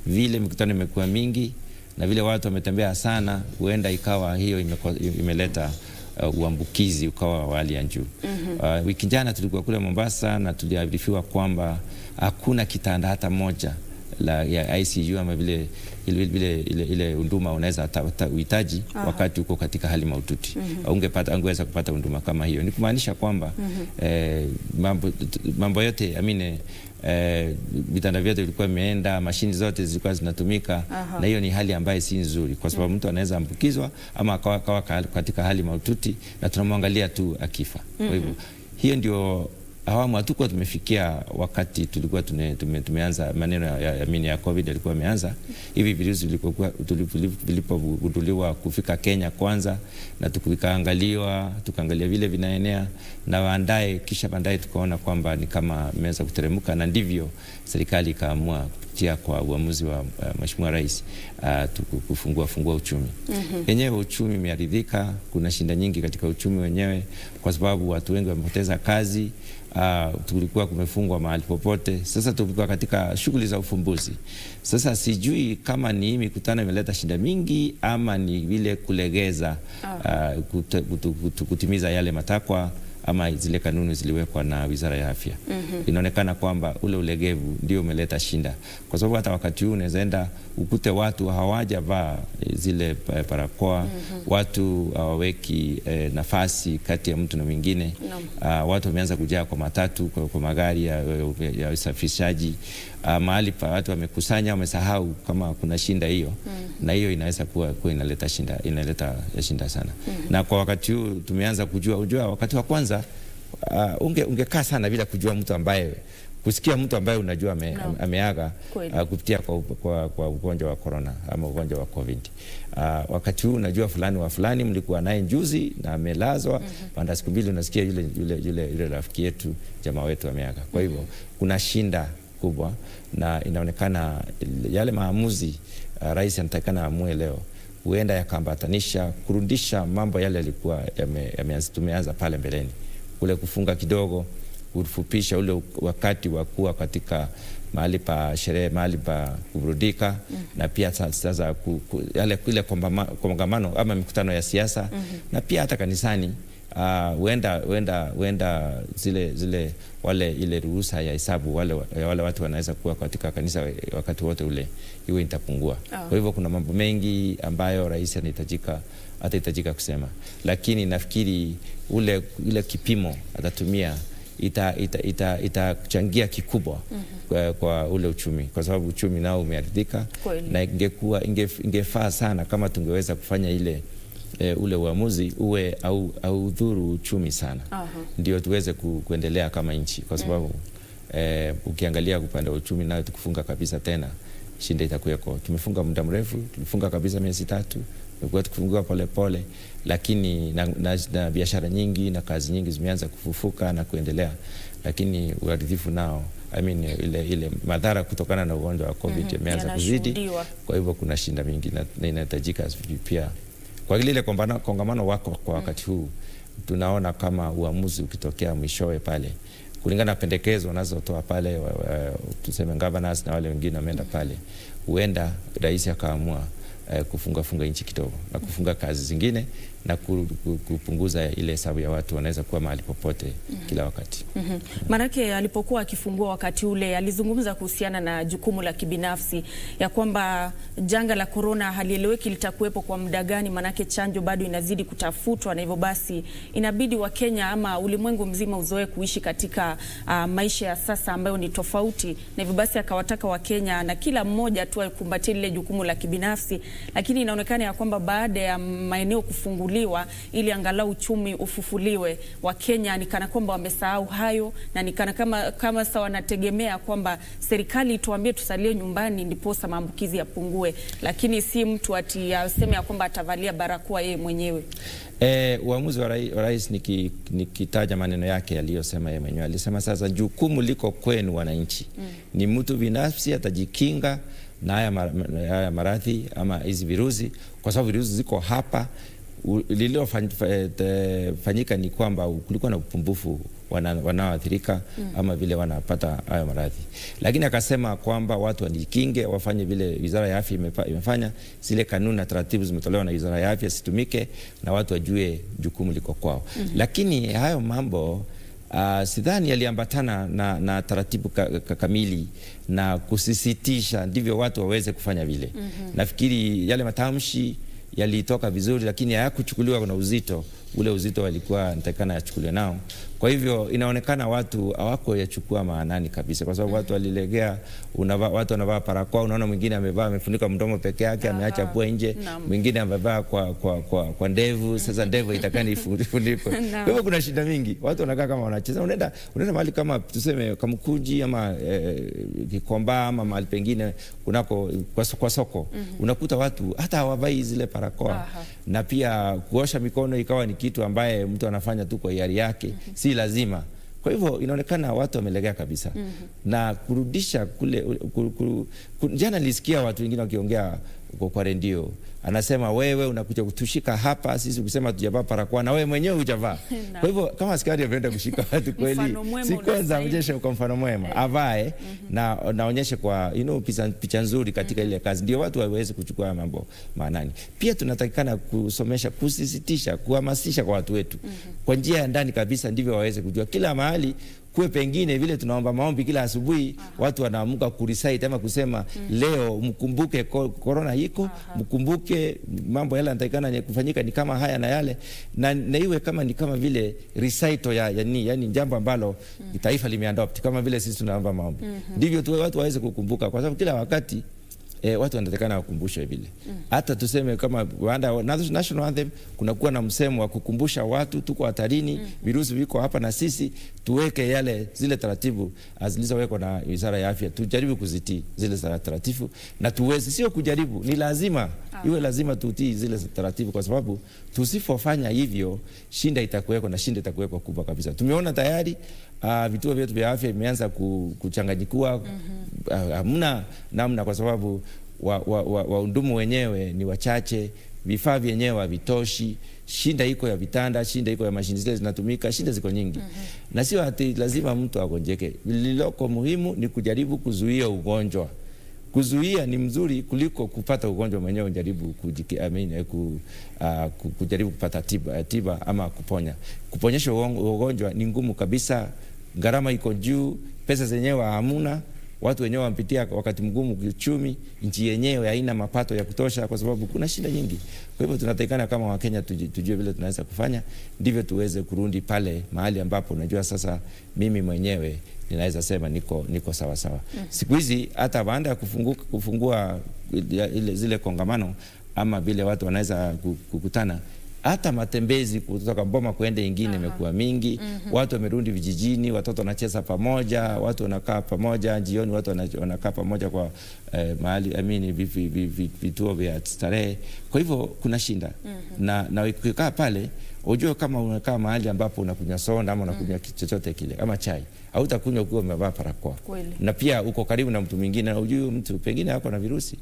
Speaker 10: vile mikutano imekuwa mingi na vile watu wametembea sana, huenda ikawa hiyo imeleta uambukizi ukawa wa hali ya juu. Wiki jana tulikuwa kule Mombasa na tuliarifiwa kwamba hakuna kitanda hata moja ya ICU ama ile huduma unaweza uhitaji wakati uko katika hali mahututi. Ungeweza kupata huduma kama hiyo. Ni kumaanisha kwamba mambo yote vitanda vyote vilikuwa vimeenda, mashini zote zilikuwa zinatumika, na hiyo ni hali ambayo si nzuri, kwa sababu mtu anaweza ambukizwa ama akawa katika hali mahututi na tunamwangalia tu akifa. Kwa hivyo hiyo ndio awamu hatukuwa tumefikia wakati tulikuwa tumeanza maneno ya COVID yalikuwa yameanza. Hivi virusi vilipogunduliwa kufika Kenya kwanza, na tukaangalia vile vinaenea, na baadaye kisha tukaona kwamba ni kama imeweza kuteremka, na ndivyo serikali ikaamua kupitia kwa uamuzi wa Mheshimiwa Rais kufungua uchumi. Yenyewe uchumi umearidhika, kuna shinda nyingi katika uchumi wenyewe kwa sababu watu wengi wamepoteza kazi. Tulikuwa kumefungwa mahali popote. Sasa tulikuwa katika shughuli za ufumbuzi. Sasa sijui kama ni hii mikutano imeleta shida mingi ama ni vile kulegeza kutimiza yale matakwa ama zile kanuni ziliwekwa na Wizara ya Afya. Inaonekana kwamba ule ulegevu ndio umeleta shinda, kwa sababu hata wakati huu unaweza enda ukute watu hawajavaa zile barakoa, watu hawaweki nafasi kati ya mtu na mwingine. Watu wameanza kujaa kwa matatu, kwa magari ya usafirishaji, mahali pa watu wamekusanya, wamesahau kama kuna shinda hiyo. Na hiyo inaweza kuwa inaleta shinda sana. Na kwa wakati huu tumeanza kujua wakati wa kwanza ungekaa sana bila kujua mtu ambaye kusikia mtu ambaye unajua ameaga kupitia kwa ugonjwa wa corona ama ugonjwa wa COVID. Wakati huu unajua fulani wa fulani mlikuwa naye juzi na amelazwa, baada siku mbili unasikia yule rafiki yetu, jamaa wetu ameaga. Kwa hivyo kuna shinda kubwa, na inaonekana yale maamuzi rais anatakana amue leo huenda yakambatanisha kurudisha mambo yale yalikuwa tumeanza pale mbeleni, kule kufunga kidogo, kufupisha ule wakati wa kuwa katika mahali pa sherehe, mahali pa kuburudika, na pia sasa yale ile kongamano ama mikutano ya siasa, na pia hata kanisani huenda zile wale ile ruhusa ya hesabu wale watu wanaweza kuwa katika kanisa wakati wote ule iwe itapungua. Kwa hivyo kuna mambo mengi ambayo rais atahitajika kusema, lakini nafikiri ile kipimo atatumia itachangia kikubwa kwa ule uchumi, kwa sababu uchumi nao umeathirika, na ingefaa sana kama tungeweza kufanya ule uamuzi uwe au dhuru uchumi sana. Ndio tuweze kuendelea kama nchi, kwa sababu ukiangalia upande wa uchumi nao tukifunga kabisa tena shinda itakuweko. Tumefunga muda mrefu, tulifunga kabisa miezi 3, tumekuwa tukifungua pole pole, lakini na biashara nyingi na kazi nyingi zimeanza kufufuka na kuendelea, lakini uharibifu nao ile madhara kutokana na ugonjwa wa COVID yameanza kuzidi. Kwa hivyo kuna shinda mingi na inahitajika pia kwa ile kongamano wako kwa wakati huu. Tunaona kama uamuzi ukitokea mwishowe pale kulingana na pendekezo wanazotoa pale, tuseme governors na wale wengine wameenda pale, huenda rais akaamua kufunga nchi kidogo na kufunga kazi zingine na kupunguza ile hesabu ya watu wanaweza kuwa mahali popote kila wakati.
Speaker 8: Manake alipokuwa akifungua wakati ule alizungumza kuhusiana na jukumu la kibinafsi ya kwamba janga la corona halieleweki litakuwepo kwa muda gani, manake chanjo bado inazidi kutafutwa, na hivyo basi inabidi wa Kenya ama ulimwengu mzima uzoe kuishi katika maisha ya sasa ambayo ni tofauti, na hivyo basi akawataka wa Kenya na kila mmoja tu akumbatie lile jukumu la kibinafsi. Lakini inaonekana ya kwamba baada ya maeneo kufunguliwa ili angalau uchumi ufufuliwe, wa Kenya ni kana kwamba wamesahau hayo, na ni kana kama sawa wanategemea kwamba serikali ituambie tusalie nyumbani ndiposa maambukizi yapungue, lakini si mtu aseme ya kwamba atavalia barakoa yeye mwenyewe.
Speaker 10: Uamuzi wa rais nikitaja maneno yake aliyosema yeye mwenyewe, alisema sasa jukumu liko kwenu wananchi. Ni mtu binafsi atajikinga na haya maradhi ama hizi virusi, kwa sababu virusi ziko hapa. Lililofanyika ni kwamba kulikuwa na upungufu wanaoathirika ama vile wanapata hayo maradhi, lakini akasema kwamba watu wajikinge, wafanye vile Wizara ya Afya imefanya, zile kanuni na taratibu zimetolewa na Wizara ya Afya situmike, na watu wajue jukumu liko kwao. Lakini hayo mambo sidhani yaliambatana na taratibu kamili na kusisitisha ndivyo watu waweze kufanya vile. Nafikiri yale matamshi yalitoka vizuri, lakini hayakuchukuliwa na uzito ule uzito walikuwa natakana yachukuliwe nao. Kwa hivyo inaonekana watu hawako yachukua maanani kabisa, kwa sababu watu walilegea. Watu wanavaa barakoa, unaona mwingine amefunika mdomo peke yake, ameacha pua nje, mwingine amevaa kwa ndevu. Sasa ndevu itakani ifunikwe. Kwa hivyo kuna shida mingi, watu wanakaa kama wanacheza. Unaenda mahali kama tuseme Kamkuji ama Kikomba ama mahali pengine kunako kwa soko, unakuta watu hata hawavai zile barakoa. Na pia kuosha mikono ikawa ni kitu ambaye mtu anafanya tu kwa hiari yake, si lazima. Kwa hivyo inaonekana watu wamelegea kabisa. Na kurudisha kule jana nilisikia watu wengine wakiongea kwa redio, anasema wewe unakuja kutushika hapa sisi ukisema tujavaa barakoa na wewe mwenyewe hujavaa. Kwa hivyo kama askari ameenda kushika watu kweli, si kwanza aonyeshe kwa mfano mwema, avae na naonyeshe kwa picha nzuri katika ile kazi, ndio watu waweze kuchukua mambo maanani. Pia tunatakikana kusomesha, kusisitisha, kuhamasisha kwa watu wetu kwa njia ya ndani kabisa, ndivyo waweze kujua kila mahali. Kuwe pengine vile tunaomba maombi kila asubuhi, watu wanaamuka kurecite ama kusema leo mkumbuke corona iko, mkumbuke mambo yale yanatakikana kufanyika ni kama haya na yale, na iwe kama ni kama vile recital yani jambo ambalo taifa limeadopt kama vile sisi tunaomba maombi. Ndivyo tu watu waweze kukumbuka, kwa sababu kila wakati watu wanatakana wakumbushwe vile. Hata tuseme kama baada national anthem kunakuwa na msemo wa kukumbusha watu tuko hatarini, virusi viko hapa na sisi tuweke zile taratibu zilizowekwa na Wizara ya Afya, tujaribu kuzitii zile taratibu, na tuweze, sio kujaribu, ni lazima iwe lazima tutii zile taratibu, kwa sababu tusipofanya hivyo shinda itakuweko, na shinda itakuweko kubwa kabisa. Tumeona tayari vituo vyetu vya afya imeanza kuchanganyikua, hamna namna, kwa sababu wahudumu wenyewe ni wachache, vifaa vyenyewe havitoshi, shinda iko ya vitanda, shinda iko ya mashini zile zinatumika, shinda ziko nyingi. Na sio ati lazima mtu agonjeke. Lililoko muhimu ni kujaribu kuzuia ugonjwa. Kuzuia ni mzuri kuliko kupata ugonjwa mwenyewe, jaribu kujaribu kupata tiba ama kuponya. Kuponyesha ugonjwa ni ngumu kabisa, gharama iko juu, pesa zenyewe hamuna, watu wenyewe wampitia wakati mgumu kiuchumi, nchi yenyewe haina mapato ya kutosha kwa sababu kuna shida nyingi. Kwa hivyo tunatakana kama Wakenya tujue vile tunaweza kufanya, ndivyo tuweze kurudi pale mahali ambapo unajua sasa mimi mwenyewe ninaweza sema niko sawa sawa. Siku hizi hata baada ya kufungua zile kongamano ama vile watu wanaweza kukutana, hata matembezi kutoka Boma kwenda ingine imekuwa mingi. Watu wamerudi vijijini, watoto wanacheza pamoja, watu wanakaa pamoja jioni, watu wanakaa pamoja kwa mahali vituo vya starehe. Kwa hivyo kuna shinda. Na ukikaa pale ujue kama unakaa mahali ambapo unakunywa soda ama unakunywa chochote kile ama chai, au utakunywa ukiwa umevaa barakoa. Na pia uko karibu na mtu mwingine na ujue mtu pengine yako na virusi.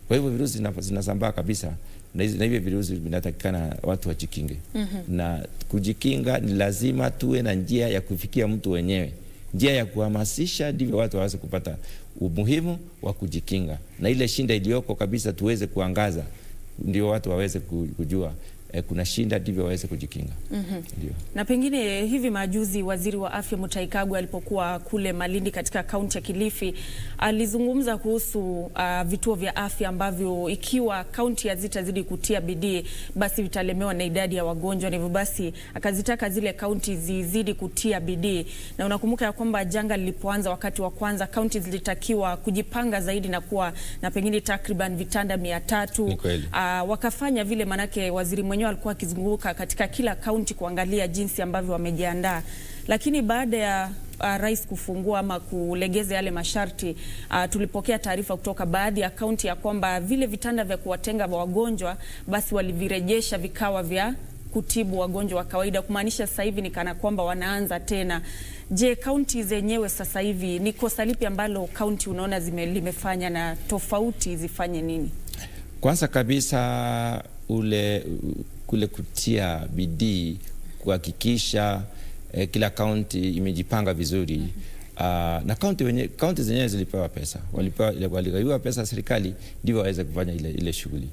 Speaker 10: Kwa hivyo virusi zinasambaa kabisa, na hivyo virusi vinatakikana watu wajikinge. Na kujikinga ni lazima tuwe na njia ya kufikia mtu wenyewe, njia ya kuhamasisha, ndivyo watu waweze kupata umuhimu wa kujikinga, na ile shinda iliyoko kabisa tuweze kuangaza, ndio watu waweze kujua kuna shinda, ndivyo waweze kujikinga. Ndio.
Speaker 8: Na pengine hivi majuzi Waziri wa Afya Mutahi Kagwe alipokuwa kule Malindi katika kaunti ya Kilifi alizungumza kuhusu vituo vya afya ambavyo ikiwa kaunti hazitazidi kutia bidii basi vitalemewa na idadi ya wagonjwa, na hivyo basi akazitaka zile kaunti zizidi kutia bidii. Na unakumbuka ya kwamba janga lilipoanza wakati wa kwanza kaunti zilitakiwa kujipanga zaidi na kuwa na pengine takriban vitanda 300. Wakafanya vile, manake waziri mwenyewe alikuwa akizunguka katika kila kaunti kuangalia jinsi ambavyo wamejiandaa. Lakini baada ya rais kufungua ama kulegeza yale masharti, tulipokea taarifa kutoka baadhi ya kaunti ya kwamba vile vitanda vya kuwatenga wagonjwa basi walivirejesha vikawa vya kutibu wagonjwa wa kawaida, kumaanisha sasa hivi ni kana kwamba wanaanza tena. Je, kaunti zenyewe sasa hivi ni kosa lipi ambalo kaunti unaona limefanya, na tofauti zifanye nini?
Speaker 10: Kwanza kabisa kule kutia bidii kuhakikisha kila kaunti imejipanga vizuri. Na kaunti zenyewe zilipewa pesa, waligawiwa pesa serikali, ndivyo waweze kufanya ile shughuli.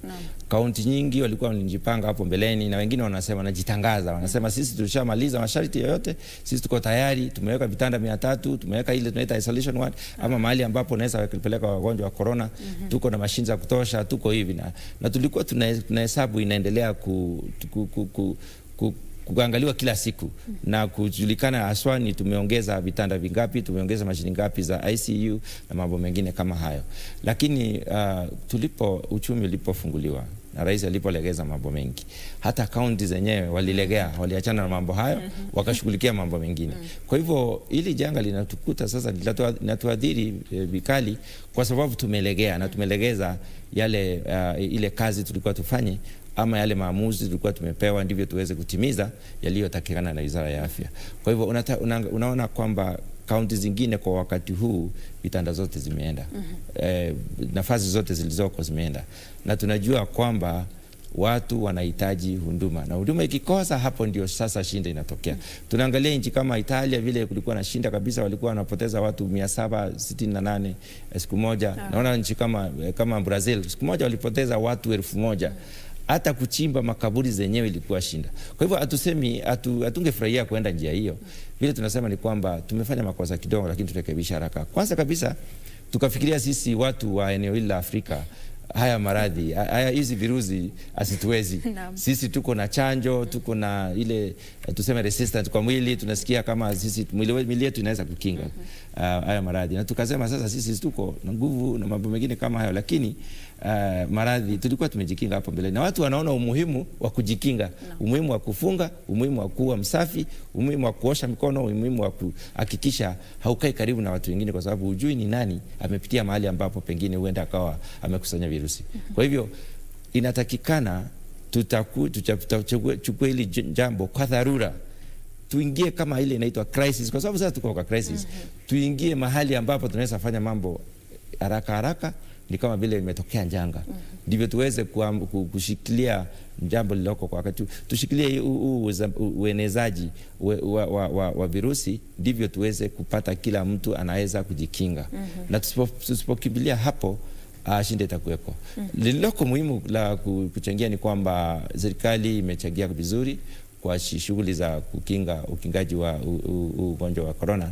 Speaker 10: Kaunti nyingi walikuwa wanajipanga hapo mbeleni, na wengine wanajitangaza, wanasema sisi tulishamaliza masharti yote, sisi tuko tayari, tumeweka vitanda 300, tumeweka ile tunaita isolation ward ama mahali ambapo unaweza kupeleka wagonjwa wa corona, tuko na mashine za kutosha, tuko hivi na tulikuwa tunahesabu inaendelea kuangaliwa kila siku na kujulikana aswani tumeongeza vitanda vingapi, tumeongeza mashini ngapi za ICU na mambo mengine kama hayo. Lakini uchumi ulipofunguliwa na rais alipolegeza mambo mengi, hata kaunti zenyewe walilegea, waliachana na mambo hayo, wakashughulikia mambo mengine. Kwa hivyo ili janga linatukuta sasa linatuadhiri vikali, kwa sababu tumelegea na tumelegeza ile kazi tulikuwa tufanye, ama yale maamuzi tulikuwa tumepewa ndivyo tuweze kutimiza yaliyotakikana na Wizara ya Afya. Kwa hivyo unaona kwamba kaunti zingine kwa wakati huu vitanda zote zimeenda, nafasi zote zilizoko zimeenda, na tunajua kwamba watu wanahitaji huduma, na huduma ikikosa, hapo ndio sasa shinda inatokea. Tunaangalia nchi kama Italia, vile kulikuwa na shinda kabisa, walikuwa wanapoteza watu 768 siku moja. Naona nchi kama Brazil siku moja walipoteza watu 1000. Hata kuchimba makaburi zenyewe ilikuwa shinda. Kwa hivyo hatungefurahia kwenda njia hiyo. Vile tunasema ni kwamba tumefanya makosa kidogo, lakini turekebisha haraka. Kwanza kabisa tukafikiria sisi watu wa eneo hili la Afrika haya maradhi, haya hizi virusi asituwezi. Sisi tuko na chanjo, tuko na ile tuseme resistance kwa mwili, tunasikia kama sisi mwili yetu inaweza kukinga haya maradhi. Na tukasema sasa sisi tuko na nguvu na mambo mengine kama hayo, lakini maradhi tulikuwa tumejikinga hapo mbele. Na watu wanaona umuhimu wa kujikinga, umuhimu wa kufunga, umuhimu wa kuwa msafi, umuhimu wa kuosha mikono, umuhimu wa kuhakikisha haukai karibu na watu wengine, kwa sababu hujui ni nani amepitia mahali ambapo pengine huenda akawa amekusanya virusi. Kwa hivyo inatakikana tutachukua hili jambo kwa dharura, tuingie kama ile inaitwa crisis, kwa sababu sasa tuko kwa crisis. Tuingie mahali ambapo tunaweza fanya mambo haraka, ni kama vile imetokea njanga. Ndivyo tuweze kushikilia jambo liloko kwa wakati, tushikilie uenezaji wa virusi, ndivyo tuweze kupata kila mtu anaweza kujikinga. Na tusipokimbilia hapo, shida itakuweko. Lililoko muhimu la kuchangia ni kwamba serikali imechangia vizuri kwa shughuli za ukingaji wa ugonjwa wa corona,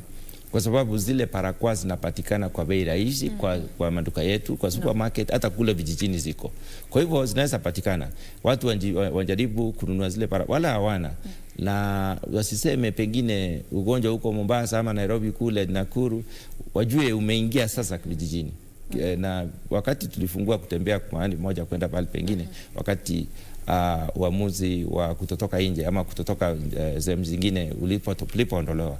Speaker 10: kwa sababu zile barakoa zinapatikana kwa bei rahisi kwa maduka yetu, kwa supermarket, hata kule vijijini ziko. Kwa hivyo zinaweza patikana. Watu wajaribu kununua zile barakoa, wala hawana. Na wasiseme pengine ugonjwa huko Mombasa ama Nairobi kule Nakuru, wajue umeingia sasa vijijini. Na wakati tulifungua kutembea mahali moja kwenda pale pengine, wakati uamuzi wa kutotoka nje ama kutotoka sehemu zingine ulipoondolewa,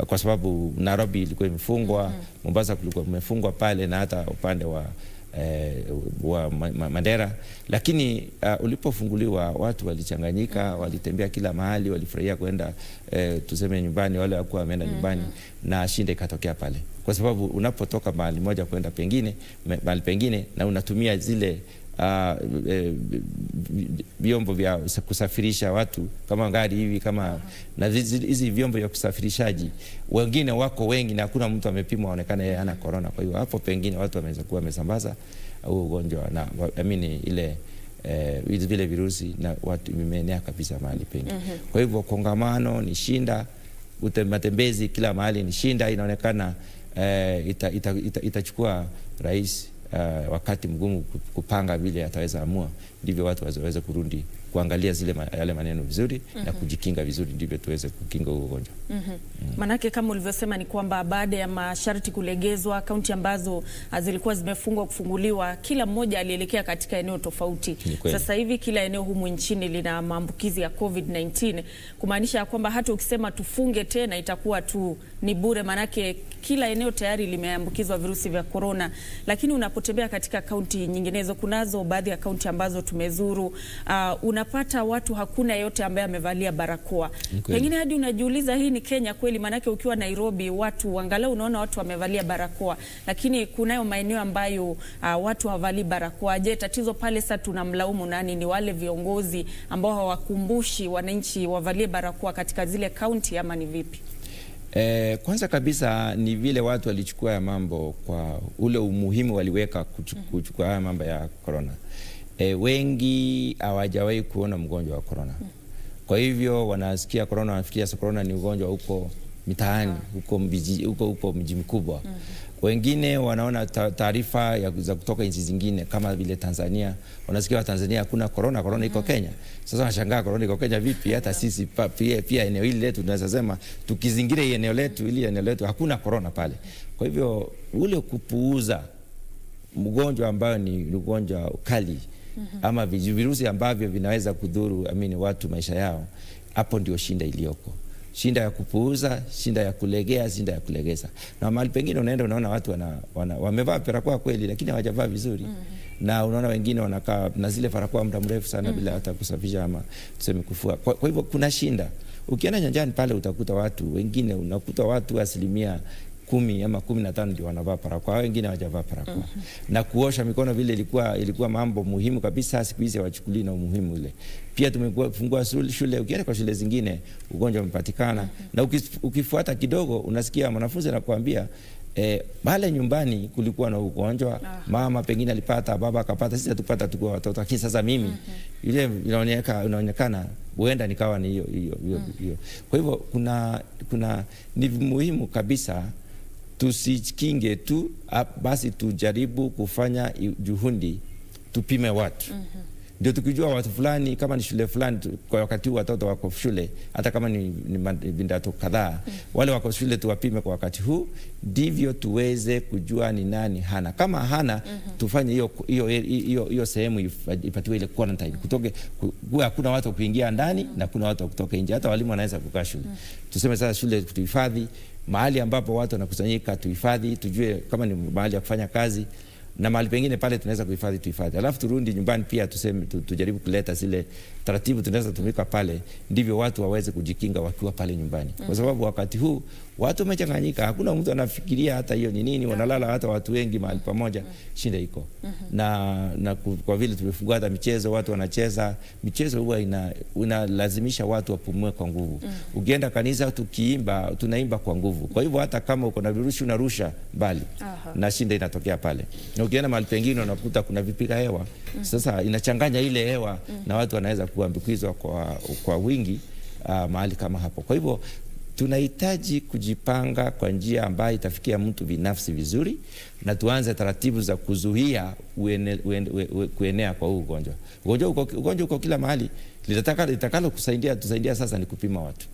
Speaker 10: kwa sababu Nairobi ilikuwa imefungwa, Mombasa kulikuwa imefungwa pale, na hata upande wa Mandera. Lakini ulipofunguliwa watu walichanganyika, walitembea kila mahali, walifurahia kwenda tuseme nyumbani, wale wakuwa wameenda nyumbani, na shida ikatokea pale. Kwa sababu unapotoka mahali moja kwenda mahali pengine, na unatumia zile vyombo vya kusafirisha watu kama gari hivi, kama na hizi vyombo vya kusafirishaji, wengine wako wengi na hakuna mtu amepimwa aonekana yeye ana corona. Kwa hiyo hapo pengine watu wameweza kuwa wamesambaza ugonjwa na ile vile virusi, na watu imeenea kabisa mahali pengi. Kwa hivyo kongamano ni shinda, matembezi kila mahali ni shinda. Inaonekana itachukua rais wakati mgumu kupanga vile ataweza amua, ndivyo watu waweze kurudi kuangalia yale maneno vizuri na kujikinga vizuri, ndivyo tuweze kukinga ugonjwa.
Speaker 8: Manake kama ulivyosema ni kwamba baada ya masharti kulegezwa, kaunti ambazo zilikuwa zimefungwa kufunguliwa, kila mmoja alielekea katika eneo tofauti. Sasa hivi kila eneo humu nchini lina maambukizi ya COVID-19, kumaanisha kwamba hata ukisema tufunge tena itakuwa tu ni bure, manake kila eneo tayari limeambukizwa virusi vya corona. Lakini unapotembea katika kaunti nyinginezo, kunazo baadhi ya kaunti ambazo tumezuru, unapata watu hakuna yote ambaye amevalia barakoa. Pengine hadi unajiuliza hii ni Kenya kweli? Manake ukiwa Nairobi watu angalau unaona watu wamevalia barakoa, lakini kunayo maeneo ambayo watu hawavali barakoa. Je, tatizo pale sasa tunamlaumu nani? Ni wale viongozi ambao hawakumbushi wananchi wavalie barakoa katika zile kaunti, ama ni vipi?
Speaker 10: Kwanza kabisa ni vile watu walichukua ya mambo kwa ule umuhimu waliweka kuchukua haya mambo ya corona. Wengi hawajawahi kuona mgonjwa wa corona. Kwa hivyo wanasikia corona, wanafikiria corona ni ugonjwa huko mitaani, huko mji mkubwa. Wengine wanaona taarifa za kutoka nchi zingine kama vile Tanzania, wanasikia Tanzania hakuna corona, corona iko Kenya. Sasa wanashangaa corona iko Kenya vipi? Hata sisi pia eneo hili letu tunaweza sema tukizingira eneo letu hakuna corona pale. Kwa hivyo ule kupuuza mgonjwa ambao ni ugonjwa ukali ama virusi ambavyo vinaweza kudhuru watu maisha yao, hapo ndio shinda iliyoko. Shinda ya kupuuza, shinda ya kulegea, shinda ya kulegeza. Na mahali pengine unaenda unaona watu wamevaa barakoa kweli, lakini hawajavaa vizuri. Na unaona wengine wanakaa na zile barakoa muda mrefu sana bila hata kusafisha ama tuseme kufua. Kwa hivyo kuna shinda. Ukienda nyanjani pale utakuta watu wengine, unakuta watu 10 ama 15 ndio wanavaa barakoa, wengine hawajavaa barakoa. Na kuosha mikono vile ilikuwa mambo muhimu kabisa, siku hizi hawachukulii na umuhimu ule. Pia tumefungua shule, ukienda kwa shule zingine ugonjwa umepatikana, na ukifuata kidogo unasikia mwanafunzi anakuambia pale nyumbani kulikuwa na ugonjwa, mama pengine alipata, baba akapata, sisi hatupata tukiwa watoto, lakini sasa mimi ile inaonekana huenda nikawa ni hiyo. Kwa hivyo kuna ni muhimu kabisa tusikinge tu, basi tujaribu kufanya juhudi tupime watu. Ndio tukijua watu fulani kama ni shule fulani kwa wakati huu watoto wako shule, hata kama ni vidato kadhaa, wale wako shule tuwapime kwa wakati huu, ndivyo tuweze kujua ni nani hana. Kama hana, tufanye hiyo sehemu ipatiwe ile quarantine. Kutoke hakuna watu kuingia ndani na kuna watu kutoka nje. Hata walimu wanaweza kukaa shule. Tuseme sasa shule tuhifadhi, mahali ambapo watu wanakusanyika tuhifadhi, tujue kama ni mahali ya kufanya kazi, na mahali pengine pale tunaweza tuhifadhi. Alafu turudi nyumbani pia tuseme tujaribu kuleta zile taratibu tunaweza tumika pale, ndivyo watu waweze kujikinga wakiwa pale nyumbani. Kwa sababu wakati huu watu wamechanganyika, hakuna mtu anafikiria hata hiyo ni nini, wanalala hata watu wengi mahali pamoja, shida iko. Na kwa vile tumefungua hata michezo, watu wanacheza, michezo huwa inalazimisha watu wapumue kwa nguvu. Ukienda kanisa tukiimba, tunaimba kwa nguvu. Kwa hivyo hata kama uko na virusi unarusha mbali. Na shida inatokea pale. Na ukienda mahali pengine unakuta kuna vipiga hewa. Sasa inachanganya ile hewa na watu wanaweza kuambukizwa kwa wingi mahali kama hapo. Kwa hivyo tunahitaji kujipanga kwa njia ambayo itafikia mtu binafsi vizuri, na tuanze taratibu za kuzuia kuenea kwa huu ugonjwa. Ugonjwa uko kila mahali. Litakalo tusaidia sasa ni kupima watu.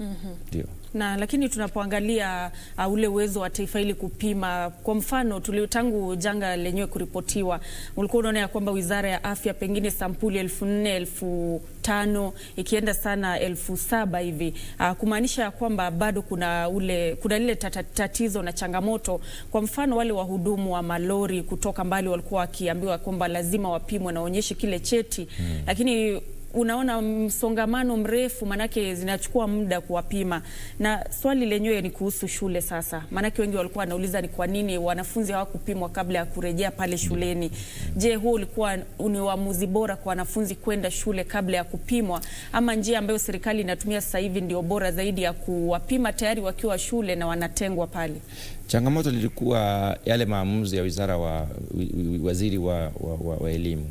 Speaker 10: Ndio.
Speaker 8: Na lakini tunapoangalia ule uwezo wa taifa hili kupima, kwa mfano tangu janga lenyewe kuripotiwa, ulikuwa unaona ya kwamba Wizara ya Afya pengine sampuli 4,000, 5,000 ikienda sana 7,000 hivi, kumaanisha kwamba bado kuna lile tatizo na changamoto. Kwa mfano wale wahudumu wa malori kutoka mbali walikuwa wakiambiwa kwamba lazima wapimwe na waonyeshe kile cheti, lakini unaona msongamano mrefu, manake zinachukua muda kuwapima. Na swali lenyewe ni kuhusu shule sasa, manake wengi walikuwa wanauliza ni kwa nini wanafunzi hawakupimwa kabla ya kurejea pale shuleni. Je, huo ulikuwa ni uamuzi bora kwa wanafunzi kwenda shule kabla ya kupimwa, ama njia ambayo serikali inatumia sasa hivi ndio bora zaidi ya kuwapima tayari wakiwa shule na wanatengwa pale?
Speaker 10: Changamoto lilikuwa yale maamuzi ya waziri wa elimu.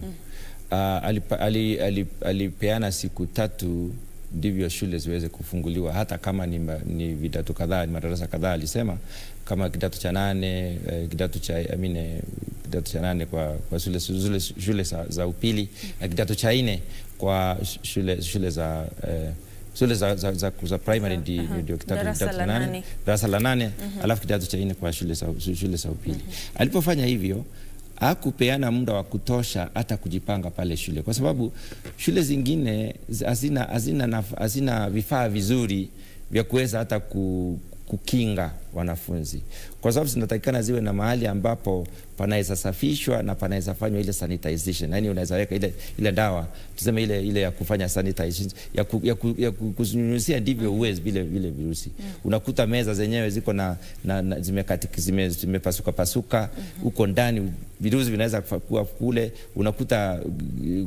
Speaker 10: Alipeana siku 3 ndivyo shule ziweze kufunguliwa, hata kama ni vidato kadhaa, ni madarasa kadhaa. Alisema kama kidato cha 8, kidato cha 8 kwa shule za upili, na kidato cha 4 kwa shule za primary ndio darasa la 8, alafu kidato cha 4 kwa shule za upili. Alipofanya hivyo, hakupeana muda wa kutosha hata kujipanga pale shule, kwa sababu shule zingine hazina vifaa vizuri vya kuweza hata kukinga wanafunzi, kwa sababu zinatakikana ziwe na mahali ambapo panaweza safishwa na panaweza fanywa ile sanitization. Yani unaweza weka ile dawa, tuseme ile ya kufanya sanitization, ya kunyunyuzia, ndivyo uwezi vile virusi. Unakuta meza zenyewe ziko na zimepasuka huko ndani, virusi vinaweza kuwa kule. Unakuta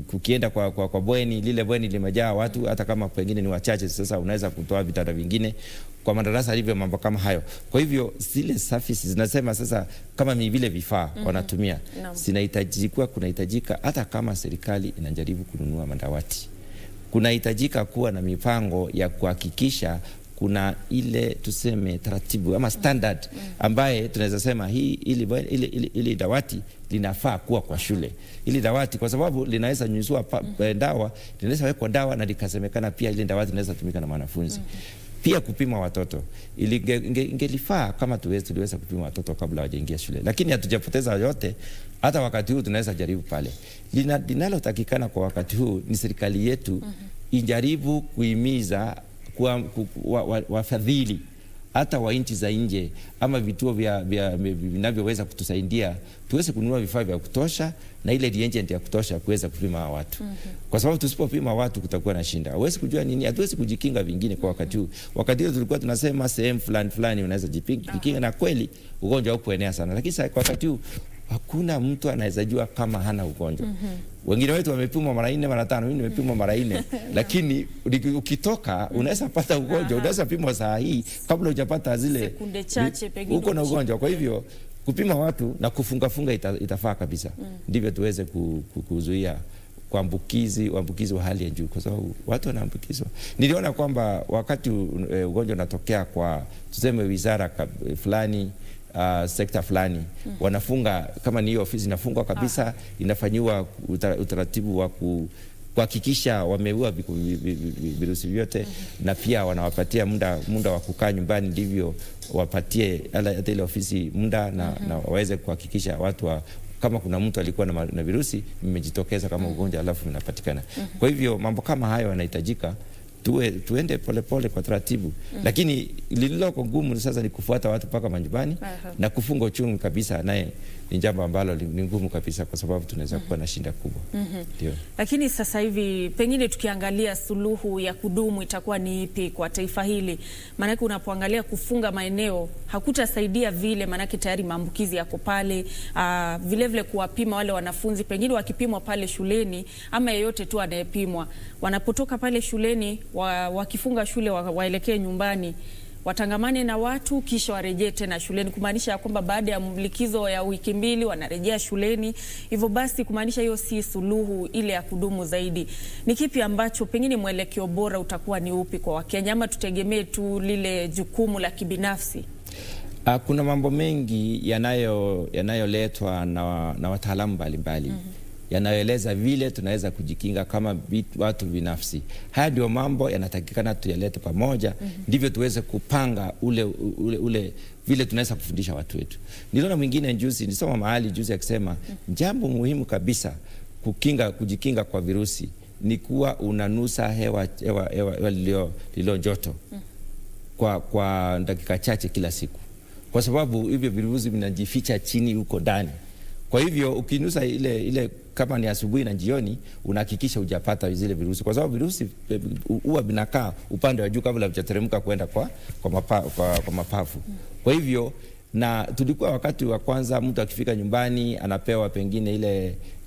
Speaker 10: kukienda kwa bweni, lile bweni limejaa watu, hata kama pengine ni wachache, sasa unaweza kutoa vitanda vingine kwa madarasa alivyo, mambo kama hayo. Kwa hivyo zile services zinasema sasa kama ni vile vifaa wanatumia, kunahitajika hata kama serikali inajaribu kununua madawati, kunahitajika kuwa na mipango ya kuhakikisha kuna ile tuseme taratibu ama standard ambaye tunaweza sema ili dawati linafaa kuwa kwa shule. Ili dawati kwa sababu linaweza nyunyuzwa dawa, linaweza wekwa dawa na likasemekana pia ile dawati linaweza tumika na wanafunzi. Pia kupima watoto, ingelifaa kama tuliweza kupima watoto kabla hawajaingia shule, lakini hatujapoteza yote. Hata wakati huu tunaweza jaribu pale. Linalotakikana kwa wakati huu ni serikali yetu ijaribu kuhimiza wafadhili hata wa nchi za nje ama vituo vinavyoweza kutusaidia tuweze kununua vifaa vya kutosha na ile reagent ya kutosha kuweza kupima watu. Kwa sababu tusipopima watu kutakuwa na shinda. Hawezi kujua nini, hatuwezi kujikinga vingine kwa wakati huu. Wakati huo tulikuwa tunasema sehemu fulani unaweza jikinga, na kweli ugonjwa hukuenea sana. Lakini kwa wakati huu hakuna mtu anaweza jua kama hana ugonjwa. Wengine wetu wamepimwa mara 4 mara 5, mimi nimepimwa mara 4. Lakini ukitoka unaweza pata ugonjwa, unaweza pimwa saa hii kabla hujapata zile
Speaker 8: sekunde chache pengine
Speaker 10: uko na ugonjwa. Kwa hivyo kupima watu na kufunga itafaa kabisa. Ndivyo tuweze kuzuia uambukizi wa hali ya juu, kwa sababu watu wanaambukizwa. Niliona kwamba wakati ugonjwa unatokea kwa tuseme wizara fulani sekta fulani wanafunga, kama ni hiyo ofisi inafungwa kabisa, inafanyiwa utaratibu wa kuhakikisha wameua virusi vyote, na pia wanawapatia muda wa kukaa nyumbani, ndivyo wapatie hata ile ofisi muda na waweze kuhakikisha watu kama kuna mtu alikuwa na virusi imejitokeza kama ugonjwa alafu unapatikana. Kwa hivyo mambo kama hayo yanahitajika, tuende polepole kwa taratibu. Lakini lililoko ngumu sasa ni kufuata watu mpaka majumbani na kufunga uchumi kabisa, naye ni jambo ambalo ni ngumu kabisa, kwa sababu tunaweza kuwa na shinda kubwa.
Speaker 8: Lakini sasa hivi pengine tukiangalia suluhu ya kudumu itakuwa ni ipi kwa taifa hili? Maanake unapoangalia kufunga maeneo hakutasaidia vile, maanake tayari maambukizi yako pale. Vile vile kuwapima wale wanafunzi, pengine wakipimwa pale shuleni ama yeyote tu anayepimwa, wanapotoka pale shuleni wakifunga shule waelekee nyumbani, watangamane na watu kisha warejee tena shuleni, kumaanisha ya kwamba baada ya likizo ya wiki 2 wanarejea shuleni. Hivyo basi kumaanisha hiyo si suluhu ile ya kudumu zaidi. Ni kipi ambacho pengine mwelekeo bora utakuwa ni upi kwa Wakenya, ama tutegemee tu lile jukumu la kibinafsi?
Speaker 10: Kuna mambo mengi yanayoletwa na wataalamu mbalimbali yanayoeleza vile tunaweza kujikinga kama watu binafsi. Haya ndio mambo yanatakikana tuyalete pamoja, ndivyo tuweze kupanga ule vile tunaweza kufundisha watu wetu. Niliona mwingine juzi, nilisoma mahali juzi akisema jambo muhimu kabisa kujikinga kwa virusi ni kuwa unanusa hewa lilo joto kwa dakika chache kila siku, kwa sababu hivyo virusi vinajificha chini huko ndani. Kwa hivyo ukinusa ile kama ni asubuhi na jioni, unahakikisha hujapata zile virusi, kwa sababu virusi huwa vinakaa upande wa juu kabla hujateremka kwenda kwa mapafu. Kwa hivyo, na tulikuwa wakati wa kwanza mtu akifika nyumbani anapewa pengine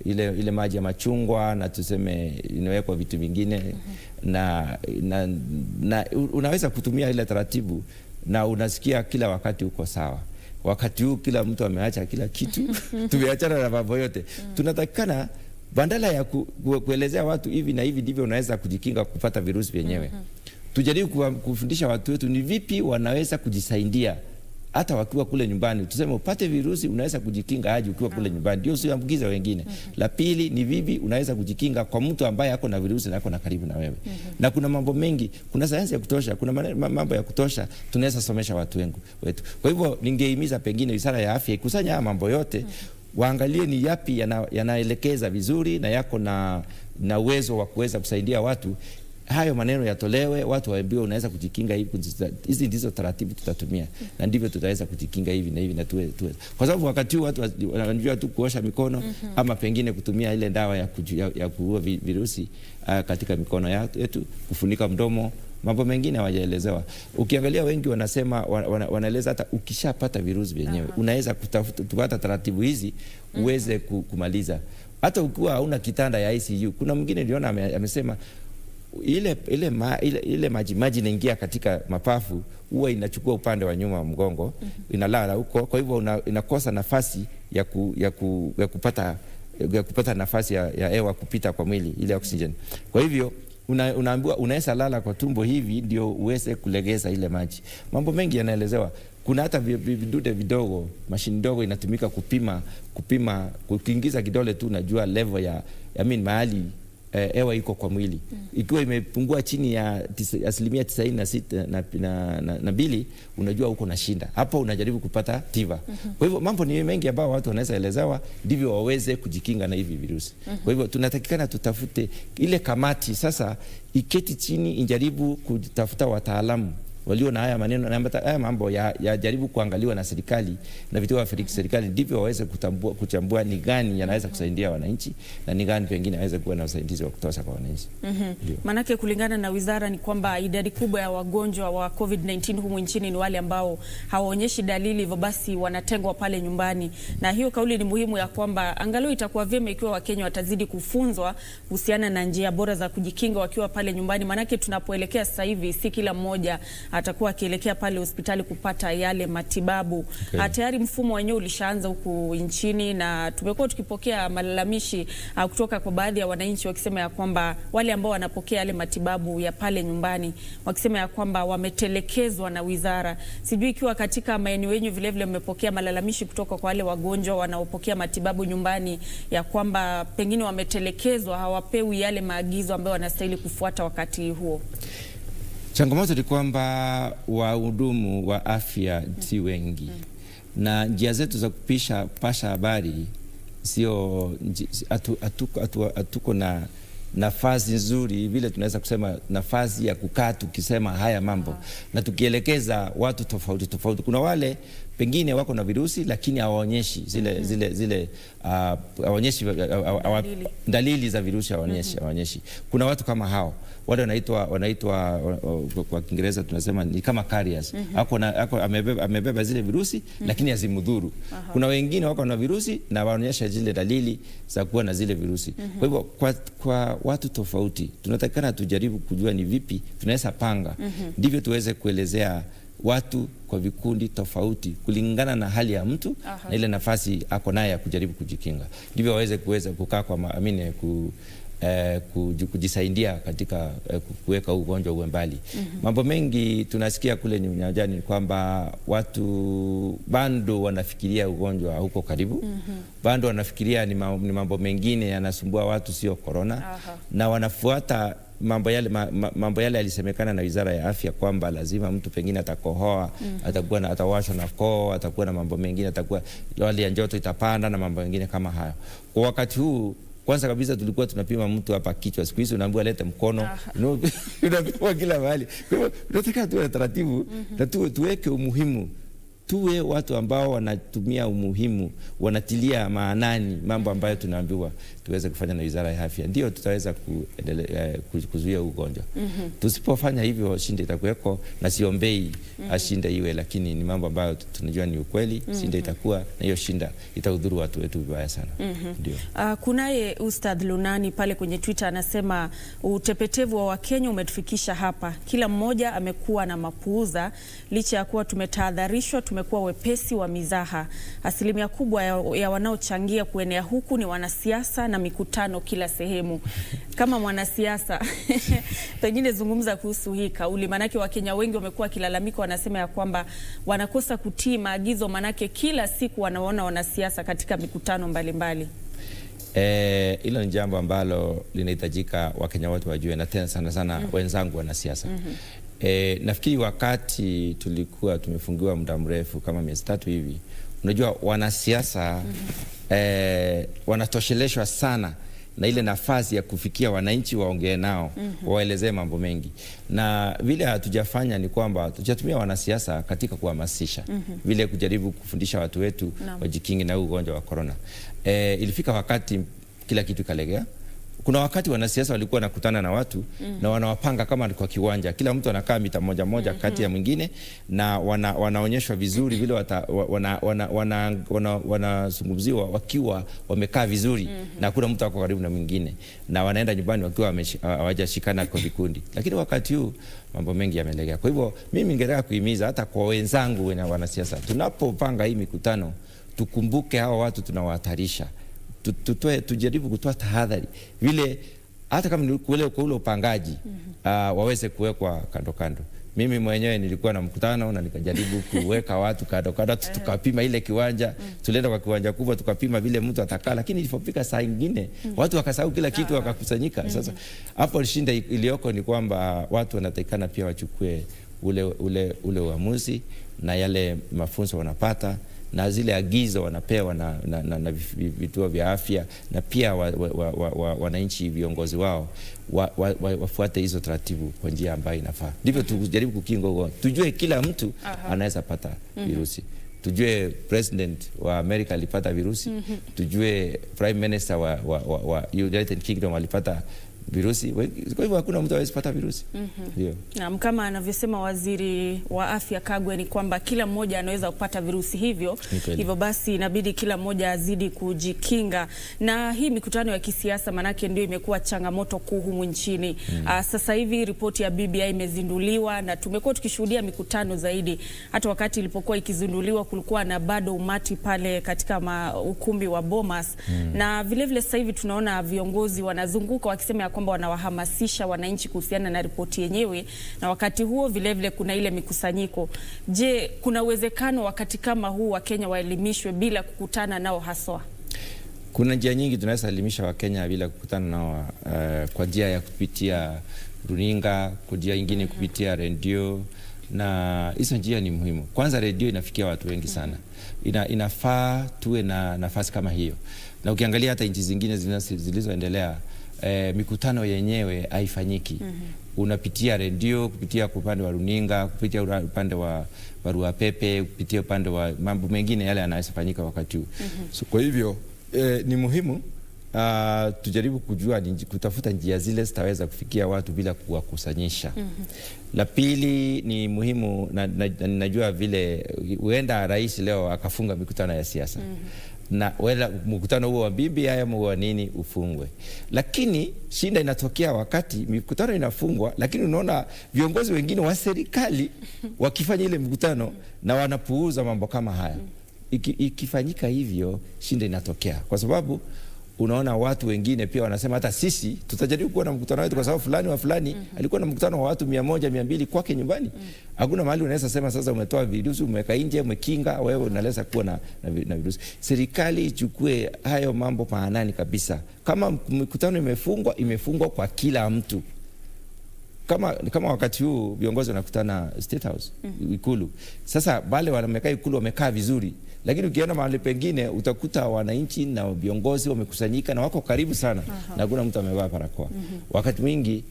Speaker 10: ile maji ya machungwa na tuseme inawekwa vitu vingine na unaweza kutumia ile taratibu na unasikia kila wakati uko sawa. Wakati huu kila mtu ameacha kila kitu, tumeachana na mambo yote. Tunatakikana badala ya kuelezea watu hivi na hivi ndivyo unaweza kujikinga kupata virusi vyenyewe, tujaribu kufundisha watu wetu ni vipi wanaweza kujisaidia hata wakiwa kule nyumbani. Tuseme upate virusi, unaweza kujikinga aje ukiwa kule nyumbani, ndio usiambukize wengine. La pili ni vipi unaweza kujikinga kwa mtu ambaye ako na virusi na ako na karibu na wewe. Na kuna mambo mengi, kuna sayansi ya kutosha, kuna mambo ya kutosha tunaweza somesha watu wetu. Kwa hivyo ningehimiza pengine Wizara ya Afya ikusanya haya mambo yote, waangalie ni yapi yanaelekeza vizuri na yako na uwezo wa kuweza kusaidia watu. Hayo maneno yatolewe, watu waambiwe unaweza kujikinga hivi, hizi ndizo taratibu tutatumia na ndivyo tutaweza kujikinga hivi na hivi na tuwe. Kwa sababu wakati huu watu wanajua tu kuosha mikono ama pengine kutumia ile dawa ya kuua virusi katika mikono yetu, kufunika mdomo, mambo mengine hawajaelezewa. Ukiangalia wengi wanasema wanaeleza hata ukishapata virusi vyenyewe unaweza kupata taratibu hizi uweze kumaliza. Hata ukiwa hauna kitanda ya ICU, kuna mwingine niliona amesema ile maji inaingia katika mapafu, huwa inachukua upande wa nyuma wa mgongo, inalala huko. Kwa hivyo inakosa nafasi ya kupata nafasi ya hewa kupita kwa mwili, ile oxygen. Kwa hivyo unaambiwa unaweza lala kwa tumbo hivi ndio uweze kulegeza ile maji. Mambo mengi yanaelezewa. Kuna hata vidude vidogo, mashini ndogo inatumika kupima kuingiza kidole tu unajua level ya mahali hewa iko kwa mwili. Ikiwa imepungua chini ya 96.2, unajua uko na shinda. Hapo unajaribu kupata tiba. Kwa hivyo mambo ni mengi ambayo watu wanaweza elezewa ndivyo waweze kujikinga na hivi virusi. Kwa hivyo tunatakikana tutafute ile kamati sasa iketi chini injaribu kutafuta wataalamu walio na haya maneno na haya mambo ya jaribu kuangaliwa na serikali na vituo vya serikali, ndivyo waweze kuchambua ni gani yanaweza kusaidia wananchi na ni gani pengine waweze kuwa na usaidizi wa kutosha kwa wananchi.
Speaker 8: Manake kulingana na wizara ni kwamba idadi kubwa ya wagonjwa wa COVID-19 humu nchini ni wale ambao hawaonyeshi dalili, hivyo basi wanatengwa pale nyumbani. Na hiyo kauli ni muhimu ya kwamba angalau itakuwa vyema ikiwa Wakenya watazidi kufunzwa kuhusiana na njia bora za kujikinga wakiwa pale nyumbani. Manake tunapoelekea sasa hivi si kila mmoja atakuwa akielekea pale hospitali kupata yale matibabu. Tayari mfumo wenyewe ulishaanza huku nchini na tumekuwa tukipokea malalamishi kutoka kwa baadhi ya wananchi wakisema ya kwamba wale ambao wanapokea yale matibabu ya pale nyumbani wakisema ya kwamba wametelekezwa na wizara. Sijui ikiwa katika maeneo yenu vile vile mmepokea malalamishi kutoka kwa wale wagonjwa wanaopokea matibabu nyumbani ya kwamba pengine wametelekezwa, hawapewi yale maagizo ambayo wanastahili kufuata wakati huo.
Speaker 10: Changamoto ni kwamba wahudumu wa afya si wengi. Na njia zetu za kupasha habari sio hatuko na nafasi nzuri vile tunaweza kusema nafasi ya kukaa tukisema haya mambo na tukielekeza watu tofauti tofauti. Kuna wale pengine wako na virusi lakini hawaonyeshi zile dalili za virusi, hawaonyeshi. Kuna watu kama hao wale wanaitwa kwa Kiingereza tunasema ni kama carriers. Amebeba zile virusi lakini hazimdhuru. Kuna wengine wako na virusi na waonyesha zile dalili za kuwa na zile virusi. Kwa hivyo kwa watu tofauti tunatakana tujaribu kujua ni vipi tunaweza panga ndivyo tuweze kuelezea watu kwa vikundi tofauti kulingana na hali ya mtu na ile nafasi ako naye ya kujaribu kujikinga, ndivyo waweze kukaa kwa kujisaidia katika kuweka ugonjwa uwe mbali. Mambo mengi tunasikia kule nyumbani kwamba watu bado wanafikiria ugonjwa huko karibu, bado wanafikiria ni mambo mengine yanasumbua watu, sio corona. Na wanafuata mambo yale yalisemekana na Wizara ya Afya kwamba lazima mtu pengine atakohoa, atawashwa na koo, atakuwa na mambo mengine, atakuwa hali ya joto itapanda na mambo mengine kama hayo. Kwa wakati huu kwanza kabisa tulikuwa tunapima mtu hapa kichwa, siku hizi unaambiwa lete mkono, unapima kila mahali. Kwa hivyo tunataka tuwe taratibu na tuweke umuhimu, tuwe watu ambao wanatumia umuhimu, wanatilia maanani mambo ambayo tunaambiwa tuweze kufanya na Wizara ya Afya, ndio tutaweza kuzuia ugonjwa. Tusipofanya hivyo shinde itakuweko, na siombei ashinde iwe, lakini ni mambo ambayo tunajua ni ukweli. Shinde itakuwa na hiyo shinda itaudhuru watu wetu vibaya sana. Ndio.
Speaker 8: Kunaye Ustadh Lunani pale kwenye Twitter anasema utepetevu wa Wakenya umetufikisha hapa. Kila mmoja amekuwa na mapuuza, licha ya kuwa tumetahadharishwa, tumekuwa wepesi wa mizaha. Asilimia kubwa ya wanaochangia kuenea huku ni wanasiasa na mikutano kila sehemu. Kama mwanasiasa pengine zungumza kuhusu hii kauli, manake Wakenya wengi wamekuwa kilalamika, wanasema ya kwamba wanakosa kutii maagizo, manake kila siku wanaona wanasiasa katika mikutano mbalimbali.
Speaker 10: Hilo ni jambo ambalo linahitajika Wakenya wote wajue, na tena sana wenzangu wanasiasa. Nafikiri wakati tulikuwa tumefungiwa muda mrefu kama miezi 3 hivi, unajua wanasiasa wanatosheleshwa sana na ile nafasi ya kufikia wananchi, waongee nao, waelezee mambo mengi. Na vile hatujafanya ni kwamba tujatumia wanasiasa katika kuhamasisha, vile kujaribu kufundisha watu wetu wajikinge na ugonjwa wa corona. Ilifika wakati kila kitu kalegea. Kuna wakati wanasiasa walikuwa nakutana na watu na wanawapanga kama kwa kiwanja, kila mtu anakaa mita moja kati ya mwingine, na wanaonyeshwa vizuri vile wanazungumziwa wakiwa wamekaa vizuri na kuna mtu ako karibu na mwingine, na wanaenda nyumbani wakiwa hawajashikana kwa vikundi. Lakini wakati huu mambo mengi yamelegea. Kwa hivyo mimi ningetaka kuhimiza hata kwa wenzangu wanasiasa, tunapopanga hii mikutano tukumbuke hao watu tunawahatarisha. Tujaribu kutoa tahadhari vile, hata kama ni kule kwa ule upangaji waweze kuwekwa kando kando. Mimi mwenyewe nilikuwa na mkutano na nikajaribu kuweka watu kando kando, tukapima ile kiwanja, tulienda kwa kiwanja kubwa tukapima vile mtu atakaa, lakini ilipofika saa nyingine watu wakasahau kila kitu, wakakusanyika. Sasa hapo shinda iliyoko ni kwamba watu wanatakikana pia wachukue ule uamuzi na yale mafunzo wanapata na zile agizo wanapewa na vituo vya afya, na pia wananchi viongozi wao wafuate hizo taratibu kwa njia ambayo inafaa. Ndivyo tujaribu kukinga huo. Tujue kila mtu anaweza pata virusi. Tujue president wa Amerika alipata virusi. Tujue prime minister wa United Kingdom alipata virusi. Kwa hivyo hakuna mtu hawezi pata virusi. Ndio.
Speaker 8: Na kama anavyosema waziri wa afya Kagwe ni kwamba kila mmoja anaweza kupata virusi hivyo. Hivyo basi inabidi kila mmoja azidi kujikinga. Na hii mikutano ya kisiasa manake ndio imekuwa changamoto kuu humu nchini. Sasa hivi ripoti ya BBI imezinduliwa na tumekuwa tukishuhudia mikutano zaidi. Hata wakati ilipokuwa ikizinduliwa kulikuwa na bado umati pale katika ukumbi wa Bomas. Na vile vile sasa hivi tunaona viongozi wanazunguka wakisema ya kwamba wanawahamasisha wananchi kuhusiana na ripoti yenyewe, na wakati huo vile vile kuna ile mikusanyiko. Je, kuna uwezekano wakati kama huu wa Kenya waelimishwe bila kukutana nao haswa?
Speaker 10: Kuna njia nyingi tunaweza elimisha Wakenya bila kukutana nao, kwa njia ya kupitia runinga, kwa njia nyingine kupitia redio, na hizo njia ni muhimu. Kwanza redio inafikia watu wengi sana. Inafaa tuwe na nafasi kama hiyo. Na ukiangalia hata nchi zingine zilizoendelea, mikutano yenyewe haifanyiki. Unapitia redio, kupitia upande wa runinga, kupitia upande wa barua pepe, kupitia upande wa mambo mengine yale yanayofanyika wakati huu. So, kwa hivyo ni muhimu tujaribu kutafuta njia zile zitaweza kufikia watu bila kuwakusanyisha. La pili ni muhimu, najua vile huenda rais leo akafunga mikutano ya siasa. Na wala mkutano huo wa BBI ama wa nini ufungwe. Lakini shinda inatokea wakati mikutano inafungwa, lakini unaona viongozi wengine wa serikali wakifanya ile mkutano na wanapuuza mambo kama haya. Ikifanyika hivyo, shinda inatokea. Kwa sababu unaona watu wengine pia wanasema hata sisi tutajaribu kuwa na mkutano wetu kwa sababu fulani wa fulani alikuwa na mkutano wa watu 100 200 kwake nyumbani. Hakuna mahali unaweza sema sasa umetoa virusi, umeweka nje, umekinga, wewe unaweza kuwa na virusi. Serikali ichukue hayo mambo maanani kabisa. Kama mkutano imefungwa kwa kila mtu. Kama wakati huu viongozi wanakutana State House, Ikulu. Sasa wale wamekaa Ikulu wamekaa vizuri. Lakini ukienda mahali pengine utakuta wananchi na viongozi wamekusanyika na wako karibu sana na hakuna mtu amevaa barakoa. Wakati mwingi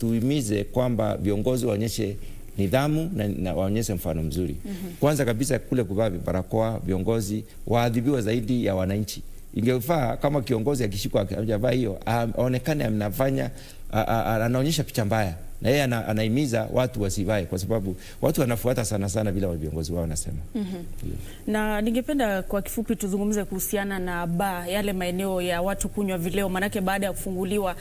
Speaker 10: tuhimize kwamba viongozi waonyeshe nidhamu na waonyeshe mfano mzuri. Kwanza kabisa kule kuvaa barakoa, viongozi waadhibiwa zaidi ya wananchi. Ingefaa kama kiongozi akishikwa hajavaa hiyo, aonekane anaonyesha picha mbaya. Na yeye anahimiza watu wasivae kwa sababu watu wanafuata sana vile viongozi wao wanasema.
Speaker 8: Na ningependa kwa kifupi tuzungumze kuhusiana na yale maeneo ya watu kunywa vileo, manake baada ya kufunguliwa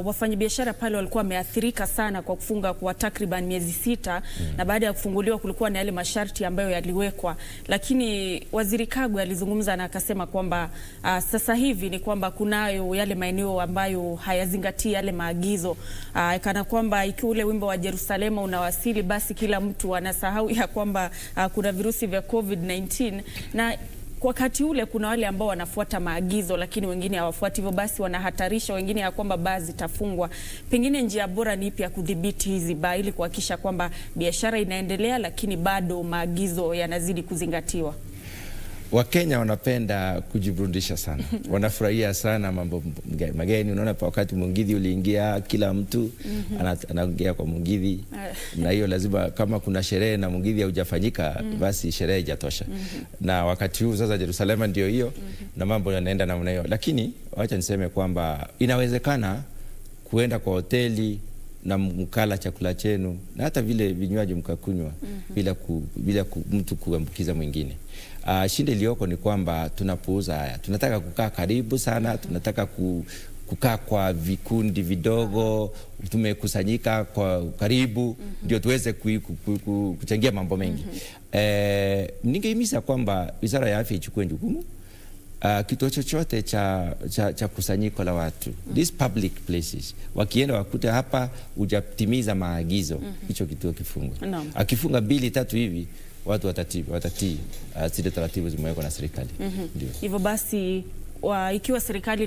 Speaker 8: wafanyabiashara pale walikuwa wameathirika sana kwa kufunga kwa takriban miezi 6 na baada ya kufunguliwa kulikuwa na yale masharti ambayo yaliwekwa, lakini waziri Kagwe alizungumza na akasema kwamba sasa hivi ni kwamba kunayo yale maeneo ambayo hayazingatii yale maagizo, kana kwamba ikiwa ule wimbo wa Jerusalema unawasili basi kila mtu anasahau ya kwamba kuna virusi vya COVID-19, na wakati ule kuna wale ambao wanafuata maagizo lakini wengine hawafuati, hivyo basi wanahatarisha wengine ya kwamba baa zitafungwa. Pengine njia bora ni ipi ya kudhibiti hizi baa ili kuhakikisha kwamba biashara inaendelea lakini bado maagizo yanazidi kuzingatiwa?
Speaker 10: Wakenya wanapenda kujiburudisha sana. Wanafurahia sana mambo mageni. Unaona wakati Mungithi uliingia, kila mtu anaongea kwa Mungithi. Na hiyo lazima, kama kuna sherehe na Mungithi haujafanyika, basi sherehe haijatosha. Na wakati huu sasa Jerusalema ndio hiyo, na mambo yanaenda namna hiyo. Lakini wacha niseme kwamba inawezekana kuenda kwa hoteli na mkala chakula chenu na hata vile vinywaji mkakunywa bila mtu kuambukiza mwingine. Shida iliyoko ni kwamba tunapuuza haya. Tunataka kukaa karibu sana, tunataka kukaa kwa vikundi vidogo, tumekusanyika kwa karibu ndio tuweze kuchangia mambo mengi. Ningehimiza kwamba Wizara ya Afya ichukue jukumu. Kituo chochote cha kusanyiko la watu, these public places, wakienda wakute hapa hujatimiza maagizo, hicho kituo kifungwe. Akifunga 2 3 hivi watu watatii zile taratibu zimewekwa na serikali. Ndio.
Speaker 8: Hivyo basi ikiwa serikali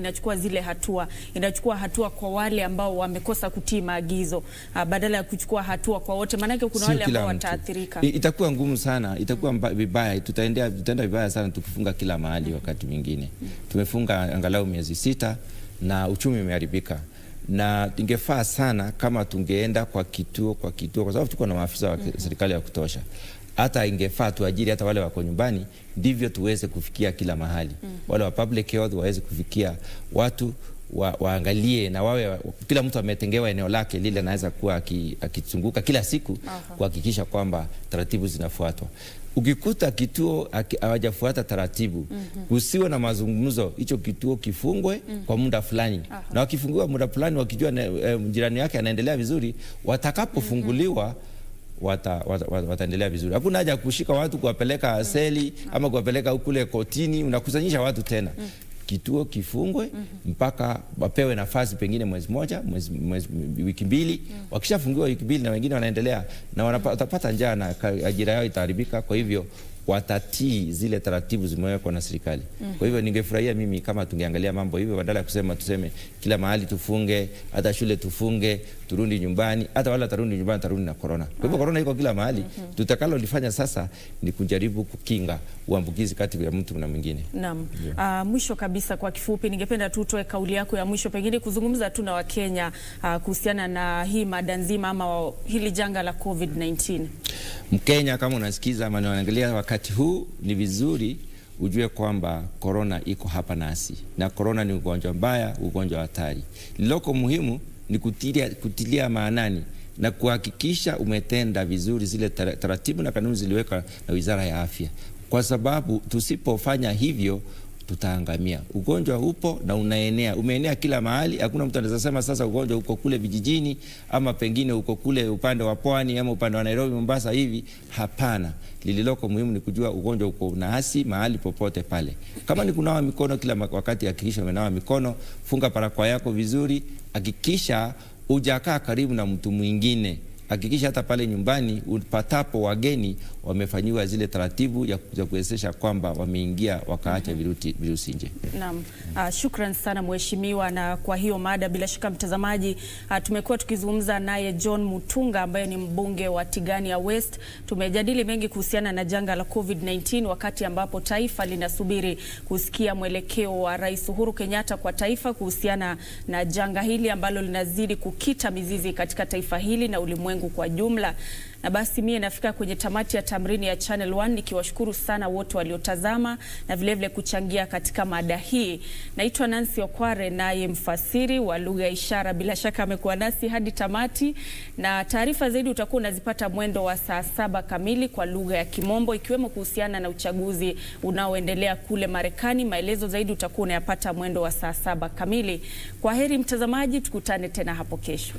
Speaker 8: inachukua hatua kwa wale ambao wamekosa kutii maagizo badala ya kuchukua hatua kwa wote, maana kuna wale ambao wataathirika.
Speaker 10: Itakuwa ngumu sana, itakuwa vibaya, tutaenda vibaya sana tukifunga kila mahali. Wakati mwingine tumefunga angalau miezi 6 na uchumi umeharibika, na ingefaa sana kama tungeenda kwa kituo kwa sababu tuko na maafisa wa serikali ya kutosha. Hata ingefaa tuajiri hata wale wako nyumbani, ndivyo tuweze kufikia kila mahali. Wale wa public health waweze kufikia watu waangalie na wawe kila mtu ametengewa eneo lake lile anaweza kuwa akizunguka kila siku kuhakikisha kwamba taratibu zinafuatwa. Ukikuta kituo hawajafuata taratibu, kusiwe na mazungumzo, hicho kituo kifungwe kwa muda fulani. Na wakifungiwa muda fulani wakijua jirani yake anaendelea vizuri, watakapofunguliwa wataendelea vizuri. Hakuna haja kushika watu kuwapeleka seli ama kuwapeleka kule kotini, unakusanyisha watu tena. Kituo kifungwe mpaka wapewe nafasi pengine mwezi moja, wiki mbili. Wakishafungiwa wiki mbili na wengine wanaendelea na watapata njaa na ajira yao itaharibika. Kwa hivyo watatii zile taratibu zimewekwa na serikali. Kwa hivyo ningefurahia mimi kama tungeangalia mambo hivyo badala ya tuseme kila mahali tufunge, hata shule tufunge, turudi nyumbani, hata wala tarudi nyumbani tarudi na corona. Kwa hivyo corona iko kila mahali. Tutakalo lifanya sasa ni kujaribu kukinga uambukizi kati ya mtu na mwingine.
Speaker 8: Naam. Mwisho kabisa kwa kifupi ningependa tu utoe kauli yako ya mwisho pengine kuzungumza tu na Wakenya kuhusiana na hii mada nzima ama hili janga la COVID-19.
Speaker 10: Mkenya kama unasikiza ama unaangalia wakati huu, ni vizuri ujue kwamba corona iko hapa nasi. Na corona ni ugonjwa mbaya, ugonjwa hatari. Liloko muhimu ni kutilia maanani na kuhakikisha umetenda vizuri zile taratibu na kanuni ziliwekwa na Wizara ya Afya. Kwa sababu tusipofanya hivyo tutaangamia. Ugonjwa upo na umeenea kila mahali. Hakuna mtu anaweza sema sasa ugonjwa uko kule vijijini ama pengine uko kule upande wa pwani ama upande wa Nairobi, Mombasa hivi. Hapana. Lililoko muhimu ni kujua ugonjwa uko nasi mahali popote pale. Kama ni kunawa mikono kila wakati, hakikisha umenawa mikono, funga barakoa yako vizuri, hakikisha hujakaa karibu na mtu mwingine. Hakikisha hata pale nyumbani upatapo wageni wamefanyiwa zile taratibu ya kuwezesha kwamba wameingia wakaacha virusi nje.
Speaker 8: Naam. Shukran sana mheshimiwa, na kwa hiyo mada bila shaka mtazamaji, tumekuwa tukizungumza naye John Mutunga ambaye ni mbunge wa Tigania West. Tumejadili mengi kuhusiana na janga la COVID-19 wakati ambapo taifa linasubiri kusikia mwelekeo wa Rais Uhuru Kenyatta kwa taifa kuhusiana na janga hili ambalo linazidi kukita mizizi katika taifa hili na ulimwengu kwa jumla. Na basi mie nafika kwenye tamati ya Tamrini ya Channel 1 nikiwashukuru sana wote waliotazama na vilevile kuchangia katika mada hii. Naitwa Nancy Okware, naye mfasiri wa lugha ya ishara bila shaka amekuwa nasi hadi tamati, na taarifa zaidi utakuwa unazipata mwendo wa saa 7 kamili kwa lugha ya Kimombo, ikiwemo kuhusiana na uchaguzi unaoendelea kule Marekani. Maelezo zaidi utakuwa unayapata mwendo wa saa 7 kamili. Kwa heri mtazamaji, tukutane tena hapo kesho.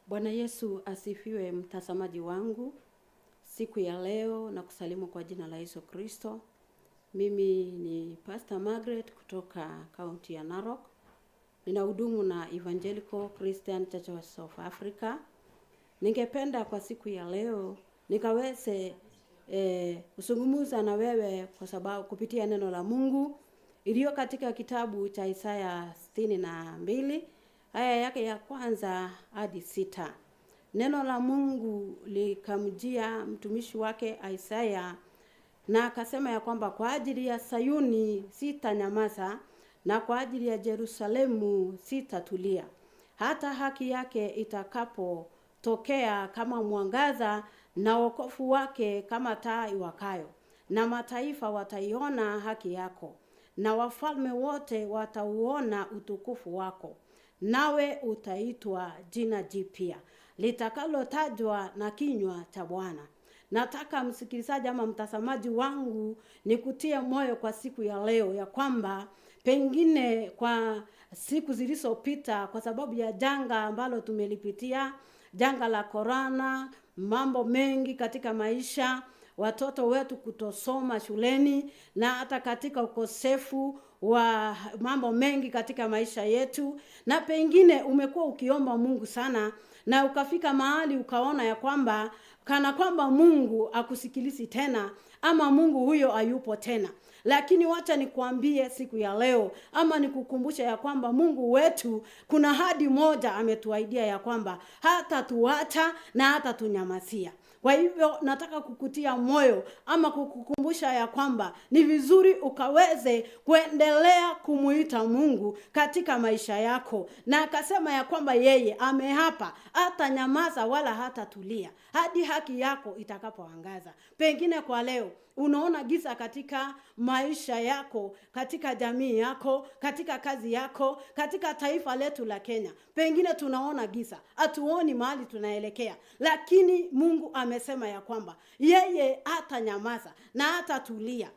Speaker 11: Bwana Yesu asifiwe, mtazamaji wangu. Siku ya leo na kusalimu kwa jina la Yesu Kristo. Mimi ni Pastor Margaret kutoka kaunti ya Narok. Ninahudumu na Evangelical Christian Church of South Africa. Ningependa kwa siku ya leo nikaweze kuzungumza na wewe kwa sababu kupitia neno la Mungu iliyo katika kitabu cha Isaya 62 aya yake ya kwanza hadi 6. Neno la Mungu likamjia mtumishi wake Isaya na akasema ya kwamba kwa ajili ya Sayuni sitanyamaza na kwa ajili ya Yerusalemu sitatulia hata haki yake itakapotokea kama mwangaza na wokovu wake kama taa iwakayo, na mataifa wataiona haki yako na wafalme wote watauona utukufu wako. Nawe utaitwa jina jipya litakalotajwa na kinywa cha Bwana. Nataka msikilizaji ama mtazamaji wangu nikutie moyo kwa siku ya leo ya kwamba pengine kwa siku zilizopita kwa sababu ya janga ambalo tumelipitia, janga la corona, mambo mengi katika maisha, watoto wetu kutosoma shuleni, na hata katika ukosefu wa mambo mengi katika maisha yetu. Na pengine umekuwa ukiomba Mungu sana na ukafika mahali ukaona ya kwamba kana kwamba Mungu akusikilizi tena, ama Mungu huyo hayupo tena. Lakini wacha nikuambie siku ya leo, ama nikukumbusha ya kwamba Mungu wetu kuna ahadi moja ametuahidia ya kwamba hata tuacha na hata tunyamasia. Kwa hivyo nataka kukutia moyo ama kukukumbusha ya kwamba ni vizuri ukaweze kuendelea kumuita Mungu katika maisha yako. Na akasema ya kwamba yeye ameapa hata nyamaza wala hata tulia hadi haki yako itakapoangaza. Pengine kwa leo unaona giza katika maisha yako, katika jamii yako, katika kazi yako, katika taifa letu la Kenya. Pengine tunaona giza, hatuoni mahali tunaelekea. Lakini Mungu amesema ya kwamba yeye hatanyamaza na hatatulia,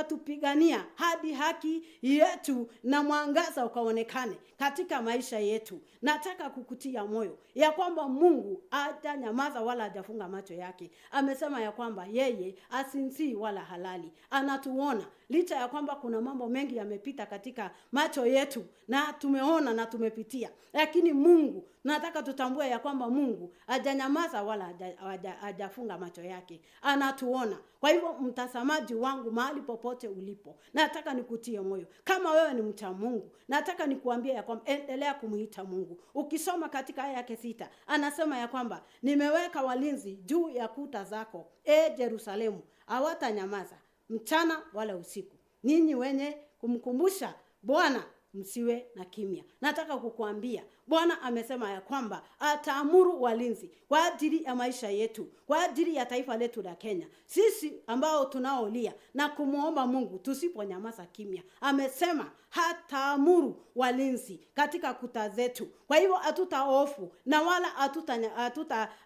Speaker 11: atatupigania hadi haki yetu na mwangaza ukaonekane katika maisha yetu. Nataka kukutia moyo ya kwamba Mungu hatanyamaza wala hajafunga macho yake. Amesema ya kwamba yeye asinzi wala halali, anatuona. Licha ya kwamba kuna mambo mengi yamepita katika macho yetu na tumeona na tumepitia, lakini Mungu, nataka tutambue ya kwamba Mungu hajanyamaza wala hajafunga macho yake, anatuona. Kwa hivyo mtazamaji wangu mahali popote ulipo, nataka nikutie moyo. Kama wewe ni mcha Mungu, nataka nikuambie ya kwamba endelea kumuita Mungu. Ukisoma katika aya yake 6, anasema ya kwamba nimeweka walinzi juu ya kuta zako, Yerusalemu, hawatanyamaza mchana wala usiku. Ninyi wenye kumkumbusha Bwana msiwe na kimya. Nataka kukuambia Bwana amesema ya kwamba ataamuru walinzi kwa ajili ya maisha yetu, kwa ajili ya taifa letu la Kenya. Sisi ambao tunaolia na kumuomba Mungu tusiponyamaza kimya, amesema hataamuru walinzi katika kuta zetu. Kwa hivyo hatutahofu na wala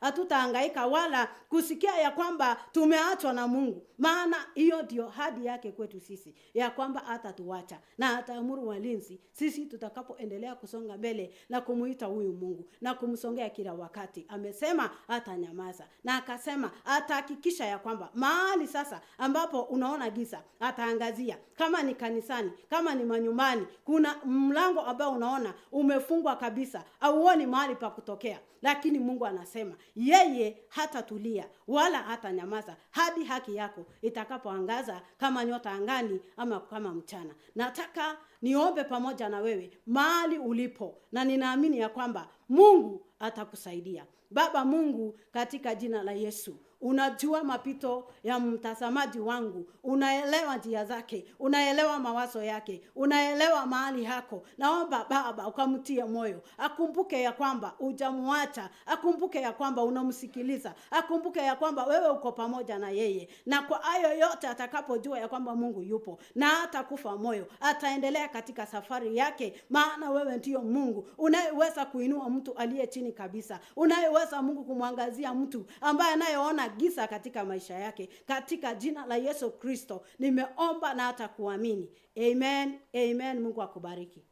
Speaker 11: hatutahangaika wala kusikia ya kwamba tumeachwa na Mungu. Maana hiyo ndio ahadi yake kwetu sisi, ya kwamba hatatuacha na hataamuru walinzi sisi tutakapoendelea kusonga mbele na kumuita huyu Mungu na kumsongea kila wakati. Amesema hatanyamaza, na akasema atahakikisha ya kwamba mahali sasa ambapo unaona giza ataangazia. Kama ni kanisani, kama ni manyumbani, kuna mlango ambao unaona umefungwa kabisa, auoni mahali pa kutokea, lakini Mungu anasema yeye hatatulia wala hatanyamaza hadi haki yako itakapoangaza kama nyota angani ama kama mchana. Nataka niombe pamoja na wewe mahali ulipo, na ninaamini ya kwamba Mungu atakusaidia. Baba Mungu, katika jina la Yesu, unajua mapito ya mtazamaji wangu, unaelewa njia zake, unaelewa mawazo yake, unaelewa mahali hako. Naomba Baba ukamtie moyo, akumbuke ya kwamba hujamwacha, akumbuke ya kwamba unamsikiliza, akumbuke ya kwamba wewe uko pamoja na yeye. Na kwa hayo yote atakapojua ya kwamba Mungu yupo, na hatakufa moyo, ataendelea katika safari yake. Maana wewe ndio Mungu unayeweza kuinua mtu aliye chini kabisa, unayeweza Mungu kumwangazia mtu ambaye anayeona giza katika maisha yake. Katika jina la Yesu Kristo nimeomba na hata kuamini. Amen. Amen. Mungu akubariki.